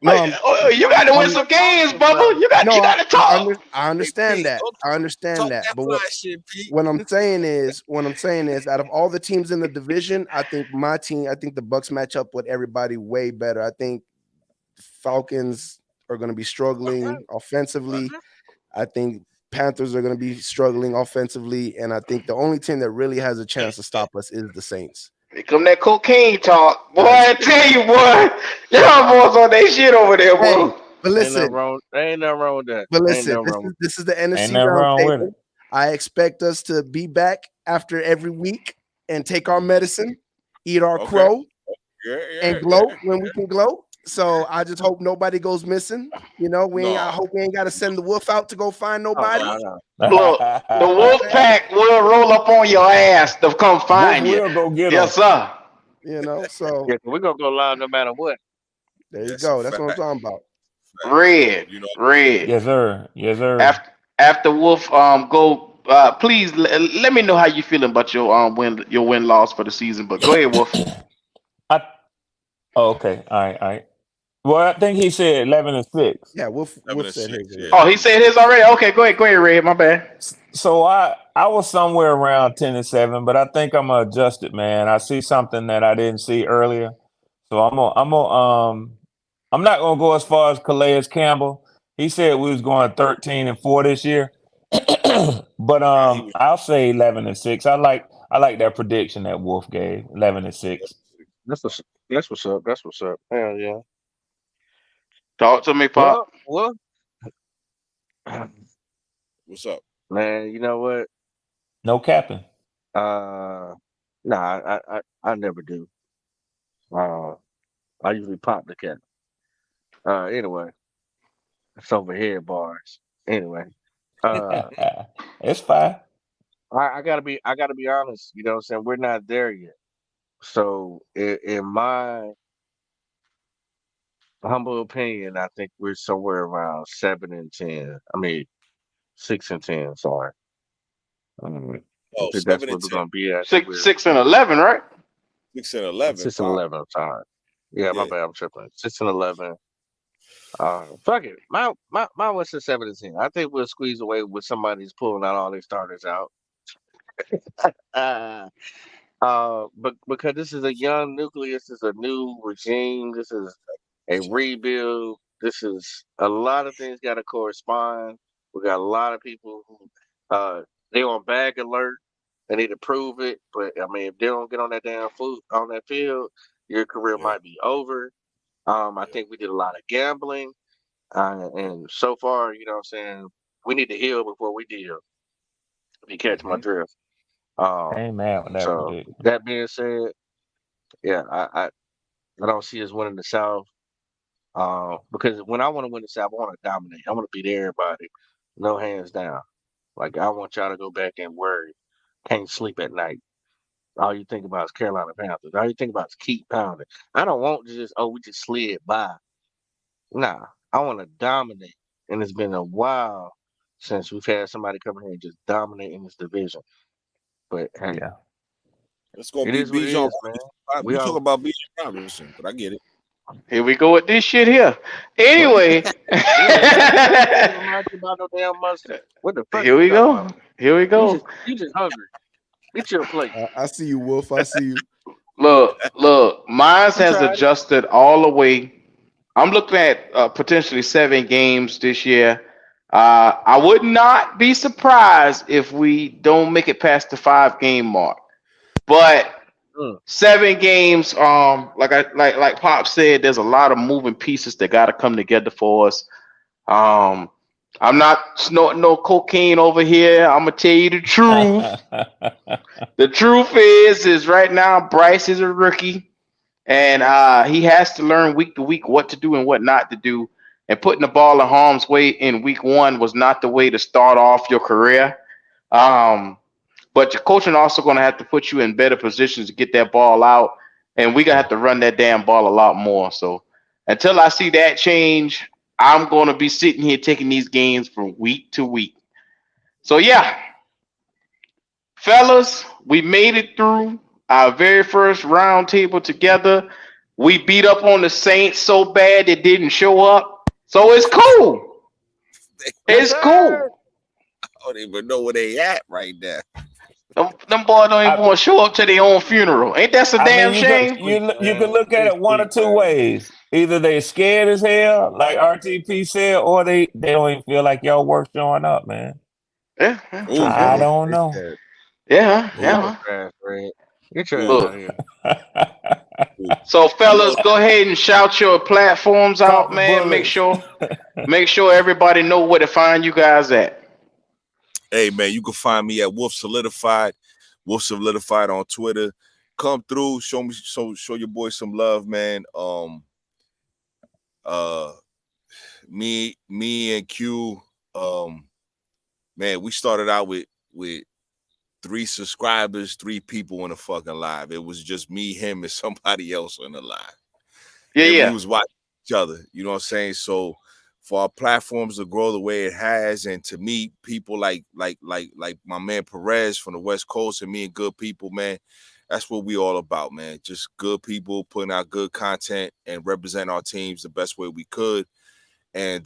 no, you got to win some games, Bubba. You got to talk. I understand that. I understand that. But what I'm saying is, out of all the teams in the division, I think the Bucks match up with everybody way better. I think Falcons are going to be struggling offensively. I think Panthers are going to be struggling offensively, and I think the only team that really has a chance to stop us is the Saints. Here come that cocaine talk, boy. I tell you, boy, y'all boys on that shit over there, boy. Hey, but listen, ain't nothing wrong with that. But listen, this is the NFC roundtable. I expect us to be back after every week and take our medicine, eat our crow, and glow when we can glow. So I just hope nobody goes missing. You know, I hope we ain't got to send the wolf out to go find nobody. Look, the wolf pack will roll up on your ass to come find you. We'll go get yes, sir. You know, so we're gonna go live no matter what. There you go. That's what I'm talking about. Red. Yes, sir. Yes, sir. After Wolf, go. Please let me know how you feeling about your win loss for the season. But go ahead, Wolf. Okay. All right. Well, I think he said 11-6. Yeah, Wolf said his. Yeah. Oh, he said his already. Okay, go ahead, Red. My bad. So I was somewhere around 10-7, but I think I'm gonna adjust it, man. I see something that I didn't see earlier, so I'm not gonna go as far as Calais Campbell. He said we was going 13-4 this year, but I'll say 11-6. I like that prediction that Wolf gave, 11-6. That's what's up. That's what's up. Hell yeah. Talk to me, Pop. Well, what's up, man? You know what? No capping. Nah, I never do. I usually pop the cap. Anyway, it's overhead bars. Anyway, it's fine. I gotta be honest. You know what I'm saying? We're not there yet. So in my humble opinion, I think we're somewhere around 7-10. I mean 6-10. Sorry. I think that's what we're gonna be at. 6-11, right? 6-11. 6-11. I'm sorry. Yeah, my bad. I'm tripping. 6-11. Fuck it. My was 7-10. I think we'll squeeze away with somebody who's pulling out all their starters out. But because this is a young nucleus, this is a new regime, this is a rebuild, this is a lot of things got to correspond. We got a lot of people who they on bag alert. They need to prove it, but I mean, if they don't get on that damn on that field, your career might be over. I think we did a lot of gambling, and so far, you know what I'm saying, we need to heal before we deal. If you catch my drift. Amen. So that being said, yeah, I don't see us winning the South. Because when I want to win the South, I want to dominate. I want to beat everybody, no hands down. Like I want y'all to go back and worry, can't sleep at night. All you think about is Carolina Panthers. All you think about is keep pounding. I don't want to just we just slid by. Nah, I want to dominate. And it's been a while since we've had somebody come here and just dominate in this division. But hey, yeah, it's gonna be Bijan, man. We talk about Bijan Robinson, but I get it. Here we go with this shit here. Anyway, what the fuck? Here we go. You just hungry. Get your plate. I see you, Wolf. I see you. Look. Mine has adjusted all the way. I'm looking at potentially 7 games this year. I would not be surprised if we don't make it past the 5-game mark. But 7 games, like Pop said, there's a lot of moving pieces that got to come together for us. I'm not snorting no cocaine over here. I'm gonna tell you the truth. The truth is right now Bryce is a rookie, and he has to learn week to week what to do and what not to do. And putting the ball in harm's way in week 1 was not the way to start off your career. But your coaching also going to have to put you in better positions to get that ball out. And we're going to have to run that damn ball a lot more. So until I see that change, I'm going to be sitting here taking these games from week to week. So yeah, fellas, we made it through our very first round table together. We beat up on the Saints so bad they didn't show up. So it's cool. It's cool. I don't even know where they at right now. Them boys don't even I, want to show up to their own funeral. Ain't that a I damn mean, shame? you can look at They it one or sleep, two man. ways. Either they scared as hell, like RTP said, or they don't even feel like y'all worth showing up, man. Yeah, Ooh, I yeah, don't They know. scared. yeah, ooh, Y'all yeah. trash, Fred. Get your ass ooh, Look, out of here. ooh. so You fellas, know, go ahead and shout your platforms Caught out, the man. bullets. Make sure everybody know where to find you guys at. hey man, you can find me at Wolf Solidified. Wolf Solidified on Twitter. Come through, show your boy some love, man. Uh, me and Q, man, we started out with 3 subscribers, 3 people in the fucking live. It was just me, him, and somebody else on the live, Yeah, and we yeah. was watching each other. You know what I'm saying? So for our platforms to grow the way it has, and to meet people like my man Perez from the West Coast, and me and good people, man, that's what we all about, man. Just good people putting out good content and representing our teams the best way we could. And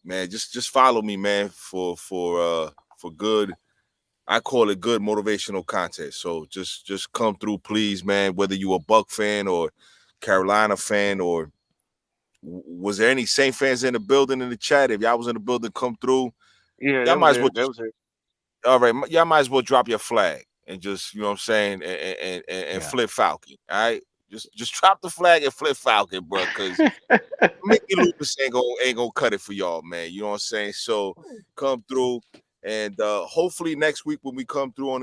man, just follow me, man, for good. I call it good motivational content. So just come through, please, man. Whether you a Buck fan or Carolina fan, or was there any Saint fans in the building in the chat? If y'all was in the building, come through. Yeah, Y'all that was might as well. it. That was it. All right, y'all might as well drop your flag and just, you know what I'm saying, and Yeah. flip Falcon. All right, just drop the flag and flip Falcon, bro, because Mickey Lucas ain't gonna cut it for y'all, man. You know what I'm saying? So come through, and hopefully next week when we come through on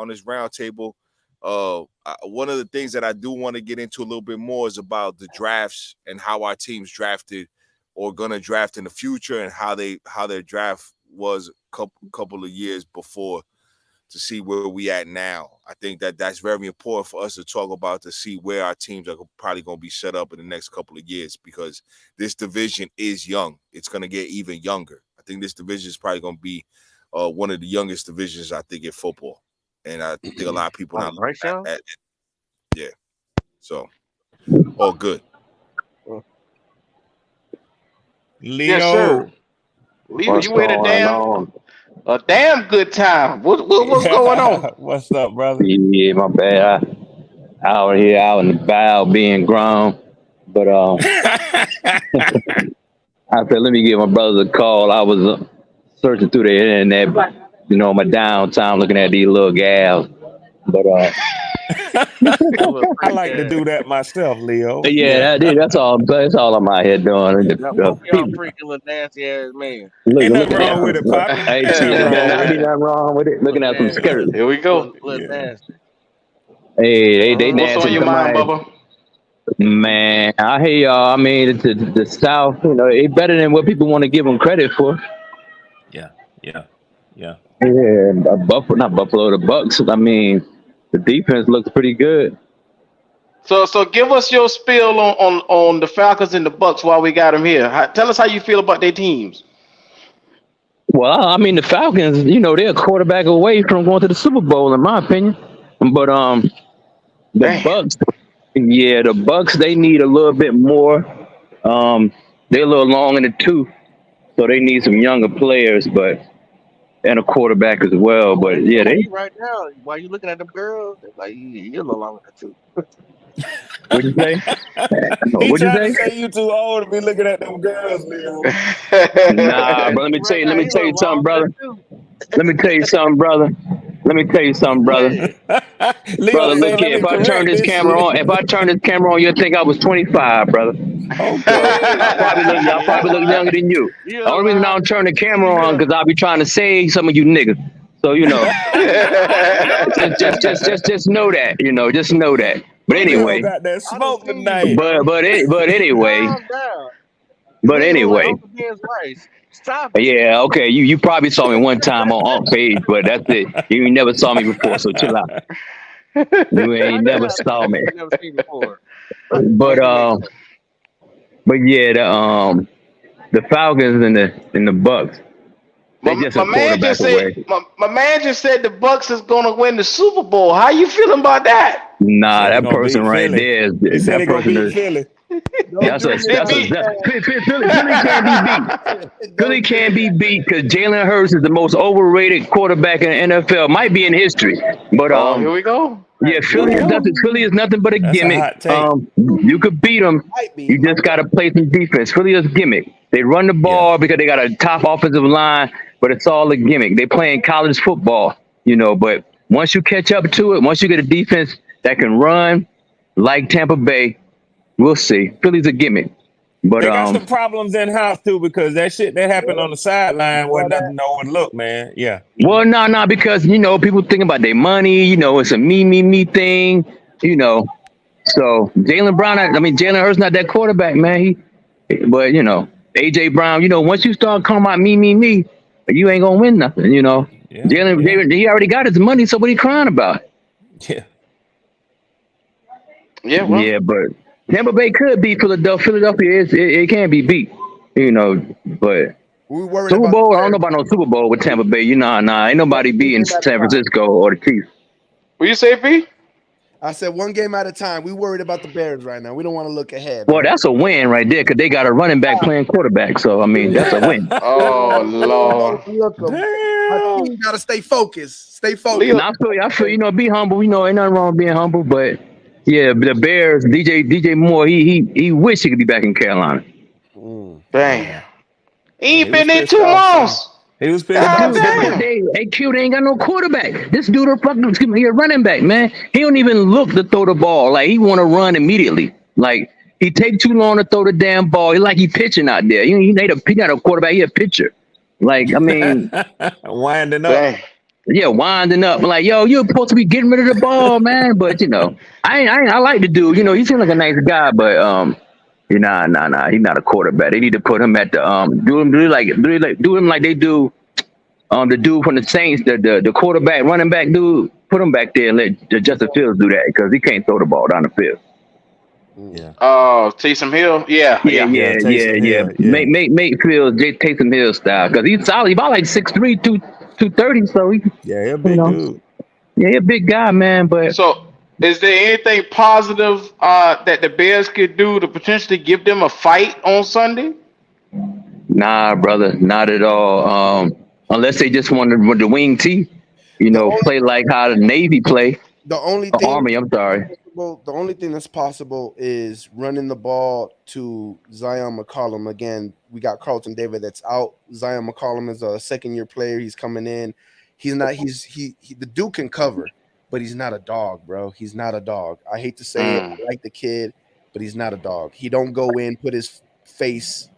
this round table, one of the things that I do want to get into a little bit more is about the drafts and how our teams drafted or gonna draft in the future, and how their draft was a couple of years before, to see where we at now. I think that's very important for us to talk about, to see where our teams are probably going to be set up in the next couple of years, because this division is young. It's going to get even younger. I think this division is probably going to be one of the youngest divisions, I think, in football. And I think a lot of people now Right, look y'all? at yeah. So all good. Yes, sir. Leo. You had a damn good time. What's going on? What's up, brother? Yeah, my bad. I out here out in the bow being grown. But I said, let me give my brothers a call. I was searching through the internet, my downtime, looking at these little gals. But I like to do that myself, Leo. yeah, that's all. That's all I'm out here doing. Now, both of y'all freaking little nasty ass man. Ain't nothing Looking at wrong with it, some. Poppy. Hey, Ain't shit, nothing there wrong not with be it. nothing wrong with it. Looking Little at some nasty. skirt. Here we go. Little nasty. Hey, they What's on nasty your to mind, my Bubba? man. I hear y'all. I mean, the South, it's better than what people want to give them credit for. Yeah. Yeah, Buffalo, not Buffalo, the Bucks. I mean, the defense looks pretty good. So give us your spill on the Falcons and the Bucks while we got them here. Tell us how you feel about their teams. Well, I mean, the Falcons, they're a quarterback away from going to the Super Bowl, in my opinion. But the Damn. Bucks, yeah, the Bucks, they need a little bit more. They're a little long in the tooth, so they need some younger players, and a quarterback as well. But yeah, Oh, they. you right now, while you looking at them girls, it's like you're a little longer too. What'd you say? He What'd you trying to say? say you too old to be looking at them girls, Leo. Nah, bro. Let me tell Right you. now, Let me he a tell you little something, longer brother. too. Let me tell you something, brother. Let me tell you something, Go brother. ahead. Leo Brother, look said, let here. me If I turn correct this this camera shit. on, you'll think I was 25, brother. Okay. Y'all Yeah, probably look younger than you. you're The only reason I alive don't turn the to see camera on him. because I'll be trying to save some of you niggas. So just know that. Just know that. But Leo anyway, got that I don't smoke see you, tonight. bro. but anyway, Calm down. You but looking like anyway. Uncle Ben's rice. Stop it. Yeah, okay. You probably saw me one time on page, but that's it. You ain't never saw me before, so chill out. You I ain't can never have saw me. you never seen before. But Just to make sure. but yeah, the Falcons and the Bucks. They just a quarterback away. My man just said the Bucks is gonna win the Super Bowl. How you feeling about that? Nah, Said he that gonna person beat right Philly. there, He said that he gonna person beat is. Philly. That's a Philly can't be beat. Philly can't be beat because Jalen Hurts is the most overrated quarterback in the NFL. Might be in history, but Oh, here we go. yeah, Philly is nothing but a That's a gimmick. hot take. You could beat them. Might be. You just got to play some defense. Philly is a gimmick. They run the ball because they got a top offensive line, but it's all a gimmick. They playing college football, but once you catch up to it, once you get a defense that can run like Tampa Bay, we'll see. Philly's a gimmick. But They got some problems in house too because that shit that happened on the sideline wasn't nothing no one look, man. Yeah. well, no, because people think about their money. It's a me thing. So Jalen Hurts not that quarterback, man. But AJ Brown. Once you start calling about me, you ain't gonna win nothing. Jalen, he already got his money, so what he crying about? Yeah. Yeah, well, Yeah, but Tampa Bay could beat Philadelphia. Philadelphia it can't be beat. But We worried Super about Bowl, I don't know about no Super Bowl with Tampa Bay. Nah, ain't nobody beating San Francisco or the Chiefs. what you say, P? I said one game at a time. We worried about the Bears right now. We don't want to look ahead. Well, that's a win right there because they got a running back playing quarterback. So that's a win. Oh Lord. Look, our team gotta stay focused. Stay focused. And I feel, be humble. Ain't nothing wrong with being humble. But yeah, the Bears, DJ Moore, he wish he could be back in Carolina. Damn. He ain't He been was in pissed 2 off, months. He was pissed God off. damn. They ain't got no quarterback. This dude he a running back, man. He don't even look to throw the ball. Like he want to run immediately. Like he take too long to throw the damn ball. He pitching out there. He not a quarterback. He a pitcher. Like winding up. Damn. yeah, winding up. Like yo, you're supposed to be getting rid of the ball, man. But I like the dude. He seems like a nice guy, but nah. He's not a quarterback. They need to put him at the do him like they do the dude from the Saints, the quarterback, running back dude. Put him back there and let Justin Fields do that because he can't throw the ball down the field. Yeah. Oh, Taysom Hill? Yeah. Taysom Hill, yeah. Make Fields Taysom Hill style because he's solid. He's about like 6'3", 230. So he a big dude. Yeah, he a big guy, man. But So is there anything positive that the Bears could do to potentially give them a fight on Sunday? nah, brother, not at all. Unless they just want the wing T, play like how the Navy play. The only The thing Army, I'm sorry. the only thing that's possible is running the ball to Zion McCollum. Again, we got Carlton Davis that's out. Zion McCollum is a second-year player. He's coming in. He's not. The dude can cover, but he's not a dog, bro. He's not a dog. I hate to say it. I like the kid, but he's not a dog. He don't go in, put his face.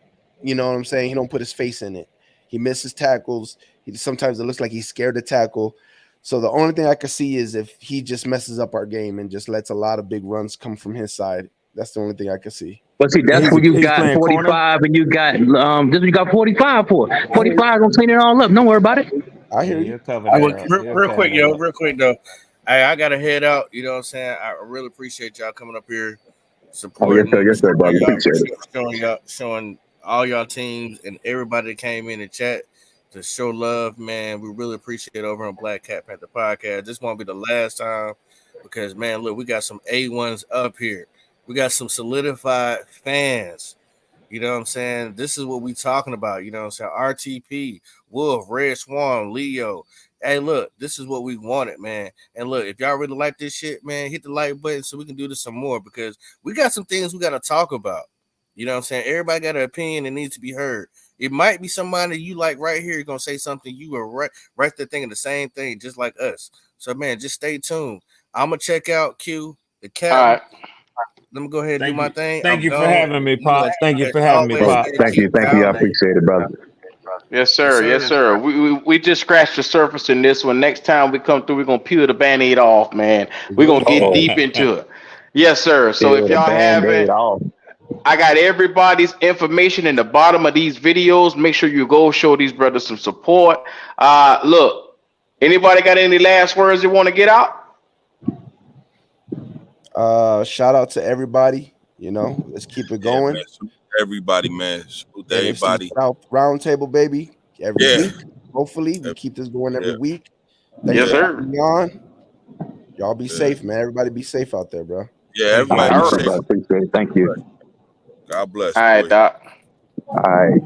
You know what I'm saying? He don't put his face in it. He misses tackles. Sometimes it looks like he's scared to tackle. So the only thing I could see is if he just messes up our game and just lets a lot of big runs come from his side. That's the only thing I could see. But see, that's what you got 45 and you got this what you got 45 for. 45 gonna clean it all up. Don't worry about it. I hear you. Real quick though. I gotta head out. You know what I'm saying? I really appreciate y'all coming up here, supporting. Yes, sir, brother. Appreciate it. Showing all y'all teams and everybody that came in the chat to show love, man. We really appreciate it over on Black Cat Panther Podcast. This won't be the last time because, man, look, we got some A1s up here. We got some solidified fans. You know what I'm saying? This is what we talking about. You know what I'm saying? RTP, Wolf, Red Swan, Leo. Hey, look, this is what we wanted, man. And look, if y'all really like this shit, man, hit the like button so we can do this some more because we got some things we got to talk about. You know what I'm saying? Everybody got an opinion that needs to be heard. It might be somebody you like right here. You're going to say something. You were right there thinking the same thing, just like us. So, man, just stay tuned. I'm going to check out Q, the captain. All right. Let me go ahead and do my thing. Thank you for having me, Pop. Thank you for having me, Pop. Thank you. I appreciate it, brother. Yes, sir. Yes, sir. We just scratched the surface in this one. Next time we come through, we're going to peel the Band-Aid off, man. We're going to get deep into it. Yes, sir. So if y'all haven't, I got everybody's information in the bottom of these videos. Make sure you go show these brothers some support. Look, anybody got any last words you want to get out? Shout out to everybody. Let's keep it going. everybody, man. Salute to NFC everybody. South Roundtable, baby. Every Yeah. week. Hopefully, we keep this going every Yeah. week. Thanks Yes, for sir. having me on. Y'all be Yeah. safe, man. Everybody be safe out there, bro. Yeah, Thank you. everybody be All safe. Appreciate it. Thank you. God bless, right, boy. Doc. All right.